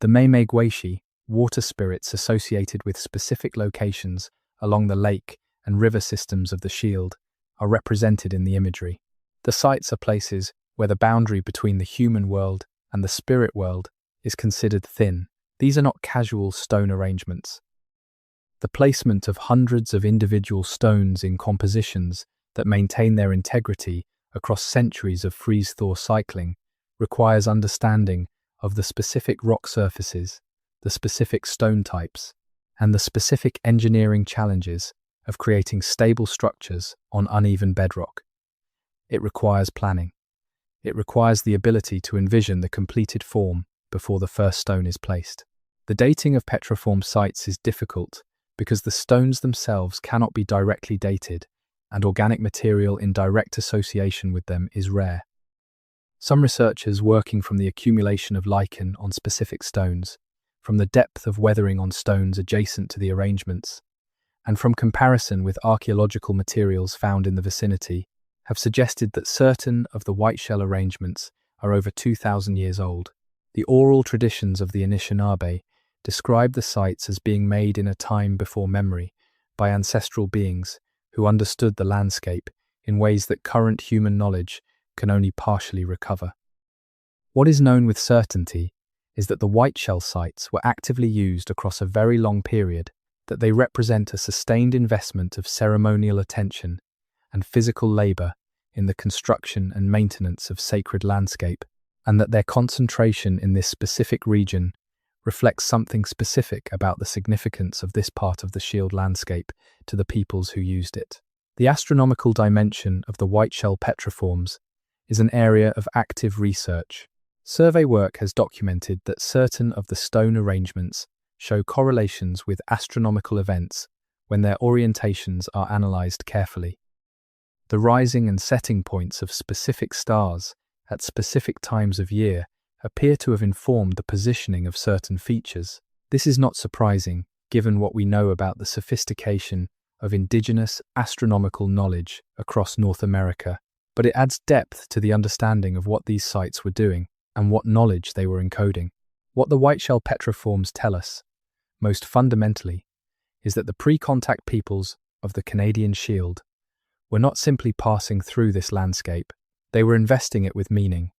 The Maimegwaishi, water spirits associated with specific locations along the lake and river systems of the Shield, are represented in the imagery. The sites are places where the boundary between the human world and the spirit world is considered thin. These are not casual stone arrangements. The placement of hundreds of individual stones in compositions that maintain their integrity across centuries of freeze-thaw cycling requires understanding of the specific rock surfaces, the specific stone types, and the specific engineering challenges of creating stable structures on uneven bedrock. It requires planning. It requires the ability to envision the completed form before the first stone is placed. The dating of petriform sites is difficult because the stones themselves cannot be directly dated, and organic material in direct association with them is rare. Some researchers working from the accumulation of lichen on specific stones, from the depth of weathering on stones adjacent to the arrangements, and from comparison with archaeological materials found in the vicinity, have suggested that certain of the white shell arrangements are over 2,000 years old. The oral traditions of the Anishinaabe describe the sites as being made in a time before memory by ancestral beings who understood the landscape in ways that current human knowledge can only partially recover. What is known with certainty is that the white shell sites were actively used across a very long period, that they represent a sustained investment of ceremonial attention and physical labor in the construction and maintenance of sacred landscape, and that their concentration in this specific region reflects something specific about the significance of this part of the shield landscape to the peoples who used it. The astronomical dimension of the white shell petriforms is an area of active research. Survey work has documented that certain of the stone arrangements show correlations with astronomical events when their orientations are analyzed carefully. The rising and setting points of specific stars at specific times of year appear to have informed the positioning of certain features. This is not surprising, given what we know about the sophistication of indigenous astronomical knowledge across North America, but it adds depth to the understanding of what these sites were doing and what knowledge they were encoding. What the white shell petriforms tell us, most fundamentally, is that the pre-contact peoples of the Canadian Shield were not simply passing through this landscape, they were investing it with meaning,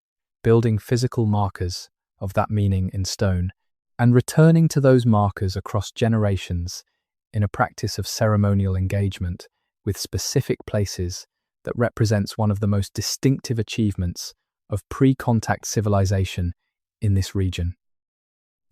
building physical markers of that meaning in stone, and returning to those markers across generations in a practice of ceremonial engagement with specific places that represents one of the most distinctive achievements of pre-contact civilization in this region.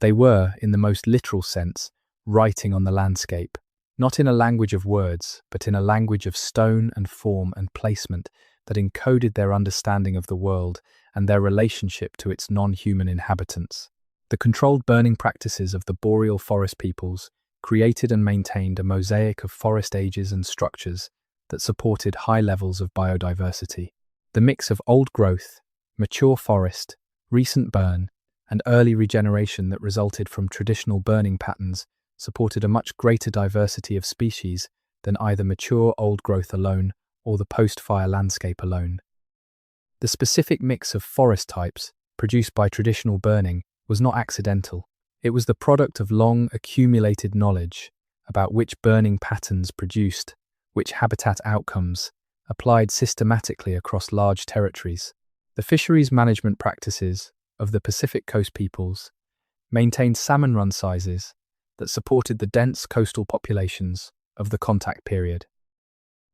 They were, in the most literal sense, writing on the landscape, not in a language of words, but in a language of stone and form and placement that encoded their understanding of the world and their relationship to its non-human inhabitants. The controlled burning practices of the boreal forest peoples created and maintained a mosaic of forest ages and structures that supported high levels of biodiversity. The mix of old growth, mature forest, recent burn, and early regeneration that resulted from traditional burning patterns supported a much greater diversity of species than either mature old growth alone or the post-fire landscape alone. The specific mix of forest types produced by traditional burning was not accidental. It was the product of long accumulated knowledge about which burning patterns produced which habitat outcomes applied systematically across large territories. The fisheries management practices of the Pacific Coast peoples maintained salmon run sizes that supported the dense coastal populations of the contact period.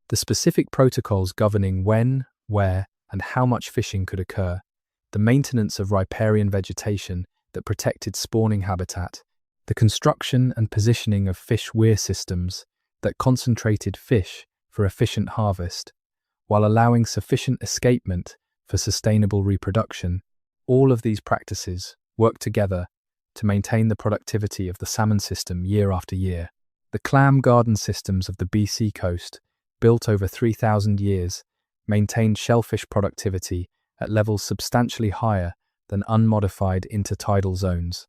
The specific protocols governing when, where, and how much fishing could occur, the maintenance of riparian vegetation that protected spawning habitat, the construction and positioning of fish weir systems that concentrated fish for efficient harvest, while allowing sufficient escapement for sustainable reproduction, all of these practices work together to maintain the productivity of the salmon system year after year. The clam garden systems of the BC coast, built over 3,000 years, maintained shellfish productivity at levels substantially higher than unmodified intertidal zones.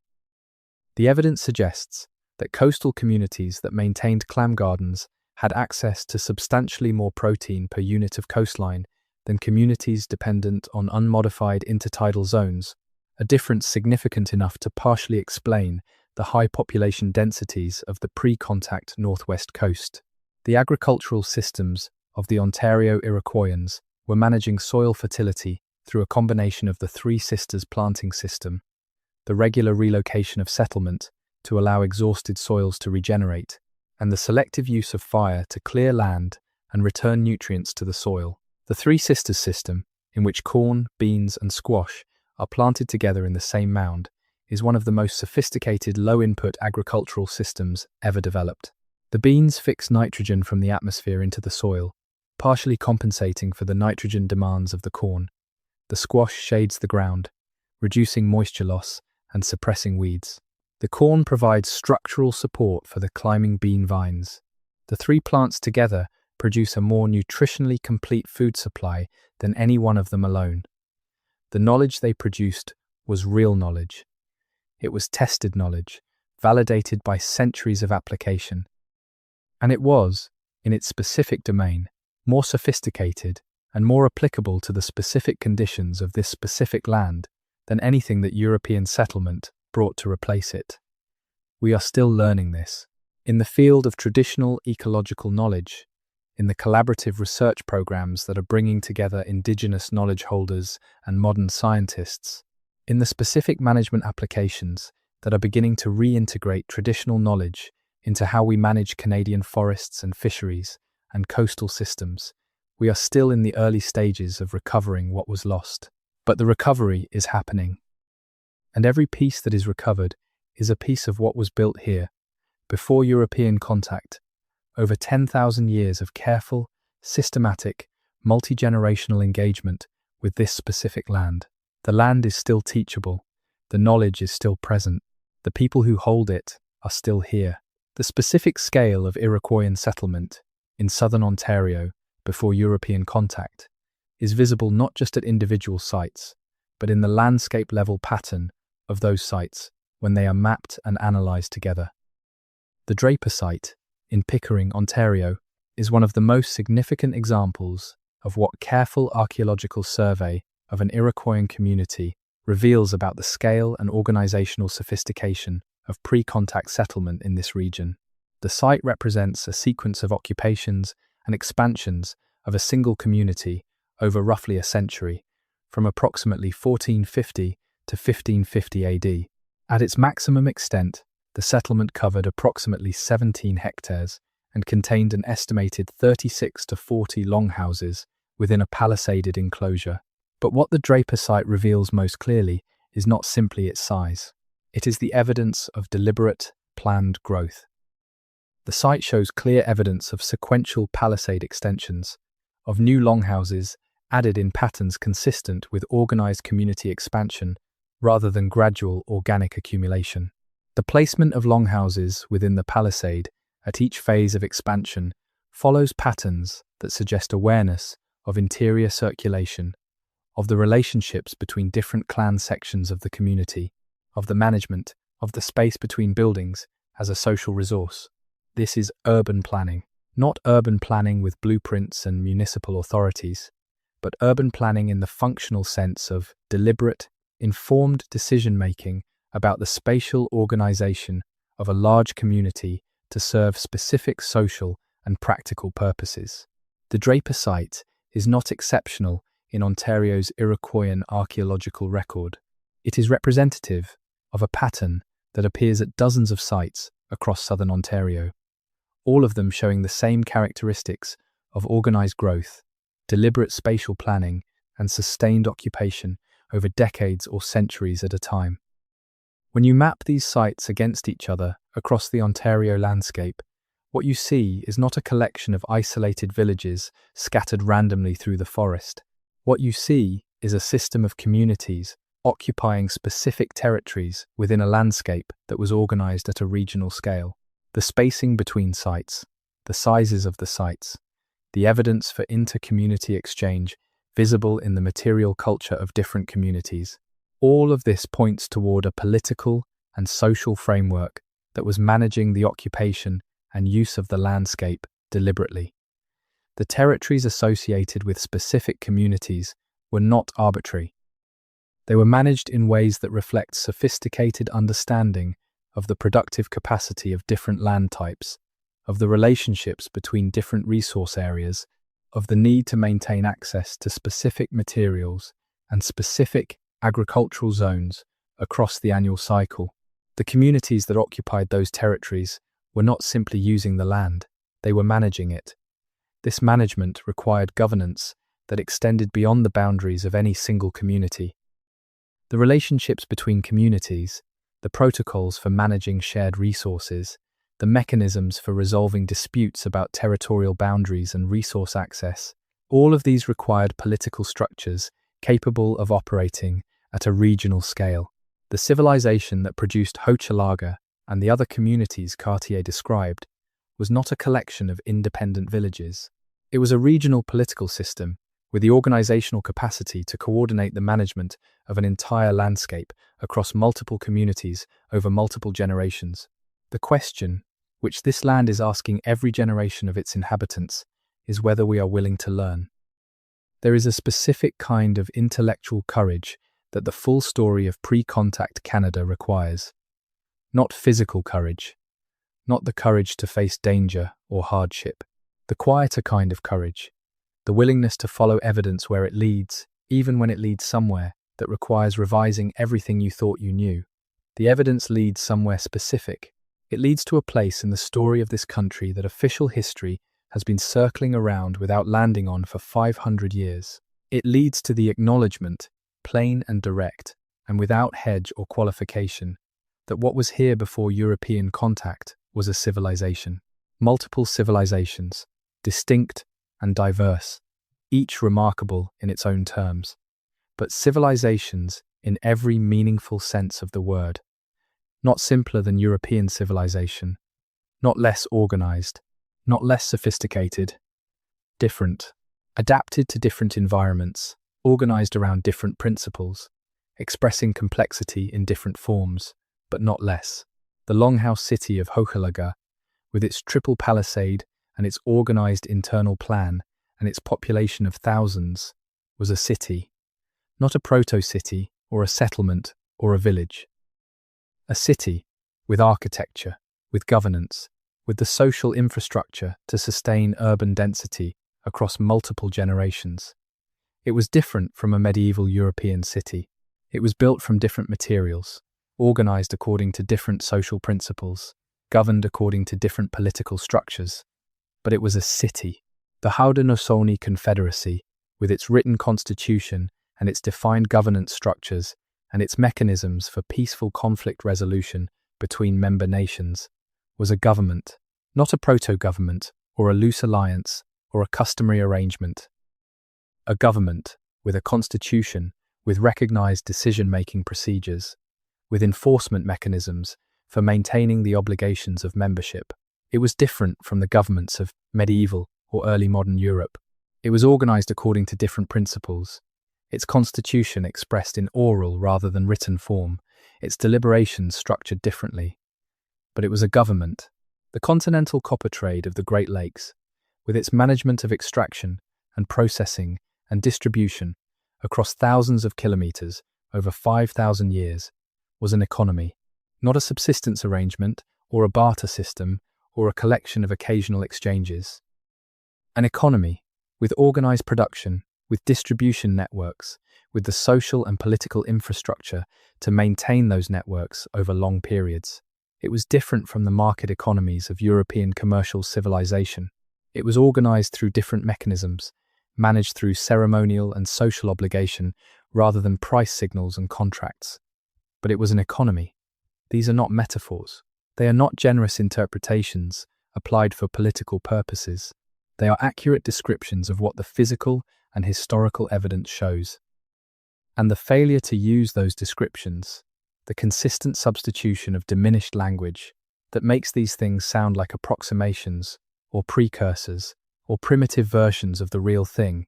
The evidence suggests that coastal communities that maintained clam gardens had access to substantially more protein per unit of coastline than communities dependent on unmodified intertidal zones, a difference significant enough to partially explain the high population densities of the pre-contact northwest coast. The agricultural systems of the Ontario Iroquoians were managing soil fertility through a combination of the Three Sisters planting system, the regular relocation of settlement to allow exhausted soils to regenerate, and the selective use of fire to clear land and return nutrients to the soil. The Three Sisters system, in which corn, beans, and squash are planted together in the same mound, is one of the most sophisticated low-input agricultural systems ever developed. The beans fix nitrogen from the atmosphere into the soil, partially compensating for the nitrogen demands of the corn. The squash shades the ground, reducing moisture loss and suppressing weeds. The corn provides structural support for the climbing bean vines. The three plants together produce a more nutritionally complete food supply than any one of them alone. The knowledge they produced was real knowledge. It was tested knowledge, validated by centuries of application. And it was, in its specific domain, more sophisticated and more applicable to the specific conditions of this specific land than anything that European settlement brought to replace it. We are still learning this. In the field of traditional ecological knowledge, in the collaborative research programs that are bringing together indigenous knowledge holders and modern scientists, in the specific management applications that are beginning to reintegrate traditional knowledge into how we manage Canadian forests and fisheries and coastal systems, we are still in the early stages of recovering what was lost. But the recovery is happening. And every piece that is recovered is a piece of what was built here, before European contact, over 10,000 years of careful, systematic, multi-generational engagement with this specific land. The land is still teachable, the knowledge is still present, the people who hold it are still here. The specific scale of Iroquoian settlement in southern Ontario before European contact is visible not just at individual sites, but in the landscape-level pattern of those sites when they are mapped and analysed together. The Draper site in Pickering, Ontario, is one of the most significant examples of what careful archaeological survey of an Iroquoian community reveals about the scale and organisational sophistication of pre-contact settlement in this region. The site represents a sequence of occupations and expansions of a single community over roughly a century, from approximately 1450 to 1550 AD. At its maximum extent, the settlement covered approximately 17 hectares and contained an estimated 36 to 40 longhouses within a palisaded enclosure. But what the Draper site reveals most clearly is not simply its size. It is the evidence of deliberate, planned growth. The site shows clear evidence of sequential palisade extensions, of new longhouses added in patterns consistent with organized community expansion rather than gradual organic accumulation. The placement of longhouses within the palisade at each phase of expansion follows patterns that suggest awareness of interior circulation, of the relationships between different clan sections of the community, of the management of the space between buildings as a social resource. This is urban planning, not urban planning with blueprints and municipal authorities, but urban planning in the functional sense of deliberate, informed decision-making about the spatial organization of a large community to serve specific social and practical purposes. The Draper site is not exceptional in Ontario's Iroquoian archaeological record. It is representative of a pattern that appears at dozens of sites across southern Ontario, all of them showing the same characteristics of organized growth, deliberate spatial planning, and sustained occupation over decades or centuries at a time. When you map these sites against each other across the Ontario landscape, what you see is not a collection of isolated villages scattered randomly through the forest. What you see is a system of communities occupying specific territories within a landscape that was organized at a regional scale. The spacing between sites, the sizes of the sites, the evidence for inter-community exchange visible in the material culture of different communities. All of this points toward a political and social framework that was managing the occupation and use of the landscape deliberately. The territories associated with specific communities were not arbitrary. They were managed in ways that reflect sophisticated understanding of the productive capacity of different land types, of the relationships between different resource areas, of the need to maintain access to specific materials and specific agricultural zones across the annual cycle. The communities that occupied those territories were not simply using the land, they were managing it. This management required governance that extended beyond the boundaries of any single community. The relationships between communities, the protocols for managing shared resources, the mechanisms for resolving disputes about territorial boundaries and resource access, all of these required political structures capable of operating at a regional scale. The civilization that produced Hochelaga and the other communities Cartier described was not a collection of independent villages. It was a regional political system with the organizational capacity to coordinate the management of an entire landscape across multiple communities over multiple generations. The question, which this land is asking every generation of its inhabitants, is whether we are willing to learn. There is a specific kind of intellectual courage that the full story of pre-contact Canada requires. Not physical courage, not the courage to face danger or hardship, the quieter kind of courage, the willingness to follow evidence where it leads, even when it leads somewhere that requires revising everything you thought you knew. The evidence leads somewhere specific. It leads to a place in the story of this country that official history has been circling around without landing on for 500 years. It leads to the acknowledgement, plain and direct, and without hedge or qualification, that what was here before European contact was a civilization. Multiple civilizations, distinct and diverse, each remarkable in its own terms, but civilizations in every meaningful sense of the word. Not simpler than European civilization, not less organized, not less sophisticated, different, adapted to different environments, organized around different principles, expressing complexity in different forms, but not less. The longhouse city of Hochelaga, with its triple palisade and its organized internal plan and its population of thousands, was a city, not a proto-city or a settlement or a village. A city with architecture, with governance, with the social infrastructure to sustain urban density across multiple generations. It was different from a medieval European city. It was built from different materials, organized according to different social principles, governed according to different political structures. But it was a city. The Haudenosaunee Confederacy, with its written constitution and its defined governance structures and its mechanisms for peaceful conflict resolution between member nations, was a government, not a proto-government or a loose alliance or a customary arrangement. A government with a constitution, with recognized decision-making procedures, with enforcement mechanisms for maintaining the obligations of membership. It was different from the governments of medieval or early modern Europe. It was organized according to different principles, its constitution expressed in oral rather than written form, its deliberations structured differently. But it was a government, the continental copper trade of the Great Lakes, with its management of extraction and processing and distribution across thousands of kilometers over 5,000 years, was an economy, not a subsistence arrangement or a barter system or a collection of occasional exchanges. An economy with organized production, with distribution networks, with the social and political infrastructure to maintain those networks over long periods. It was different from the market economies of European commercial civilization. It was organized through different mechanisms, managed through ceremonial and social obligation rather than price signals and contracts. But it was an economy. These are not metaphors. They are not generous interpretations applied for political purposes. They are accurate descriptions of what the physical and historical evidence shows. And the failure to use those descriptions, the consistent substitution of diminished language that makes these things sound like approximations or precursors or primitive versions of the real thing,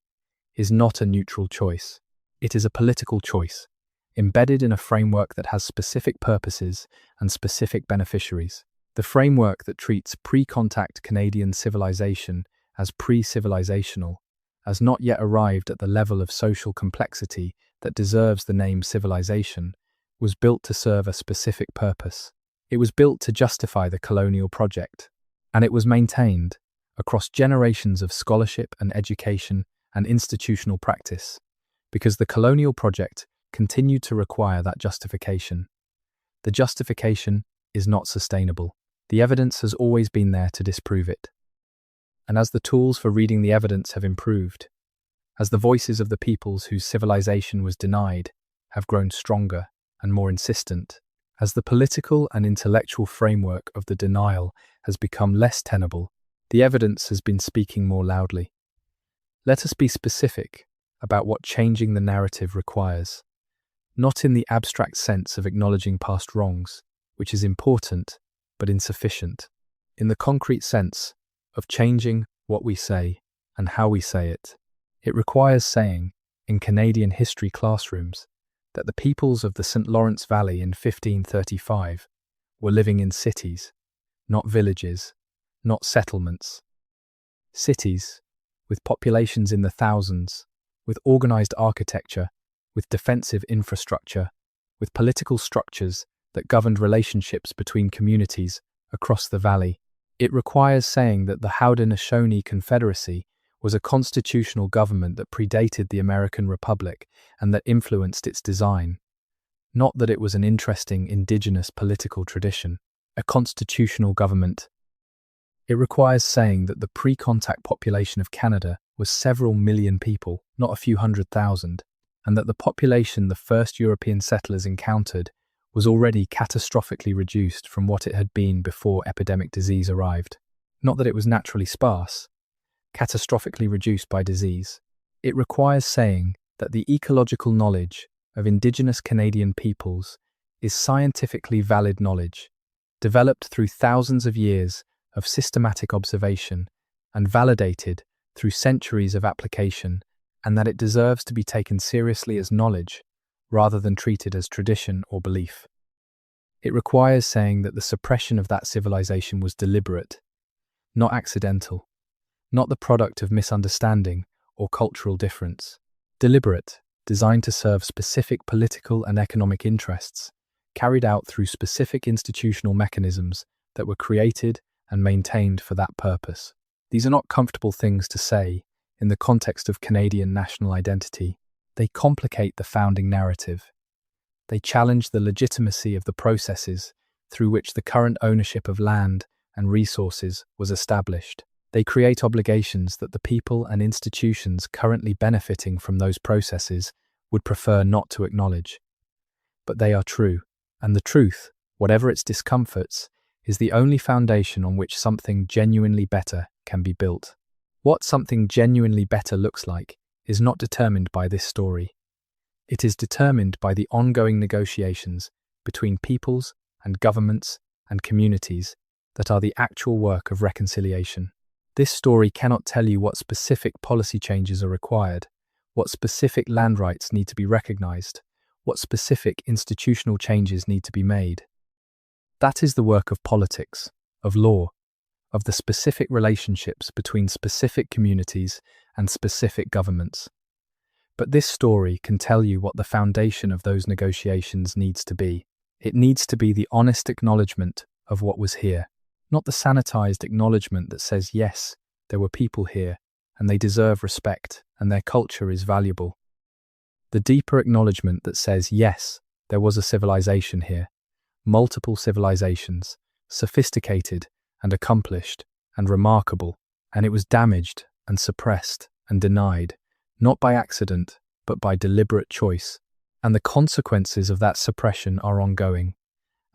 is not a neutral choice. It is a political choice, embedded in a framework that has specific purposes and specific beneficiaries. The framework that treats pre-contact Canadian civilization as pre-civilizational, as not yet arrived at the level of social complexity that deserves the name civilization, was built to serve a specific purpose. It was built to justify the colonial project, and it was maintained across generations of scholarship and education and institutional practice, because the colonial project continued to require that justification. The justification is not sustainable. The evidence has always been there to disprove it. And as the tools for reading the evidence have improved, as the voices of the peoples whose civilization was denied have grown stronger and more insistent, as the political and intellectual framework of the denial has become less tenable, the evidence has been speaking more loudly. Let us be specific about what changing the narrative requires, not in the abstract sense of acknowledging past wrongs, which is important but insufficient, in the concrete sense of changing what we say and how we say it. It requires saying, in Canadian history classrooms, that the peoples of the St. Lawrence Valley in 1535 were living in cities, not villages, not settlements. Cities, with populations in the thousands, with organized architecture, with defensive infrastructure, with political structures that governed relationships between communities across the valley. It requires saying that the Haudenosaunee Confederacy was a constitutional government that predated the American Republic and that influenced its design. Not that it was an interesting indigenous political tradition, a constitutional government. It requires saying that the pre-contact population of Canada was several million people, not a few 100,000, and that the population the first European settlers encountered was already catastrophically reduced from what it had been before epidemic disease arrived. Not that it was naturally sparse, catastrophically reduced by disease. It requires saying that the ecological knowledge of Indigenous Canadian peoples is scientifically valid knowledge, developed through thousands of years of systematic observation and validated through centuries of application, and that it deserves to be taken seriously as knowledge rather than treated as tradition or belief. It requires saying that the suppression of that civilization was deliberate, not accidental, not the product of misunderstanding or cultural difference. Deliberate, designed to serve specific political and economic interests, carried out through specific institutional mechanisms that were created and maintained for that purpose. These are not comfortable things to say in the context of Canadian national identity. They complicate the founding narrative. They challenge the legitimacy of the processes through which the current ownership of land and resources was established. They create obligations that the people and institutions currently benefiting from those processes would prefer not to acknowledge. But they are true, and the truth, whatever its discomforts, is the only foundation on which something genuinely better can be built. What something genuinely better looks like is not determined by this story. It is determined by the ongoing negotiations between peoples and governments and communities that are the actual work of reconciliation. This story cannot tell you what specific policy changes are required, what specific land rights need to be recognized, what specific institutional changes need to be made. That is the work of politics, of law, of the specific relationships between specific communities and specific governments. But this story can tell you what the foundation of those negotiations needs to be. It needs to be the honest acknowledgement of what was here, not the sanitized acknowledgement that says, yes, there were people here, and they deserve respect, and their culture is valuable. The deeper acknowledgement that says, yes, there was a civilization here, multiple civilizations, sophisticated and accomplished and remarkable, and it was damaged and suppressed and denied, not by accident, but by deliberate choice. And the consequences of that suppression are ongoing,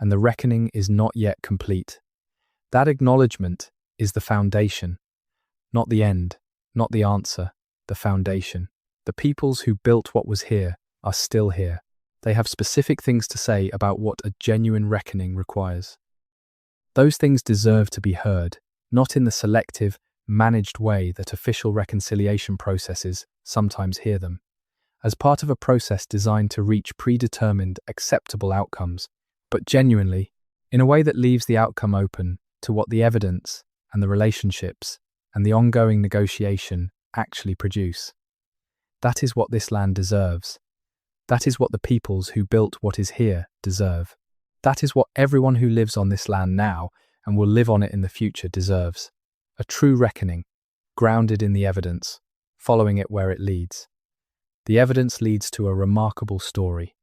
and the reckoning is not yet complete. That acknowledgement is the foundation, not the end, not the answer, the foundation. The peoples who built what was here are still here. They have specific things to say about what a genuine reckoning requires. Those things deserve to be heard, not in the selective, managed way that official reconciliation processes sometimes hear them, as part of a process designed to reach predetermined, acceptable outcomes, but genuinely, in a way that leaves the outcome open to what the evidence and the relationships and the ongoing negotiation actually produce. That is what this land deserves. That is what the peoples who built what is here deserve. That is what everyone who lives on this land now and will live on it in the future deserves. A true reckoning, grounded in the evidence, following it where it leads. The evidence leads to a remarkable story.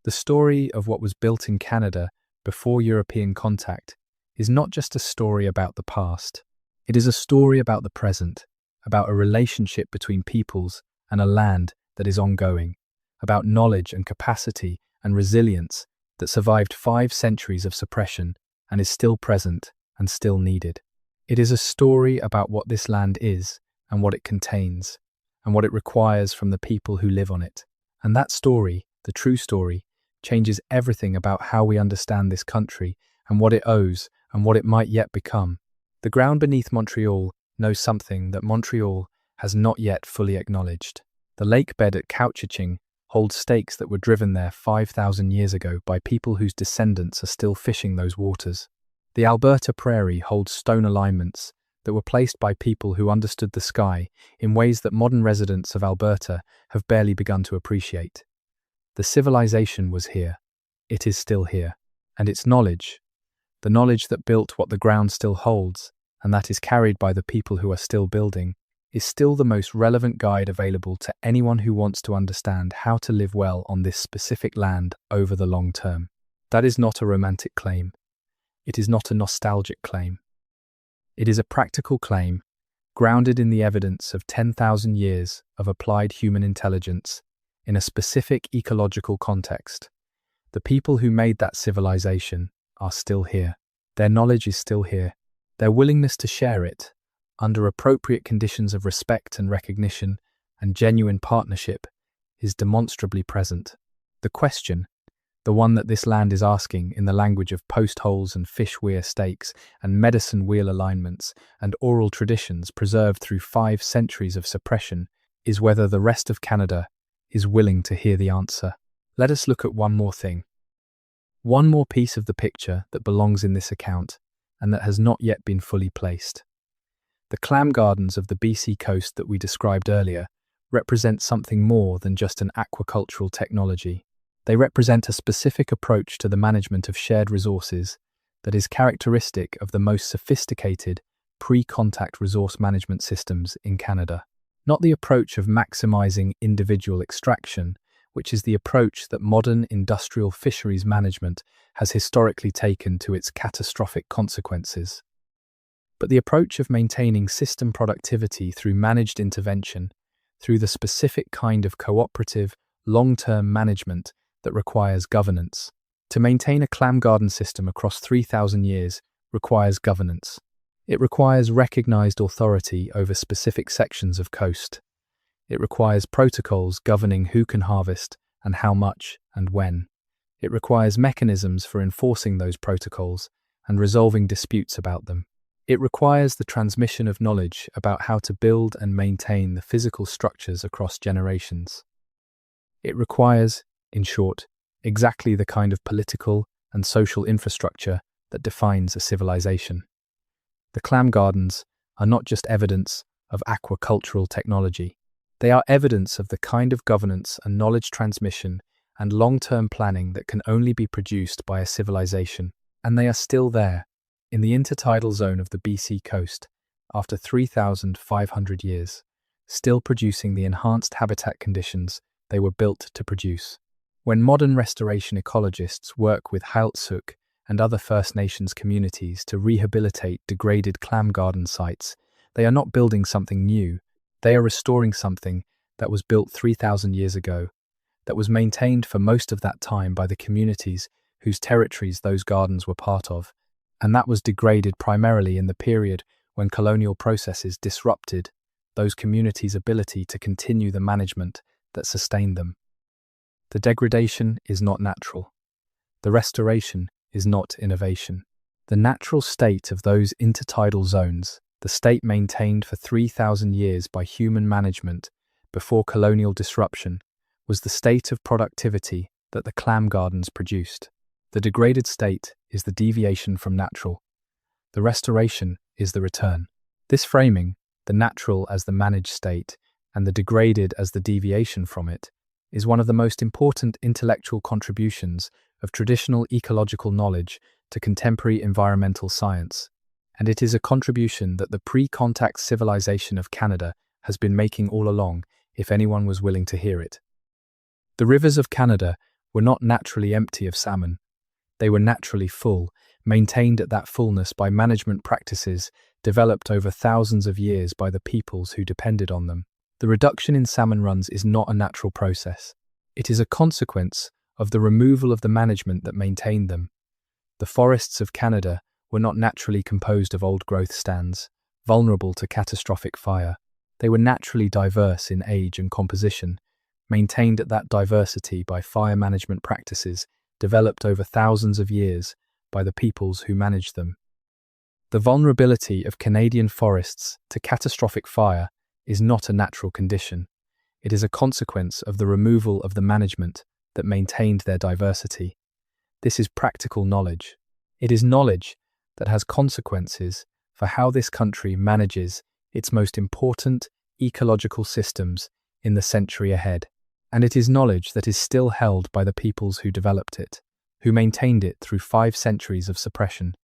The story of what was built in Canada before European contact is not just a story about the past. It is a story about the present, about a relationship between peoples and a land that is ongoing, about knowledge and capacity and resilience that survived 5 centuries of suppression and is still present and still needed. It is a story about what this land is and what it contains, and what it requires from the people who live on it. And that story, the true story, changes everything about how we understand this country and what it owes and what it might yet become. The ground beneath Montreal knows something that Montreal has not yet fully acknowledged. The lake bed at Couchiching holds stakes that were driven there 5,000 years ago by people whose descendants are still fishing those waters. The Alberta Prairie holds stone alignments that were placed by people who understood the sky in ways that modern residents of Alberta have barely begun to appreciate. The civilization was here. It is still here. And its knowledge, the knowledge that built what the ground still holds, and that is carried by the people who are still building, is still the most relevant guide available to anyone who wants to understand how to live well on this specific land over the long term. That is not a romantic claim. It is not a nostalgic claim. It is a practical claim, grounded in the evidence of 10,000 years of applied human intelligence in a specific ecological context. The people who made that civilization are still here. Their knowledge is still here. Their willingness to share it, under appropriate conditions of respect and recognition and genuine partnership, is demonstrably present. The question, the one that this land is asking in the language of post holes and fish weir stakes and medicine wheel alignments and oral traditions preserved through 5 centuries of suppression, is whether the rest of Canada is willing to hear the answer. Let us look at one more thing. One more piece of the picture that belongs in this account and that has not yet been fully placed. The clam gardens of the BC coast that we described earlier represent something more than just an aquacultural technology. They represent a specific approach to the management of shared resources that is characteristic of the most sophisticated pre-contact resource management systems in Canada. Not the approach of maximizing individual extraction, which is the approach that modern industrial fisheries management has historically taken to its catastrophic consequences, but the approach of maintaining system productivity through managed intervention, through the specific kind of cooperative, long-term management that requires governance. To maintain a clam garden system across 3,000 years requires governance. It requires recognized authority over specific sections of coast. It requires protocols governing who can harvest and how much and when. It requires mechanisms for enforcing those protocols and resolving disputes about them. It requires the transmission of knowledge about how to build and maintain the physical structures across generations. It requires, in short, exactly the kind of political and social infrastructure that defines a civilization. The clam gardens are not just evidence of aquacultural technology. They are evidence of the kind of governance and knowledge transmission and long-term planning that can only be produced by a civilization, and they are still there, in the intertidal zone of the BC coast, after 3,500 years, still producing the enhanced habitat conditions they were built to produce. When modern restoration ecologists work with Heiltsuk and other First Nations communities to rehabilitate degraded clam garden sites, they are not building something new. They are restoring something that was built 3,000 years ago, that was maintained for most of that time by the communities whose territories those gardens were part of, and that was degraded primarily in the period when colonial processes disrupted those communities' ability to continue the management that sustained them. The degradation is not natural. The restoration is not innovation. The natural state of those intertidal zones, the state maintained for 3,000 years by human management before colonial disruption, was the state of productivity that the clam gardens produced. The degraded state is the deviation from natural. The restoration is the return. This framing, the natural as the managed state and the degraded as the deviation from it, is one of the most important intellectual contributions of traditional ecological knowledge to contemporary environmental science, and it is a contribution that the pre-contact civilization of Canada has been making all along, if anyone was willing to hear it. The rivers of Canada were not naturally empty of salmon. They were naturally full, maintained at that fullness by management practices developed over thousands of years by the peoples who depended on them. The reduction in salmon runs is not a natural process. It is a consequence of the removal of the management that maintained them. The forests of Canada were not naturally composed of old-growth stands, vulnerable to catastrophic fire. They were naturally diverse in age and composition, maintained at that diversity by fire management practices developed over thousands of years by the peoples who managed them. The vulnerability of Canadian forests to catastrophic fire is not a natural condition. It is a consequence of the removal of the management that maintained their diversity. This is practical knowledge. It is knowledge that has consequences for how this country manages its most important ecological systems in the century ahead. And it is knowledge that is still held by the peoples who developed it, who maintained it through 5 centuries of suppression,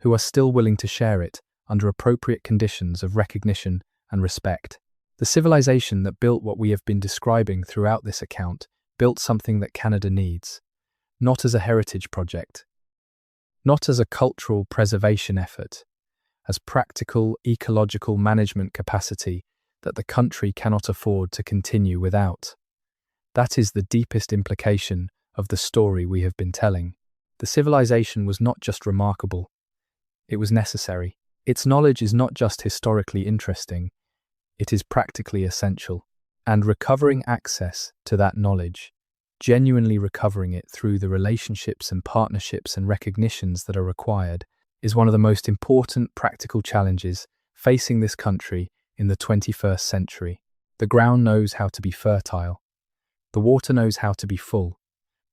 who are still willing to share it under appropriate conditions of recognition and respect. The civilization that built what we have been describing throughout this account built something that Canada needs, not as a heritage project, not as a cultural preservation effort, as practical ecological management capacity that the country cannot afford to continue without. That is the deepest implication of the story we have been telling. The civilization was not just remarkable, it was necessary. Its knowledge is not just historically interesting, it is practically essential. And recovering access to that knowledge, genuinely recovering it through the relationships and partnerships and recognitions that are required, is one of the most important practical challenges facing this country in the 21st century. The ground knows how to be fertile. The water knows how to be full.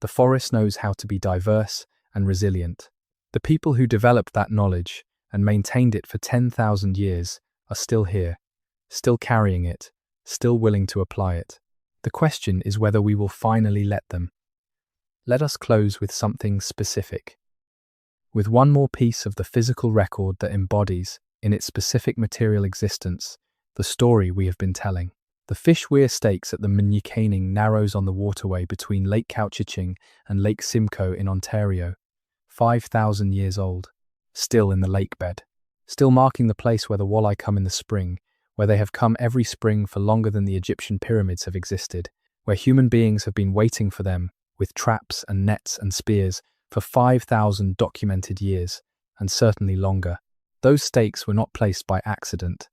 The forest knows how to be diverse and resilient. The people who developed that knowledge and maintained it for 10,000 years are still here, still carrying it, still willing to apply it. The question is whether we will finally let them. Let us close with something specific. With one more piece of the physical record that embodies, in its specific material existence, the story we have been telling. The fish weir stakes at the Minyikaning narrows on the waterway between Lake Couchiching and Lake Simcoe in Ontario, 5,000 years old, still in the lake bed, still marking the place where the walleye come in the spring, where they have come every spring for longer than the Egyptian pyramids have existed, where human beings have been waiting for them with traps and nets and spears for 5,000 documented years, and certainly longer. Those stakes were not placed by accident.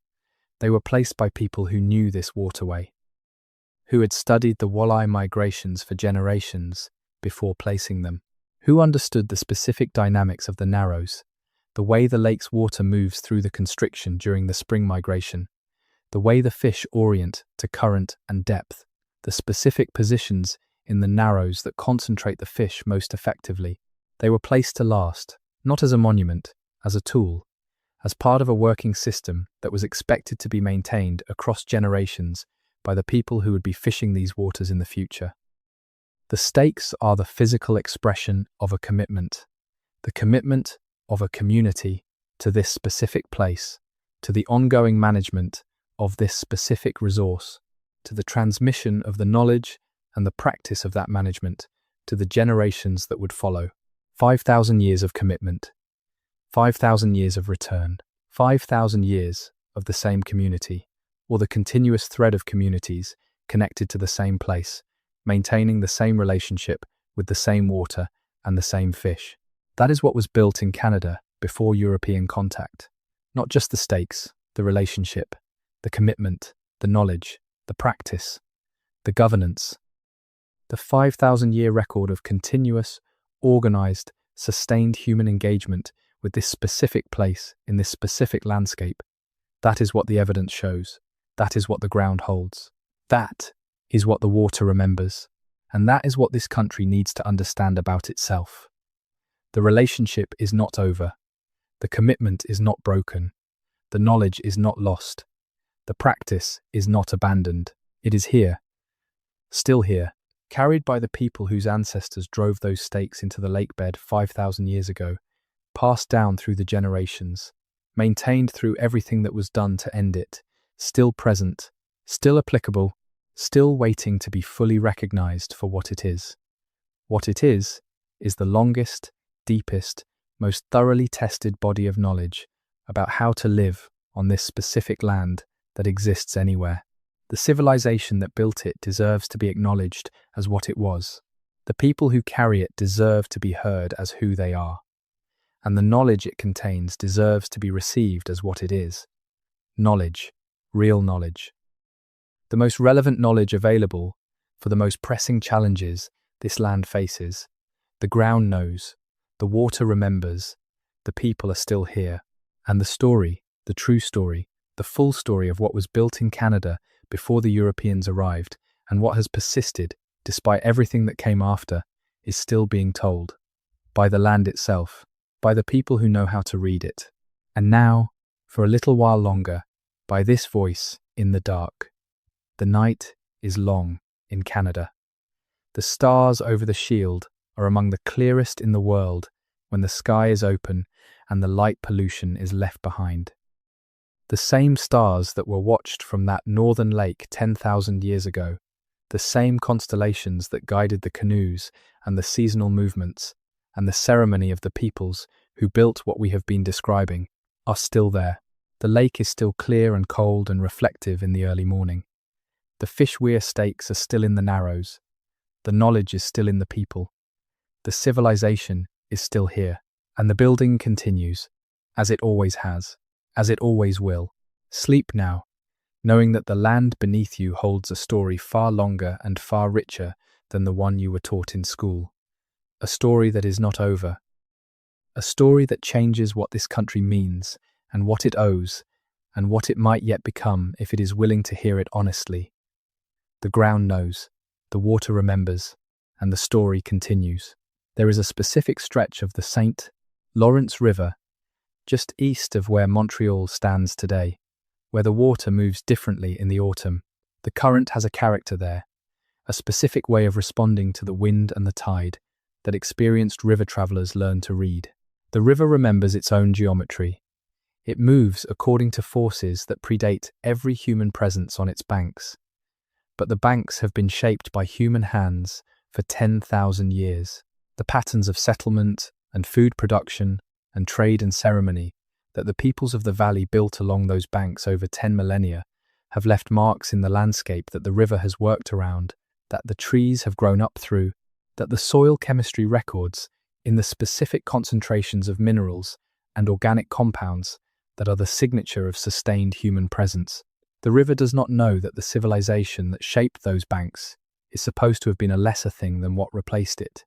They were placed by people who knew this waterway, who had studied the walleye migrations for generations before placing them, who understood the specific dynamics of the narrows, the way the lake's water moves through the constriction during the spring migration, the way the fish orient to current and depth, the specific positions in the narrows that concentrate the fish most effectively. They were placed to last, not as a monument, as a tool, as part of a working system that was expected to be maintained across generations by the people who would be fishing these waters in the future. The stakes are the physical expression of a commitment, the commitment of a community to this specific place, to the ongoing management of this specific resource, to the transmission of the knowledge and the practice of that management to the generations that would follow. 5,000 years of commitment, 5,000 years of return, 5,000 years of the same community, or the continuous thread of communities connected to the same place, maintaining the same relationship with the same water and the same fish. That is what was built in Canada before European contact. Not just the stakes, the relationship, the commitment, the knowledge, the practice, the governance. The 5,000-year record of continuous, organized, sustained human engagement with this specific place in this specific landscape. That is what the evidence shows. That is what the ground holds. That is what the water remembers. And that is what this country needs to understand about itself. The relationship is not over. The commitment is not broken. The knowledge is not lost. The practice is not abandoned. It is here, still here, carried by the people whose ancestors drove those stakes into the lake bed 5,000 years ago, passed down through the generations, maintained through everything that was done to end it, still present, still applicable, still waiting to be fully recognized for what it is. What it is the longest, deepest, most thoroughly tested body of knowledge about how to live on this specific land that exists anywhere. The civilization that built it deserves to be acknowledged as what it was. The people who carry it deserve to be heard as who they are. And the knowledge it contains deserves to be received as what it is. Knowledge, real knowledge. The most relevant knowledge available for the most pressing challenges this land faces. The ground knows, the water remembers, the people are still here. And the story, the true story, the full story of what was built in Canada before the Europeans arrived and what has persisted, despite everything that came after, is still being told. By the land itself, by the people who know how to read it. And now, for a little while longer, by this voice in the dark. The night is long in Canada. The stars over the shield are among the clearest in the world when the sky is open and the light pollution is left behind. The same stars that were watched from that northern lake 10,000 years ago, the same constellations that guided the canoes and the seasonal movements and the ceremony of the peoples who built what we have been describing, are still there. The lake is still clear and cold and reflective in the early morning. The fish weir stakes are still in the narrows. The knowledge is still in the people. The civilization is still here. And the building continues, as it always has, as it always will. Sleep now, knowing that the land beneath you holds a story far longer and far richer than the one you were taught in school. A story that is not over. A story that changes what this country means and what it owes and what it might yet become if it is willing to hear it honestly. The ground knows, the water remembers, and the story continues. There is a specific stretch of the St. Lawrence River, just east of where Montreal stands today, where the water moves differently in the autumn. The current has a character there, a specific way of responding to the wind and the tide that experienced river travelers learn to read. The river remembers its own geometry. It moves according to forces that predate every human presence on its banks. But the banks have been shaped by human hands for 10,000 years. The patterns of settlement and food production and trade and ceremony that the peoples of the valley built along those banks over 10 millennia have left marks in the landscape that the river has worked around, that the trees have grown up through, that the soil chemistry records in the specific concentrations of minerals and organic compounds that are the signature of sustained human presence. The river does not know that the civilization that shaped those banks is supposed to have been a lesser thing than what replaced it.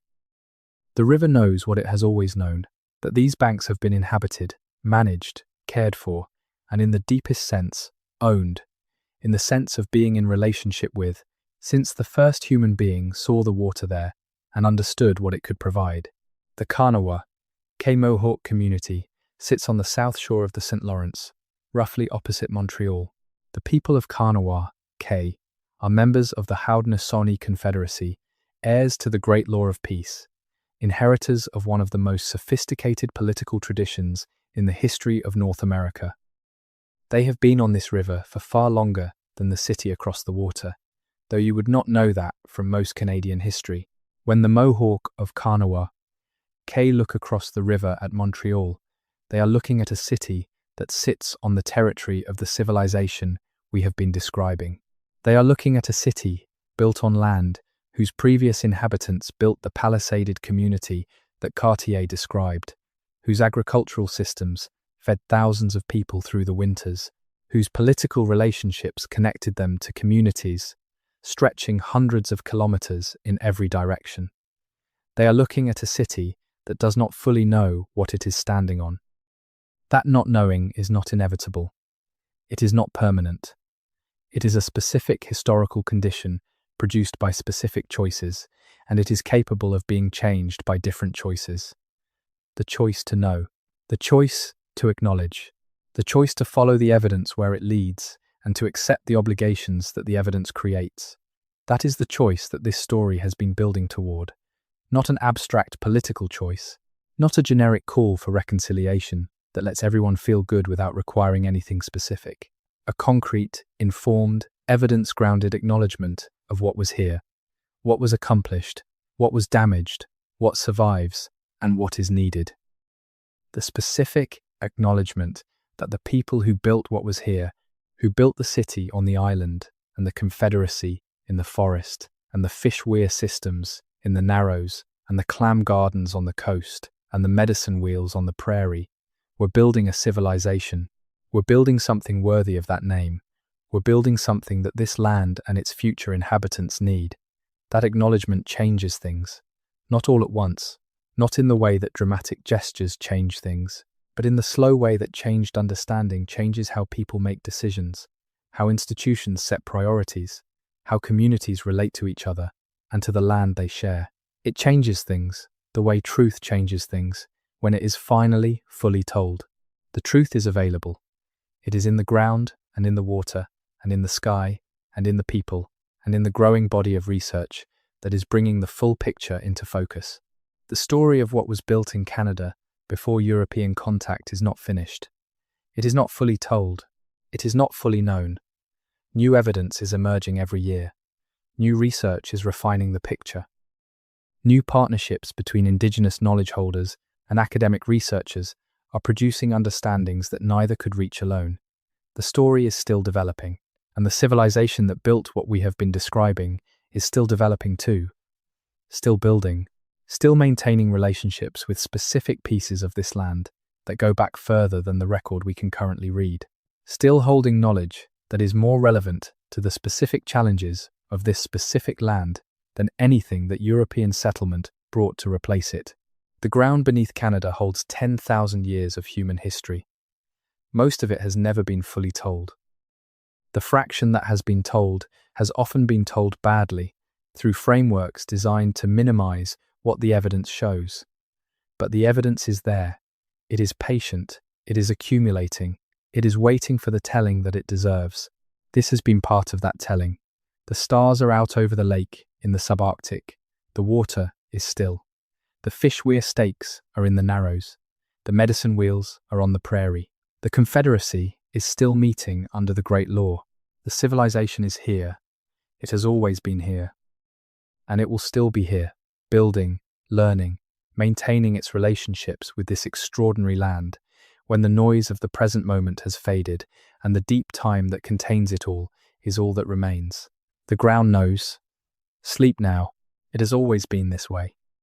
The river knows what it has always known, that these banks have been inhabited, managed, cared for, and in the deepest sense, owned, in the sense of being in relationship with, since the first human being saw the water there and understood what it could provide. The Kanawha, Mohawk community, sits on the south shore of the St. Lawrence, roughly opposite Montreal. The people of Kanawha, K, are members of the Haudenosaunee Confederacy, heirs to the Great Law of Peace, inheritors of one of the most sophisticated political traditions in the history of North America. They have been on this river for far longer than the city across the water, though you would not know that from most Canadian history. When the Mohawk of Kanawha, K look across the river at Montreal, they are looking at a city that sits on the territory of the civilization we have been describing. They are looking at a city built on land whose previous inhabitants built the palisaded community that Cartier described, whose agricultural systems fed thousands of people through the winters, whose political relationships connected them to communities stretching hundreds of kilometers in every direction. They are looking at a city that does not fully know what it is standing on. That not knowing is not inevitable. It is not permanent. It is a specific historical condition produced by specific choices, and it is capable of being changed by different choices. The choice to know, the choice to acknowledge, the choice to follow the evidence where it leads and to accept the obligations that the evidence creates. That is the choice that this story has been building toward. Not an abstract political choice, not a generic call for reconciliation that lets everyone feel good without requiring anything specific. A concrete, informed, evidence-grounded acknowledgement of what was here, what was accomplished, what was damaged, what survives, and what is needed. The specific acknowledgement that the people who built what was here, who built the city on the island, and the confederacy in the forest, and the fish weir systems in the narrows, and the clam gardens on the coast, and the medicine wheels on the prairie, were building a civilization. We're building something worthy of that name. We're building something that this land and its future inhabitants need. That acknowledgement changes things. Not all at once, not in the way that dramatic gestures change things, but in the slow way that changed understanding changes how people make decisions, how institutions set priorities, how communities relate to each other and to the land they share. It changes things, the way truth changes things, when it is finally fully told. The truth is available. It is in the ground and in the water and in the sky and in the people and in the growing body of research that is bringing the full picture into focus. The story of what was built in Canada before European contact is not finished. It is not fully told. It is not fully known. New evidence is emerging every year. New research is refining the picture. New partnerships between Indigenous knowledge holders and academic researchers are producing understandings that neither could reach alone. The story is still developing, and the civilization that built what we have been describing is still developing too. Still building, still maintaining relationships with specific pieces of this land that go back further than the record we can currently read. Still holding knowledge that is more relevant to the specific challenges of this specific land than anything that European settlement brought to replace it. The ground beneath Canada holds 10,000 years of human history. Most of it has never been fully told. The fraction that has been told has often been told badly, through frameworks designed to minimize what the evidence shows. But the evidence is there. It is patient. It is accumulating. It is waiting for the telling that it deserves. This has been part of that telling. The stars are out over the lake in the subarctic. The water is still. The fish weir stakes are in the narrows. The medicine wheels are on the prairie. The confederacy is still meeting under the great law. The civilization is here. It has always been here. And it will still be here, building, learning, maintaining its relationships with this extraordinary land, when the noise of the present moment has faded and the deep time that contains it all is all that remains. The ground knows. Sleep now. It has always been this way.